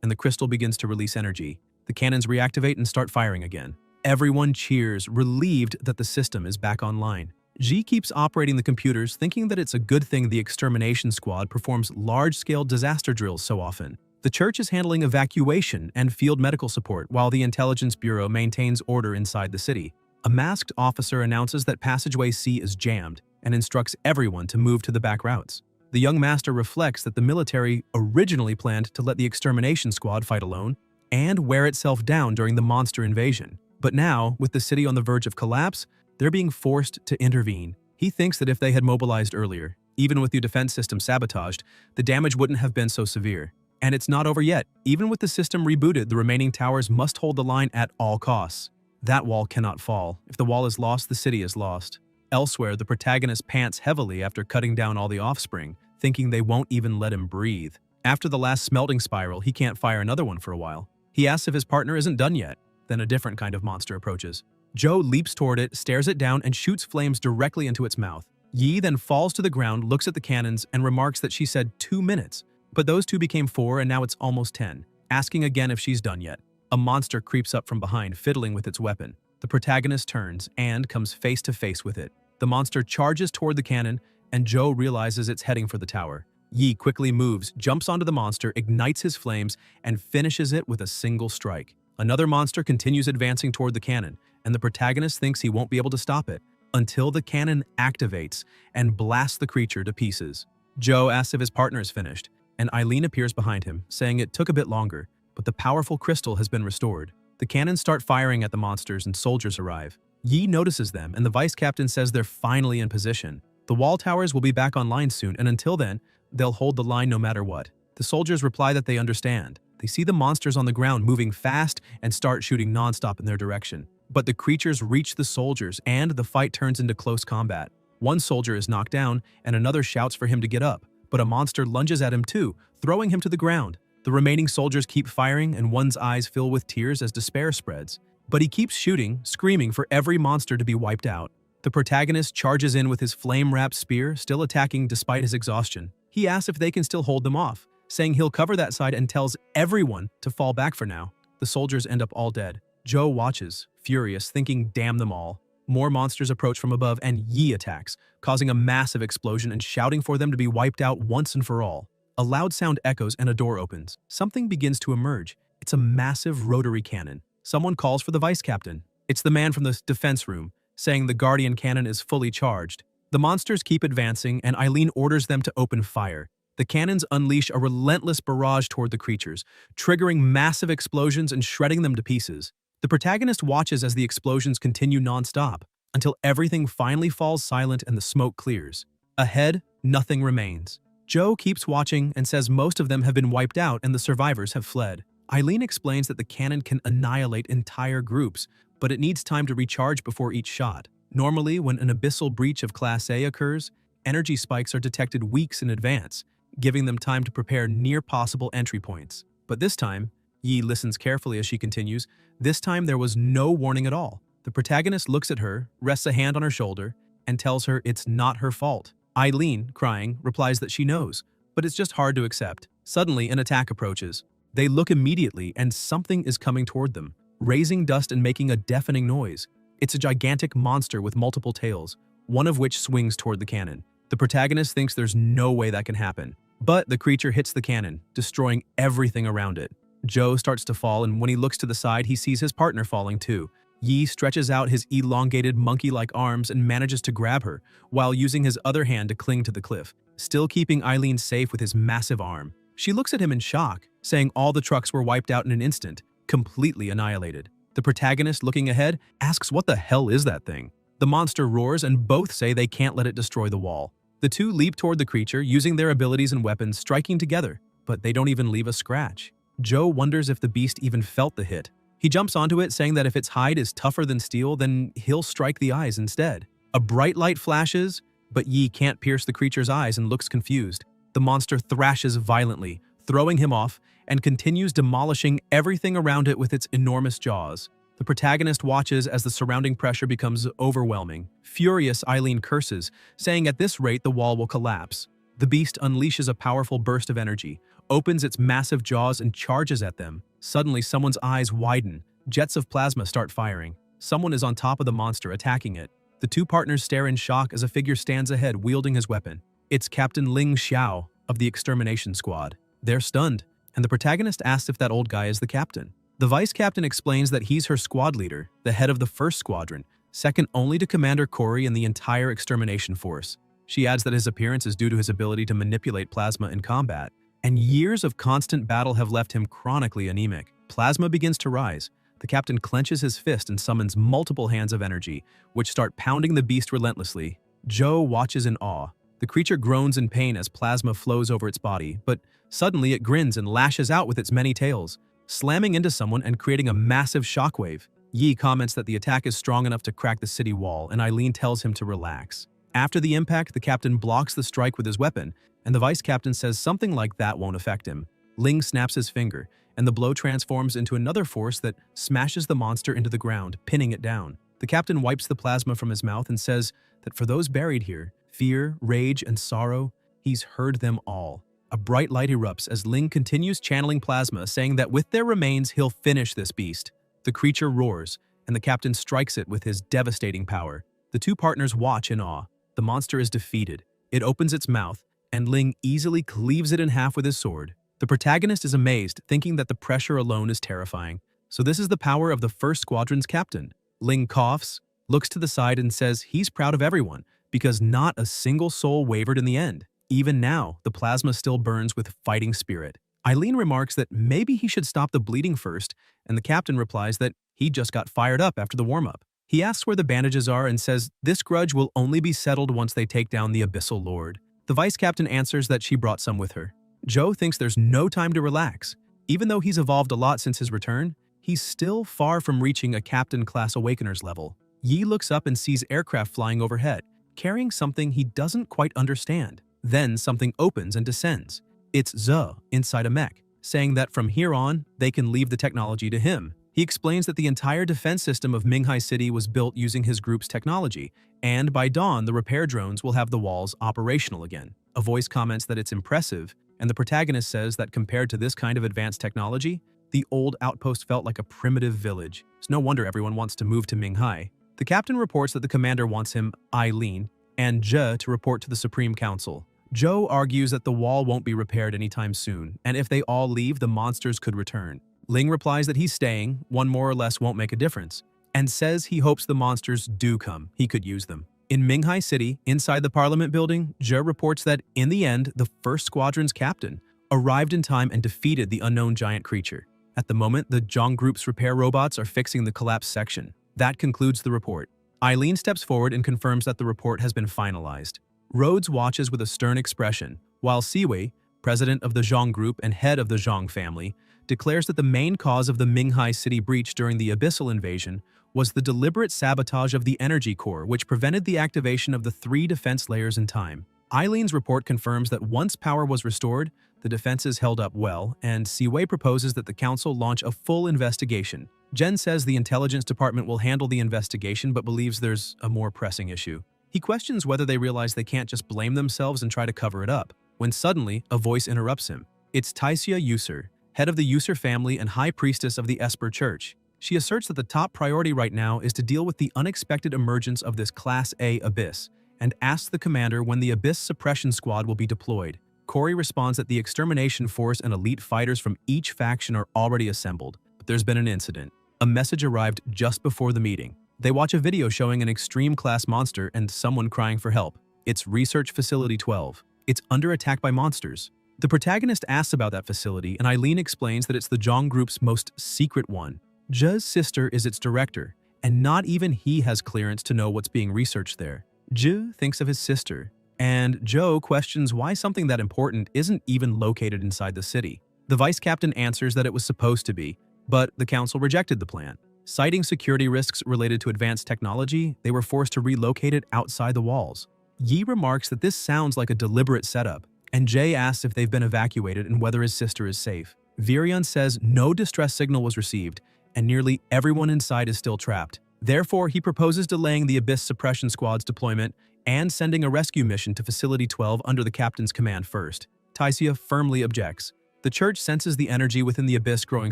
[SPEAKER 1] and the crystal begins to release energy. The cannons reactivate and start firing again. Everyone cheers, relieved that the system is back online. Ji keeps operating the computers, thinking that it's a good thing the extermination squad performs large-scale disaster drills so often. The church is handling evacuation and field medical support, while the intelligence bureau maintains order inside the city. A masked officer announces that passageway C is jammed and instructs everyone to move to the back routes. The young master reflects that the military originally planned to let the extermination squad fight alone and wear itself down during the monster invasion. But now, with the city on the verge of collapse, they're being forced to intervene. He thinks that if they had mobilized earlier, even with the defense system sabotaged, the damage wouldn't have been so severe. And it's not over yet. Even with the system rebooted, the remaining towers must hold the line at all costs. That wall cannot fall. If the wall is lost, the city is lost. Elsewhere, the protagonist pants heavily after cutting down all the offspring, thinking they won't even let him breathe. After the last smelting spiral, he can't fire another one for a while. He asks if his partner isn't done yet. Then a different kind of monster approaches. Joe leaps toward it, stares it down, and shoots flames directly into its mouth. Yi then falls to the ground, looks at the cannons, and remarks that she said 2 minutes. But those two became 4, and now it's almost 10, asking again if she's done yet. A monster creeps up from behind, fiddling with its weapon. The protagonist turns and comes face to face with it. The monster charges toward the cannon, and Joe realizes it's heading for the tower. Yi quickly moves, jumps onto the monster, ignites his flames, and finishes it with a single strike. Another monster continues advancing toward the cannon, and the protagonist thinks he won't be able to stop it until the cannon activates and blasts the creature to pieces. Joe asks if his partner is finished, and Eileen appears behind him, saying it took a bit longer, but the powerful crystal has been restored. The cannons start firing at the monsters and soldiers arrive. Yi notices them, and the vice captain says they're finally in position. The wall towers will be back online soon, and until then, they'll hold the line no matter what. The soldiers reply that they understand. They see the monsters on the ground moving fast and start shooting nonstop in their direction. But the creatures reach the soldiers, and the fight turns into close combat. One soldier is knocked down, and another shouts for him to get up, but a monster lunges at him too, throwing him to the ground. The remaining soldiers keep firing, and one's eyes fill with tears as despair spreads. But he keeps shooting, screaming for every monster to be wiped out. The protagonist charges in with his flame-wrapped spear, still attacking despite his exhaustion. He asks if they can still hold them off, saying he'll cover that side, and tells everyone to fall back for now. The soldiers end up all dead. Joe watches, furious, thinking damn them all. More monsters approach from above, and Yi attacks, causing a massive explosion and shouting for them to be wiped out once and for all. A loud sound echoes and a door opens. Something begins to emerge. It's a massive rotary cannon. Someone calls for the vice captain. It's the man from the defense room, saying the guardian cannon is fully charged. The monsters keep advancing, and Eileen orders them to open fire. The cannons unleash a relentless barrage toward the creatures, triggering massive explosions and shredding them to pieces. The protagonist watches as the explosions continue non-stop, until everything finally falls silent and the smoke clears. Ahead, nothing remains. Joe keeps watching and says most of them have been wiped out and the survivors have fled. Eileen explains that the cannon can annihilate entire groups, but it needs time to recharge before each shot. Normally, when an abyssal breach of Class A occurs, energy spikes are detected weeks in advance, giving them time to prepare near possible entry points. But this time, Yi listens carefully as she continues, this time there was no warning at all. The protagonist looks at her, rests a hand on her shoulder, and tells her it's not her fault. Eileen, crying, replies that she knows, but it's just hard to accept. Suddenly, an attack approaches. They look immediately, and something is coming toward them, raising dust and making a deafening noise. It's a gigantic monster with multiple tails, one of which swings toward the cannon. The protagonist thinks there's no way that can happen. But the creature hits the cannon, destroying everything around it. Joe starts to fall, and when he looks to the side, he sees his partner falling too. Yi stretches out his elongated monkey-like arms and manages to grab her, while using his other hand to cling to the cliff, still keeping Eileen safe with his massive arm. She looks at him in shock, saying all the trucks were wiped out in an instant, completely annihilated. The protagonist, looking ahead, asks what the hell is that thing? The monster roars and both say they can't let it destroy the wall. The two leap toward the creature, using their abilities and weapons, striking together, but they don't even leave a scratch. Joe wonders if the beast even felt the hit. He jumps onto it, saying that if its hide is tougher than steel, then he'll strike the eyes instead. A bright light flashes, but Yi can't pierce the creature's eyes and looks confused. The monster thrashes violently, throwing him off, and continues demolishing everything around it with its enormous jaws. The protagonist watches as the surrounding pressure becomes overwhelming. Furious, Eileen curses, saying at this rate the wall will collapse. The beast unleashes a powerful burst of energy, opens its massive jaws and charges at them. Suddenly, someone's eyes widen. Jets of plasma start firing. Someone is on top of the monster, attacking it. The two partners stare in shock as a figure stands ahead, wielding his weapon. It's Captain Ling Xiao of the Extermination Squad. They're stunned, and the protagonist asks if that old guy is the captain. The vice captain explains that he's her squad leader, the head of the first squadron, second only to Commander Corey and the entire extermination force. She adds that his appearance is due to his ability to manipulate plasma in combat, and years of constant battle have left him chronically anemic. Plasma begins to rise. The captain clenches his fist and summons multiple hands of energy, which start pounding the beast relentlessly. Joe watches in awe. The creature groans in pain as plasma flows over its body, but suddenly it grins and lashes out with its many tails, slamming into someone and creating a massive shockwave. Yi comments that the attack is strong enough to crack the city wall, and Eileen tells him to relax. After the impact, the captain blocks the strike with his weapon, and the vice captain says something like that won't affect him. Ling snaps his finger, and the blow transforms into another force that smashes the monster into the ground, pinning it down. The captain wipes the plasma from his mouth and says that for those buried here, fear, rage, and sorrow, he's heard them all. A bright light erupts as Ling continues channeling plasma, saying that with their remains, he'll finish this beast. The creature roars, and the captain strikes it with his devastating power. The two partners watch in awe. The monster is defeated. It opens its mouth, and Ling easily cleaves it in half with his sword. The protagonist is amazed, thinking that the pressure alone is terrifying. So this is the power of the first squadron's captain. Ling coughs, looks to the side, and says he's proud of everyone, because not a single soul wavered in the end. Even now, the plasma still burns with fighting spirit. Eileen remarks that maybe he should stop the bleeding first, and the captain replies that he just got fired up after the warm-up. He asks where the bandages are and says this grudge will only be settled once they take down the Abyssal Lord. The vice captain answers that she brought some with her. Joe thinks there's no time to relax. Even though he's evolved a lot since his return, he's still far from reaching a captain-class Awakener's level. Yi looks up and sees aircraft flying overhead, carrying something he doesn't quite understand. Then something opens and descends. It's Ze inside a mech, saying that from here on, they can leave the technology to him. He explains that the entire defense system of Minghai City was built using his group's technology, and by dawn, the repair drones will have the walls operational again. A voice comments that it's impressive, and the protagonist says that compared to this kind of advanced technology, the old outpost felt like a primitive village. It's no wonder everyone wants to move to Minghai. The captain reports that the commander wants him, Eileen, and Je to report to the Supreme Council. Joe argues that the wall won't be repaired anytime soon, and if they all leave, the monsters could return. Ling replies that he's staying, one more or less won't make a difference, and says he hopes the monsters do come, he could use them. In Minghai City, inside the Parliament building, Je reports that, in the end, the first squadron's captain arrived in time and defeated the unknown giant creature. At the moment, the Zhang Group's repair robots are fixing the collapsed section. That concludes the report. Eileen steps forward and confirms that the report has been finalized. Rhodes watches with a stern expression, while Siwei, president of the Zhang Group and head of the Zhang family, declares that the main cause of the Minghai City breach during the Abyssal invasion was the deliberate sabotage of the energy core, which prevented the activation of the 3 defense layers in time. Eileen's report confirms that once power was restored, the defenses held up well, and Siwei proposes that the council launch a full investigation. Jen says the intelligence department will handle the investigation but believes there's a more pressing issue. He questions whether they realize they can't just blame themselves and try to cover it up, when suddenly a voice interrupts him. It's Taisia Yusur, head of the Yusur family and high priestess of the Esper Church. She asserts that the top priority right now is to deal with the unexpected emergence of this Class A Abyss, and asks the commander when the Abyss Suppression Squad will be deployed. Corey responds that the extermination force and elite fighters from each faction are already assembled, but there's been an incident. A message arrived just before the meeting. They watch a video showing an extreme-class monster and someone crying for help. It's Research Facility 12. It's under attack by monsters. The protagonist asks about that facility, and Eileen explains that it's the Zhang Group's most secret one. Je's sister is its director, and not even he has clearance to know what's being researched there. Zhi thinks of his sister, and Joe questions why something that important isn't even located inside the city. The vice captain answers that it was supposed to be, but the council rejected the plan. Citing security risks related to advanced technology, they were forced to relocate it outside the walls. Yi remarks that this sounds like a deliberate setup, and Jay asks if they've been evacuated and whether his sister is safe. Virion says no distress signal was received, and nearly everyone inside is still trapped. Therefore, he proposes delaying the Abyss Suppression Squad's deployment and sending a rescue mission to Facility 12 under the captain's command first. Taisia firmly objects. The church senses the energy within the Abyss growing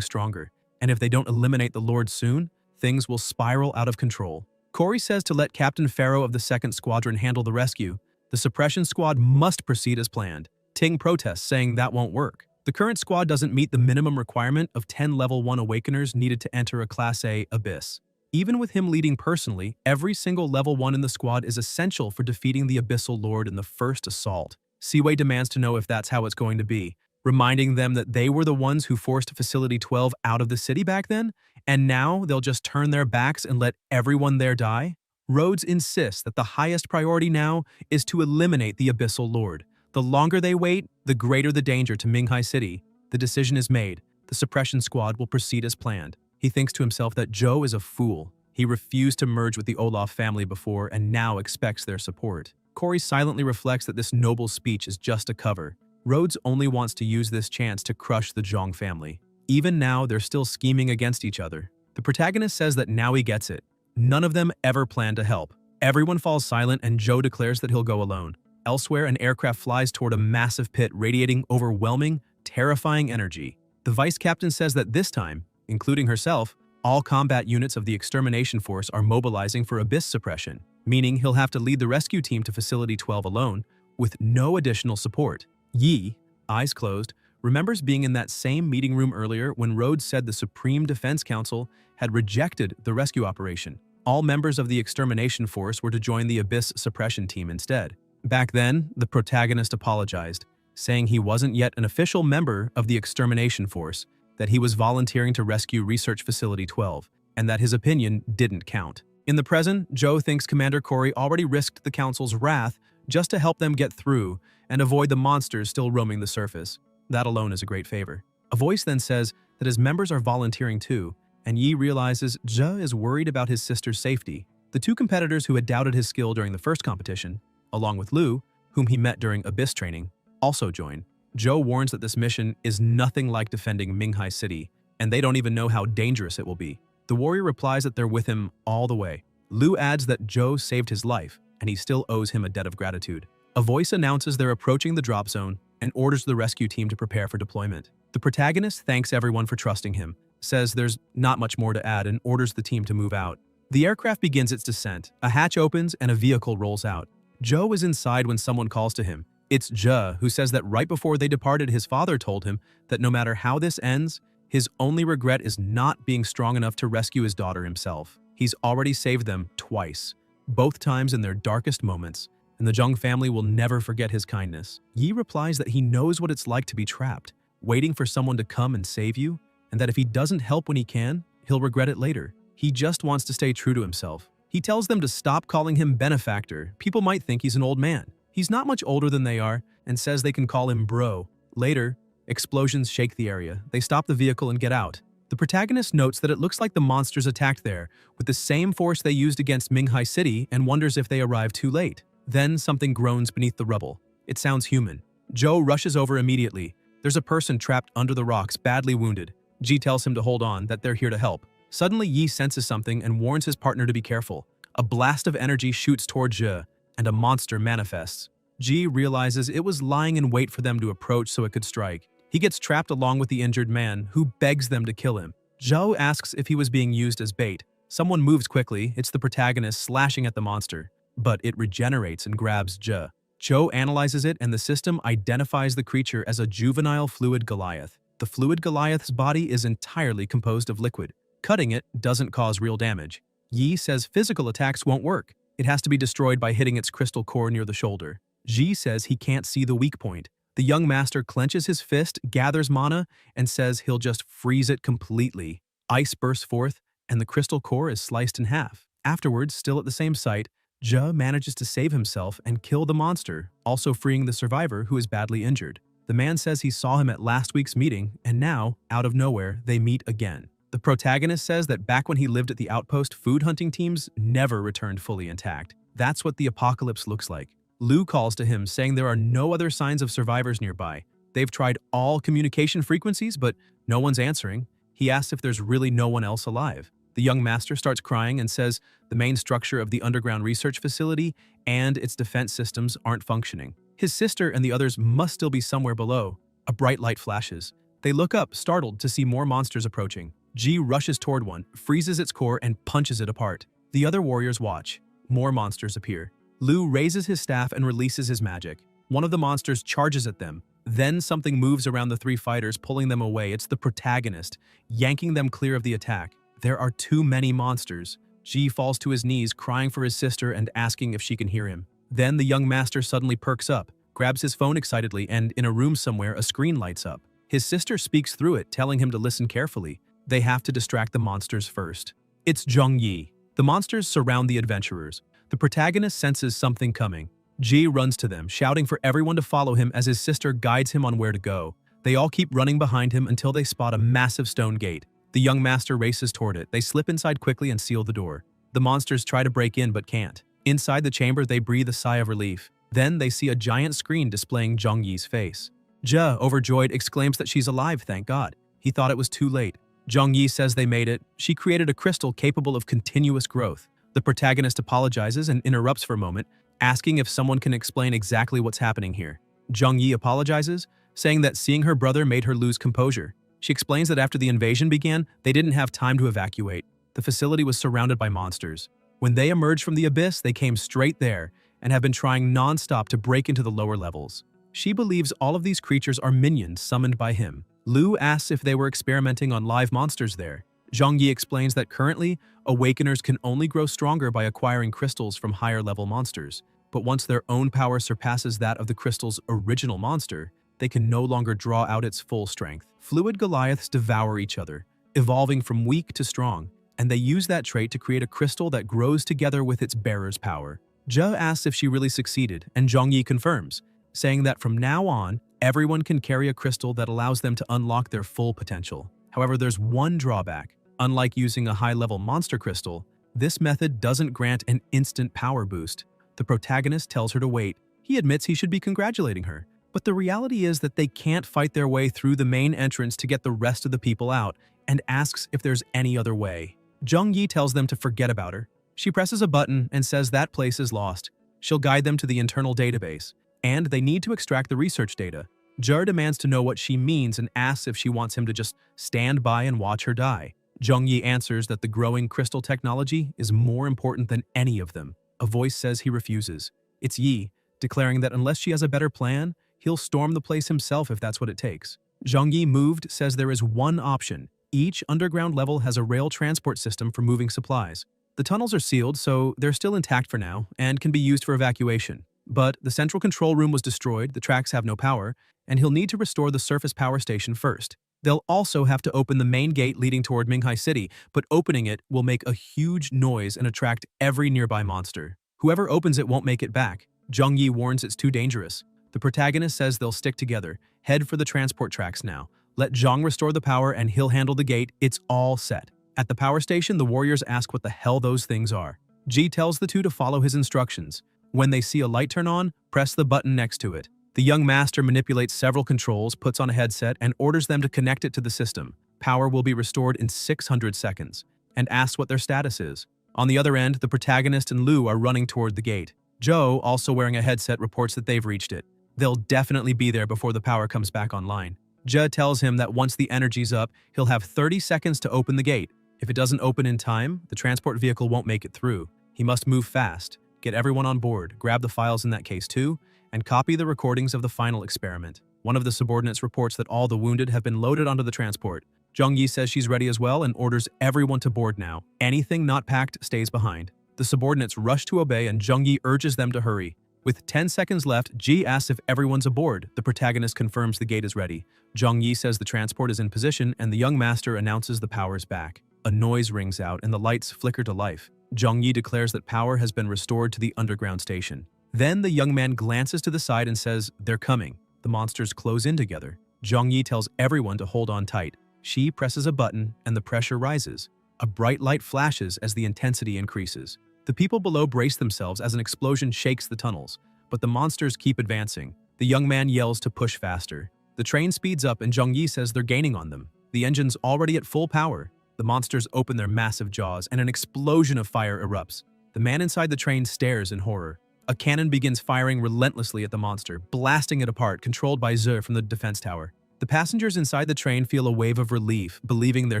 [SPEAKER 1] stronger, and if they don't eliminate the Lord soon, things will spiral out of control. Corey says to let Captain Pharaoh of the 2nd Squadron handle the rescue. The suppression squad must proceed as planned. Ting protests, saying that won't work. The current squad doesn't meet the minimum requirement of 10 Level 1 Awakeners needed to enter a Class A Abyss. Even with him leading personally, every single Level 1 in the squad is essential for defeating the Abyssal Lord in the first assault. Seaway demands to know if that's how it's going to be, reminding them that they were the ones who forced Facility 12 out of the city back then, and now they'll just turn their backs and let everyone there die? Rhodes insists that the highest priority now is to eliminate the Abyssal Lord. The longer they wait, the greater the danger to Minghai City. The decision is made. The suppression squad will proceed as planned. He thinks to himself that Joe is a fool. He refused to merge with the Olaf family before and now expects their support. Corey silently reflects that this noble speech is just a cover. Rhodes only wants to use this chance to crush the Zhong family. Even now, they're still scheming against each other. The protagonist says that now he gets it. None of them ever planned to help. Everyone falls silent and Joe declares that he'll go alone. Elsewhere, an aircraft flies toward a massive pit radiating overwhelming, terrifying energy. The vice captain says that this time, including herself, all combat units of the extermination force are mobilizing for abyss suppression, meaning he'll have to lead the rescue team to Facility 12 alone, with no additional support. Yi, eyes closed, remembers being in that same meeting room earlier when Rhodes said the Supreme Defense Council had rejected the rescue operation. All members of the extermination force were to join the abyss suppression team instead. Back then, the protagonist apologized, saying he wasn't yet an official member of the extermination force, that he was volunteering to rescue Research Facility 12, and that his opinion didn't count. In the present, Joe thinks Commander Corey already risked the Council's wrath just to help them get through and avoid the monsters still roaming the surface. That alone is a great favor. A voice then says that his members are volunteering too, and Yi realizes Zhe is worried about his sister's safety. The two competitors who had doubted his skill during the first competition, along with Lu, whom he met during Abyss training, also join. Joe warns that this mission is nothing like defending Minghai City, and they don't even know how dangerous it will be. The warrior replies that they're with him all the way. Lu adds that Joe saved his life, and he still owes him a debt of gratitude. A voice announces they're approaching the drop zone and orders the rescue team to prepare for deployment. The protagonist thanks everyone for trusting him, says there's not much more to add, and orders the team to move out. The aircraft begins its descent. A hatch opens and a vehicle rolls out. Joe is inside when someone calls to him. It's Zhe, who says that right before they departed, his father told him that no matter how this ends, his only regret is not being strong enough to rescue his daughter himself. He's already saved them twice, both times in their darkest moments, and the Zhong family will never forget his kindness. Yi replies that he knows what it's like to be trapped, waiting for someone to come and save you, and that if he doesn't help when he can, he'll regret it later. He just wants to stay true to himself. He tells them to stop calling him benefactor. People might think he's an old man. He's not much older than they are, and says they can call him bro. Later, explosions shake the area. They stop the vehicle and get out. The protagonist notes that it looks like the monsters attacked there, with the same force they used against Minghai City, and wonders if they arrived too late. Then something groans beneath the rubble. It sounds human. Joe rushes over immediately. There's a person trapped under the rocks, badly wounded. Ji tells him to hold on, that they're here to help. Suddenly, Yi senses something and warns his partner to be careful. A blast of energy shoots toward Zhe, and a monster manifests. Ji realizes it was lying in wait for them to approach so it could strike. He gets trapped along with the injured man, who begs them to kill him. Zhou asks if he was being used as bait. Someone moves quickly. It's the protagonist slashing at the monster, but it regenerates and grabs Zhe. Zhou analyzes it, and the system identifies the creature as a juvenile fluid Goliath. The fluid Goliath's body is entirely composed of liquid. Cutting it doesn't cause real damage. Yi says physical attacks won't work. It has to be destroyed by hitting its crystal core near the shoulder. Ji says he can't see the weak point. The young master clenches his fist, gathers mana, and says he'll just freeze it completely. Ice bursts forth, and the crystal core is sliced in half. Afterwards, still at the same site, Ja manages to save himself and kill the monster, also freeing the survivor who is badly injured. The man says he saw him at last week's meeting, and now, out of nowhere, they meet again. The protagonist says that back when he lived at the outpost, food hunting teams never returned fully intact. That's what the apocalypse looks like. Lu calls to him, saying there are no other signs of survivors nearby. They've tried all communication frequencies, but no one's answering. He asks if there's really no one else alive. The young master starts crying and says the main structure of the underground research facility and its defense systems aren't functioning. His sister and the others must still be somewhere below. A bright light flashes. They look up, startled, to see more monsters approaching. Ji rushes toward one, freezes its core, and punches it apart. The other warriors watch. More monsters appear. Lu raises his staff and releases his magic. One of the monsters charges at them. Then something moves around the three fighters, pulling them away. It's the protagonist, yanking them clear of the attack. There are too many monsters. Ji falls to his knees, crying for his sister and asking if she can hear him. Then the young master suddenly perks up, grabs his phone excitedly, and in a room somewhere, a screen lights up. His sister speaks through it, telling him to listen carefully. They have to distract the monsters first. It's Zhongyi. The monsters surround the adventurers. The protagonist senses something coming. Ji runs to them, shouting for everyone to follow him as his sister guides him on where to go. They all keep running behind him until they spot a massive stone gate. The young master races toward it. They slip inside quickly and seal the door. The monsters try to break in but can't. Inside the chamber, they breathe a sigh of relief. Then they see a giant screen displaying Zhongyi's face. Ja, overjoyed, exclaims that she's alive, thank God. He thought it was too late. Zhongyi says they made it. She created a crystal capable of continuous growth. The protagonist apologizes and interrupts for a moment, asking if someone can explain exactly what's happening here. Zhongyi apologizes, saying that seeing her brother made her lose composure. She explains that after the invasion began, they didn't have time to evacuate. The facility was surrounded by monsters. When they emerged from the abyss, they came straight there and have been trying non-stop to break into the lower levels. She believes all of these creatures are minions summoned by him. Lu asks if they were experimenting on live monsters there. Zhongyi explains that currently, awakeners can only grow stronger by acquiring crystals from higher-level monsters. But once their own power surpasses that of the crystal's original monster, they can no longer draw out its full strength. Fluid Goliaths devour each other, evolving from weak to strong, and they use that trait to create a crystal that grows together with its bearer's power. Ja asks if she really succeeded, and Zhongyi confirms, saying that from now on, everyone can carry a crystal that allows them to unlock their full potential. However, there's one drawback. Unlike using a high-level monster crystal, this method doesn't grant an instant power boost. The protagonist tells her to wait. He admits he should be congratulating her. But the reality is that they can't fight their way through the main entrance to get the rest of the people out, and asks if there's any other way. Zhongyi tells them to forget about her. She presses a button and says that place is lost. She'll guide them to the internal database, and they need to extract the research data. Jer demands to know what she means and asks if she wants him to just stand by and watch her die. Zhongyi answers that the growing crystal technology is more important than any of them. A voice says he refuses. It's Yi, declaring that unless she has a better plan, he'll storm the place himself if that's what it takes. Zhongyi, moved, says there is one option. Each underground level has a rail transport system for moving supplies. The tunnels are sealed, so they're still intact for now and can be used for evacuation. But the central control room was destroyed, the tracks have no power, and he'll need to restore the surface power station first. They'll also have to open the main gate leading toward Minghai City, but opening it will make a huge noise and attract every nearby monster. Whoever opens it won't make it back. Zhongyi warns it's too dangerous. The protagonist says they'll stick together. Head for the transport tracks now. Let Zhang restore the power and he'll handle the gate. It's all set. At the power station, the warriors ask what the hell those things are. Ji tells the two to follow his instructions. When they see a light turn on, press the button next to it. The young master manipulates several controls, puts on a headset, and orders them to connect it to the system. Power will be restored in 600 seconds, and asks what their status is. On the other end, the protagonist and Lu are running toward the gate. Joe, also wearing a headset, reports that they've reached it. They'll definitely be there before the power comes back online. Ja tells him that once the energy's up, he'll have 30 seconds to open the gate. If it doesn't open in time, the transport vehicle won't make it through. He must move fast, get everyone on board, grab the files in that case too, and copy the recordings of the final experiment. One of the subordinates reports that all the wounded have been loaded onto the transport. Zhongyi says she's ready as well and orders everyone to board now. Anything not packed stays behind. The subordinates rush to obey and Zhongyi urges them to hurry. With 10 seconds left, Ji asks if everyone's aboard. The protagonist confirms the gate is ready. Zhongyi says the transport is in position and the young master announces the power's back. A noise rings out and the lights flicker to life. Zhang declares that power has been restored to the underground station. Then the young man glances to the side and says, "They're coming." The monsters close in together. Zhang tells everyone to hold on tight. She presses a button and the pressure rises. A bright light flashes as the intensity increases. The people below brace themselves as an explosion shakes the tunnels, but the monsters keep advancing. The young man yells to push faster. The train speeds up and Zhang says they're gaining on them. The engine's already at full power. The monsters open their massive jaws and an explosion of fire erupts. The man inside the train stares in horror. A cannon begins firing relentlessly at the monster, blasting it apart, controlled by Zhe from the defense tower. The passengers inside the train feel a wave of relief, believing they're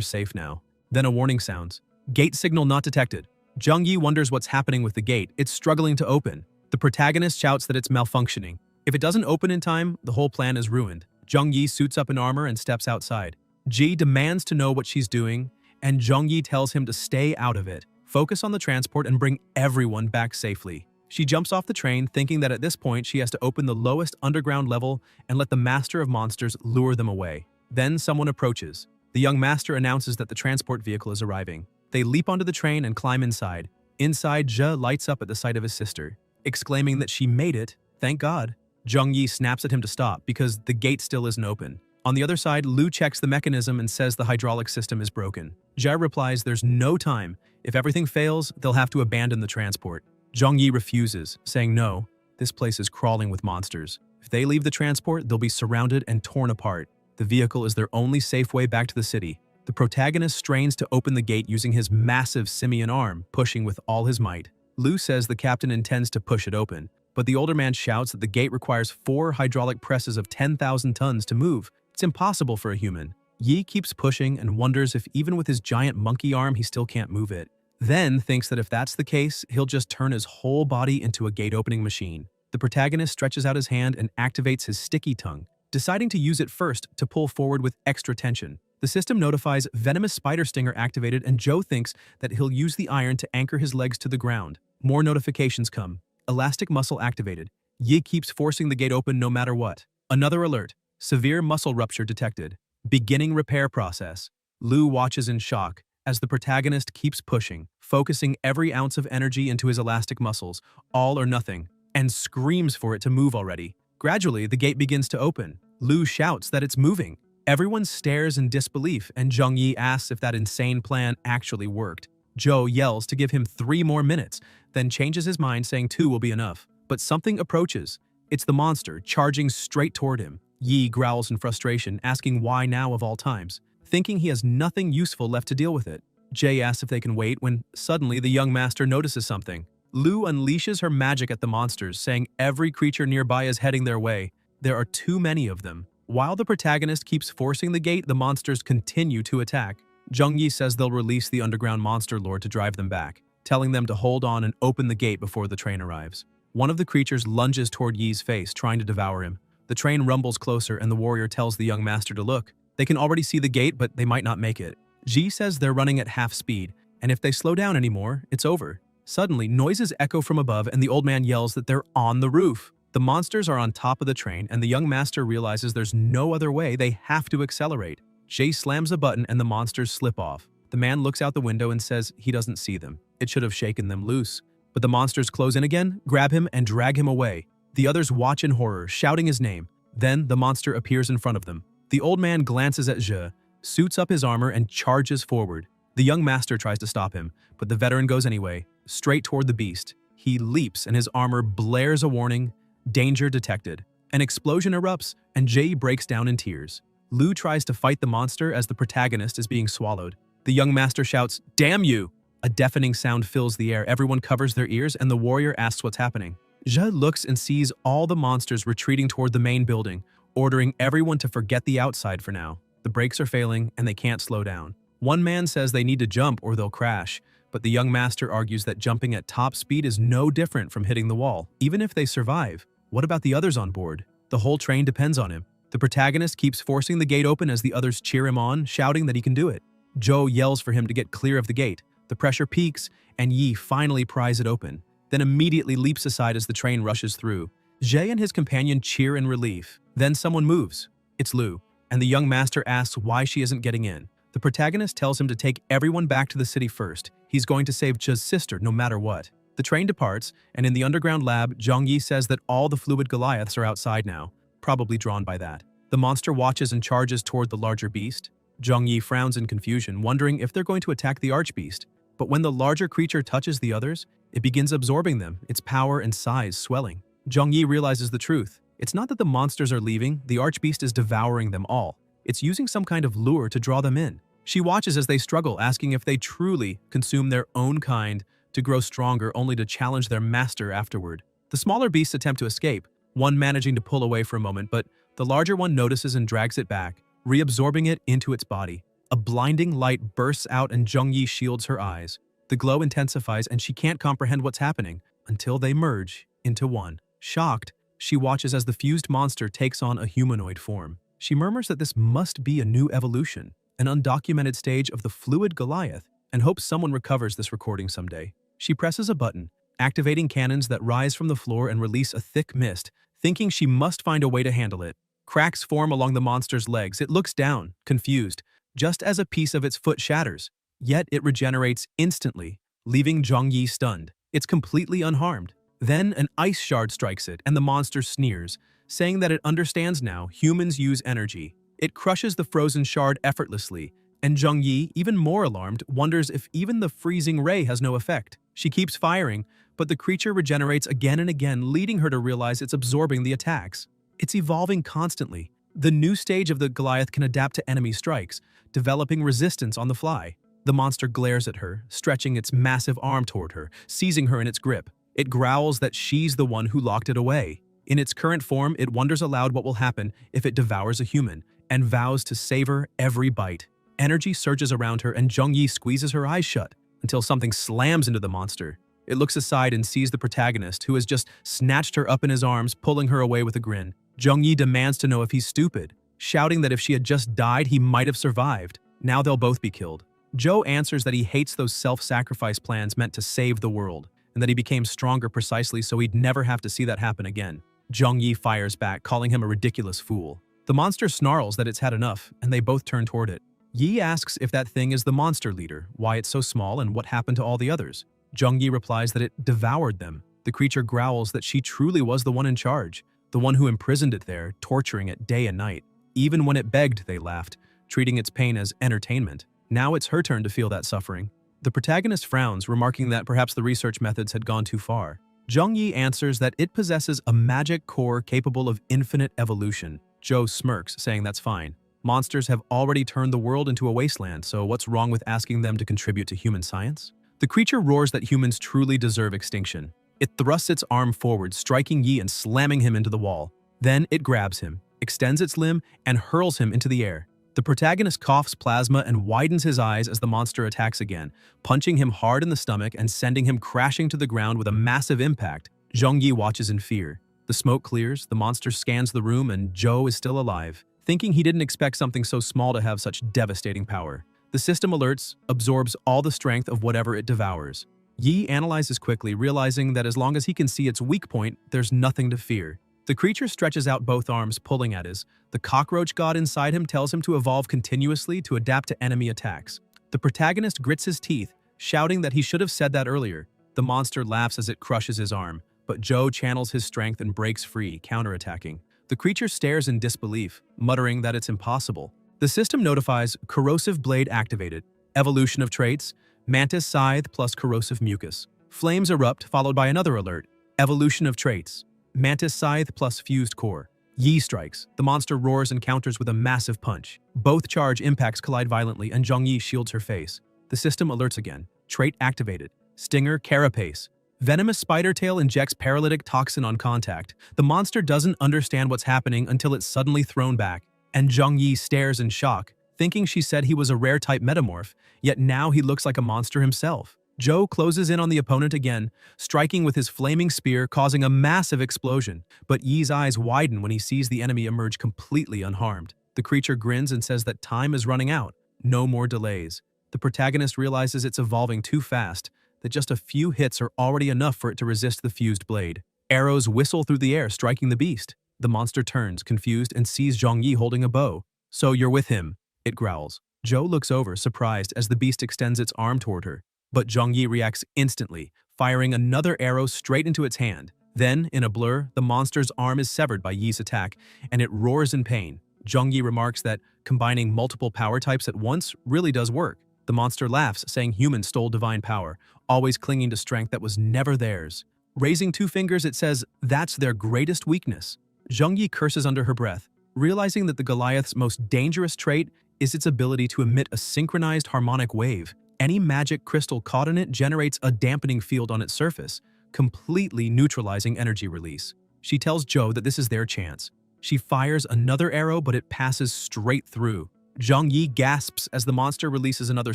[SPEAKER 1] safe now. Then a warning sounds. Gate signal not detected. Zhang wonders what's happening with the gate. It's struggling to open. The protagonist shouts that it's malfunctioning. If it doesn't open in time, the whole plan is ruined. Zhang suits up in armor and steps outside. Ji demands to know what she's doing, and Zhang tells him to stay out of it, focus on the transport and bring everyone back safely. She jumps off the train, thinking that at this point she has to open the lowest underground level and let the master of monsters lure them away. Then someone approaches. The young master announces that the transport vehicle is arriving. They leap onto the train and climb inside. Inside, Zhe lights up at the sight of his sister, exclaiming that she made it, thank God. Zhang snaps at him to stop because the gate still isn't open. On the other side, Lu checks the mechanism and says the hydraulic system is broken. Zhe replies there's no time. If everything fails, they'll have to abandon the transport. Zhang refuses, saying no, this place is crawling with monsters. If they leave the transport, they'll be surrounded and torn apart. The vehicle is their only safe way back to the city. The protagonist strains to open the gate using his massive simian arm, pushing with all his might. Lu says the captain intends to push it open, but the older man shouts that the gate requires 4 hydraulic presses of 10,000 tons to move. It's impossible for a human. Yi keeps pushing and wonders if even with his giant monkey arm he still can't move it. Then thinks that if that's the case, he'll just turn his whole body into a gate-opening machine. The protagonist stretches out his hand and activates his sticky tongue, deciding to use it first to pull forward with extra tension. The system notifies venomous spider stinger activated and Joe thinks that he'll use the iron to anchor his legs to the ground. More notifications come. Elastic muscle activated. Yi keeps forcing the gate open no matter what. Another alert. Severe muscle rupture detected. Beginning repair process. Lu watches in shock as the protagonist keeps pushing, focusing every ounce of energy into his elastic muscles, all or nothing, and screams for it to move already. Gradually, the gate begins to open. Lu shouts that it's moving. Everyone stares in disbelief, and Zhang asks if that insane plan actually worked. Zhou yells to give him 3 more minutes, then changes his mind saying 2 will be enough. But something approaches. It's the monster, charging straight toward him. Yi growls in frustration, asking why now of all times, thinking he has nothing useful left to deal with it. Jay asks if they can wait when suddenly the young master notices something. Lu unleashes her magic at the monsters, saying every creature nearby is heading their way. There are too many of them. While the protagonist keeps forcing the gate, the monsters continue to attack. Zhang says they'll release the underground monster lord to drive them back, telling them to hold on and open the gate before the train arrives. One of the creatures lunges toward Yi's face, trying to devour him. The train rumbles closer and the warrior tells the young master to look. They can already see the gate, but they might not make it. Ji says they're running at half speed, and if they slow down anymore, it's over. Suddenly, noises echo from above and the old man yells that they're on the roof. The monsters are on top of the train and the young master realizes there's no other way, they have to accelerate. Jay slams a button and the monsters slip off. The man looks out the window and says he doesn't see them. It should have shaken them loose. But the monsters close in again, grab him, and drag him away. The others watch in horror, shouting his name. Then the monster appears in front of them. The old man glances at Zhe, suits up his armor, and charges forward. The young master tries to stop him, but the veteran goes anyway, straight toward the beast. He leaps and his armor blares a warning, danger detected. An explosion erupts and Jay breaks down in tears. Lu tries to fight the monster as the protagonist is being swallowed. The young master shouts, "Damn you!" A deafening sound fills the air, everyone covers their ears, and the warrior asks what's happening. Zhe looks and sees all the monsters retreating toward the main building, ordering everyone to forget the outside for now. The brakes are failing, and they can't slow down. One man says they need to jump or they'll crash, but the young master argues that jumping at top speed is no different from hitting the wall. Even if they survive, what about the others on board? The whole train depends on him. The protagonist keeps forcing the gate open as the others cheer him on, shouting that he can do it. Zhou yells for him to get clear of the gate. The pressure peaks, and Yi finally pries it open, then immediately leaps aside as the train rushes through. Jay and his companion cheer in relief. Then someone moves. It's Lu, and the young master asks why she isn't getting in. The protagonist tells him to take everyone back to the city first. He's going to save Zhe's sister no matter what. The train departs, and in the underground lab, Zhongyi says that all the fluid Goliaths are outside now, probably drawn by that. The monster watches and charges toward the larger beast. Zhongyi frowns in confusion, wondering if they're going to attack the archbeast. But when the larger creature touches the others, it begins absorbing them, its power and size swelling. Zhongyi realizes the truth. It's not that the monsters are leaving, the archbeast is devouring them all. It's using some kind of lure to draw them in. She watches as they struggle, asking if they truly consume their own kind to grow stronger only to challenge their master afterward. The smaller beasts attempt to escape, one managing to pull away for a moment, but the larger one notices and drags it back, reabsorbing it into its body. A blinding light bursts out and Zhongyi shields her eyes. The glow intensifies and she can't comprehend what's happening until they merge into one. Shocked, she watches as the fused monster takes on a humanoid form. She murmurs that this must be a new evolution, an undocumented stage of the fluid Goliath, and hopes someone recovers this recording someday. She presses a button, activating cannons that rise from the floor and release a thick mist, thinking she must find a way to handle it. Cracks form along the monster's legs. It looks down, confused, just as a piece of its foot shatters. Yet it regenerates instantly, leaving Zhongyi stunned. It's completely unharmed. Then an ice shard strikes it, and the monster sneers, saying that it understands now humans use energy. It crushes the frozen shard effortlessly, and Zhongyi, even more alarmed, wonders if even the freezing ray has no effect. She keeps firing, but the creature regenerates again and again, leading her to realize it's absorbing the attacks. It's evolving constantly. The new stage of the Goliath can adapt to enemy strikes, developing resistance on the fly. The monster glares at her, stretching its massive arm toward her, seizing her in its grip. It growls that she's the one who locked it away. In its current form, it wonders aloud what will happen if it devours a human, and vows to savor every bite. Energy surges around her and Zhongyi squeezes her eyes shut until something slams into the monster. It looks aside and sees the protagonist, who has just snatched her up in his arms, pulling her away with a grin. Zhongyi demands to know if he's stupid, shouting that if she had just died, he might have survived. Now they'll both be killed. Zhou answers that he hates those self-sacrifice plans meant to save the world, and that he became stronger precisely so he'd never have to see that happen again. Zhongyi fires back, calling him a ridiculous fool. The monster snarls that it's had enough, and they both turn toward it. Yi asks if that thing is the monster leader, why it's so small, and what happened to all the others. Zhongyi replies that it devoured them. The creature growls that she truly was the one in charge, the one who imprisoned it there, torturing it day and night. Even when it begged, they laughed, treating its pain as entertainment. Now it's her turn to feel that suffering. The protagonist frowns, remarking that perhaps the research methods had gone too far. Zhongyi answers that it possesses a magic core capable of infinite evolution. Zhou smirks, saying that's fine. Monsters have already turned the world into a wasteland, so what's wrong with asking them to contribute to human science? The creature roars that humans truly deserve extinction. It thrusts its arm forward, striking Yi and slamming him into the wall. Then it grabs him, extends its limb, and hurls him into the air. The protagonist coughs plasma and widens his eyes as the monster attacks again, punching him hard in the stomach and sending him crashing to the ground with a massive impact. Zhongyi watches in fear. The smoke clears, the monster scans the room, and Zhou is still alive, thinking he didn't expect something so small to have such devastating power. The system alerts, absorbs all the strength of whatever it devours. Yi analyzes quickly, realizing that as long as he can see its weak point, there's nothing to fear. The creature stretches out both arms, pulling at his. The cockroach god inside him tells him to evolve continuously to adapt to enemy attacks. The protagonist grits his teeth, shouting that he should have said that earlier. The monster laughs as it crushes his arm, but Zhou channels his strength and breaks free, counterattacking. The creature stares in disbelief, muttering that it's impossible. The system notifies corrosive blade activated, evolution of traits, mantis scythe plus corrosive mucus. Flames erupt, followed by another alert, evolution of traits, mantis scythe plus fused core. Yi strikes. The monster roars and counters with a massive punch. Both charge impacts collide violently, and Zhongyi shields her face. The system alerts again. Trait activated. Stinger carapace. Venomous spider tail injects paralytic toxin on contact. The monster doesn't understand what's happening until it's suddenly thrown back, and Zhongyi stares in shock, thinking she said he was a rare type metamorph, yet now he looks like a monster himself. Zhou closes in on the opponent again, striking with his flaming spear, causing a massive explosion. But Yi's eyes widen when he sees the enemy emerge completely unharmed. The creature grins and says that time is running out. No more delays. The protagonist realizes it's evolving too fast, that just a few hits are already enough for it to resist the fused blade. Arrows whistle through the air, striking the beast. The monster turns, confused, and sees Zhongyi holding a bow. "So you're with him," it growls. Joe looks over, surprised, as the beast extends its arm toward her. But Zhongyi reacts instantly, firing another arrow straight into its hand. Then, in a blur, the monster's arm is severed by Yi's attack, and it roars in pain. Zhongyi remarks that combining multiple power types at once really does work. The monster laughs, saying humans stole divine power, always clinging to strength that was never theirs. Raising two fingers, it says, "That's their greatest weakness." Zhongyi curses under her breath, realizing that the Goliath's most dangerous trait is its ability to emit a synchronized harmonic wave. Any magic crystal caught in it generates a dampening field on its surface, completely neutralizing energy release. She tells Joe that this is their chance. She fires another arrow, but it passes straight through. Zhongyi gasps as the monster releases another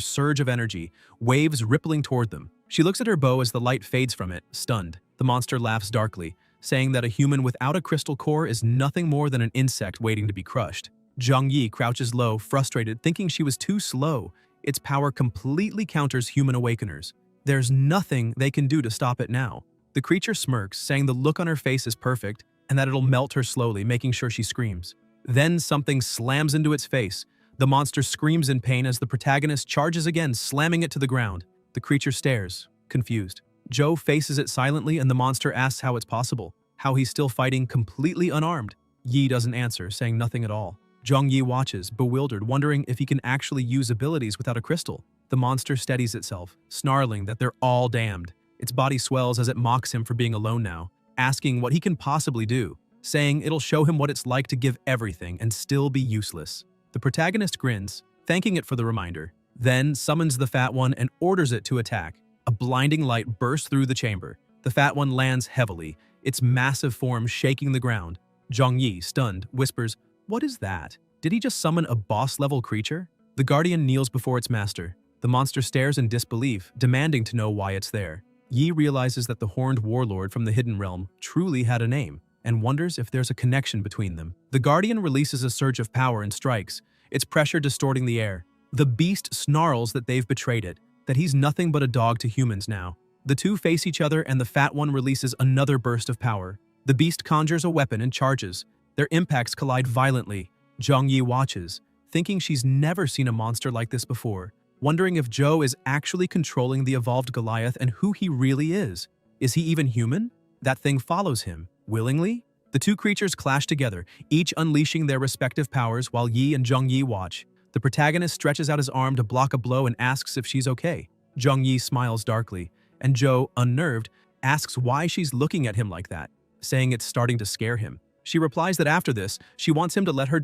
[SPEAKER 1] surge of energy, waves rippling toward them. She looks at her bow as the light fades from it, stunned. The monster laughs darkly, saying that a human without a crystal core is nothing more than an insect waiting to be crushed. Zhongyi crouches low, frustrated, thinking she was too slow. Its power completely counters human awakeners. There's nothing they can do to stop it now. The creature smirks, saying the look on her face is perfect, and that it'll melt her slowly, making sure she screams. Then something slams into its face. The monster screams in pain as the protagonist charges again, slamming it to the ground. The creature stares, confused. Joe faces it silently, and the monster asks how it's possible, how he's still fighting completely unarmed. Yi doesn't answer, saying nothing at all. Zhongyi watches, bewildered, wondering if he can actually use abilities without a crystal. The monster steadies itself, snarling that they're all damned. Its body swells as it mocks him for being alone now, asking what he can possibly do, saying it'll show him what it's like to give everything and still be useless. The protagonist grins, thanking it for the reminder, then summons the Fat One and orders it to attack. A blinding light bursts through the chamber. The Fat One lands heavily, its massive form shaking the ground. Zhongyi, stunned, whispers, "What is that? Did he just summon a boss-level creature?" The Guardian kneels before its master. The monster stares in disbelief, demanding to know why it's there. Yi realizes that the horned warlord from the Hidden Realm truly had a name, and wonders if there's a connection between them. The Guardian releases a surge of power and strikes, its pressure distorting the air. The beast snarls that they've betrayed it, that he's nothing but a dog to humans now. The two face each other, and the Fat One releases another burst of power. The beast conjures a weapon and charges. Their impacts collide violently. Zhongyi watches, thinking she's never seen a monster like this before, wondering if Joe is actually controlling the evolved Goliath and who he really is. Is he even human? That thing follows him, willingly? The two creatures clash together, each unleashing their respective powers while Yi and Zhongyi watch. The protagonist stretches out his arm to block a blow and asks if she's okay. Zhongyi smiles darkly, and Joe, unnerved, asks why she's looking at him like that, saying it's starting to scare him. She replies that after this, she wants him to let her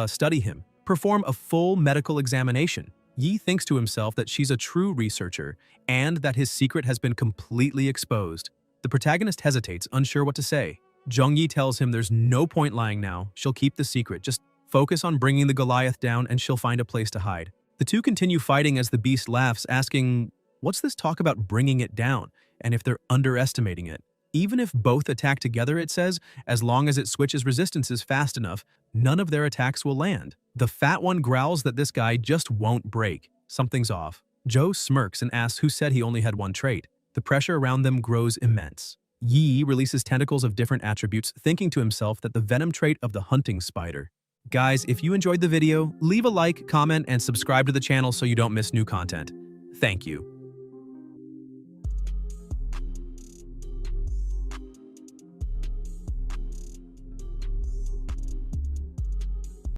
[SPEAKER 1] study him, perform a full medical examination. Yi thinks to himself that she's a true researcher, and that his secret has been completely exposed. The protagonist hesitates, unsure what to say. Zhongyi tells him there's no point lying now, she'll keep the secret, just focus on bringing the Goliath down and she'll find a place to hide. The two continue fighting as the beast laughs, asking, what's this talk about bringing it down, and if they're underestimating it? Even if both attack together, it says, as long as it switches resistances fast enough, none of their attacks will land. The Fat One growls that this guy just won't break. Something's off. Joe smirks and asks who said he only had one trait. The pressure around them grows immense. Yi releases tentacles of different attributes, thinking to himself that the venom trait of the hunting spider. Guys, if you enjoyed the video, leave a like, comment, and subscribe to the channel so you don't miss new content. Thank you.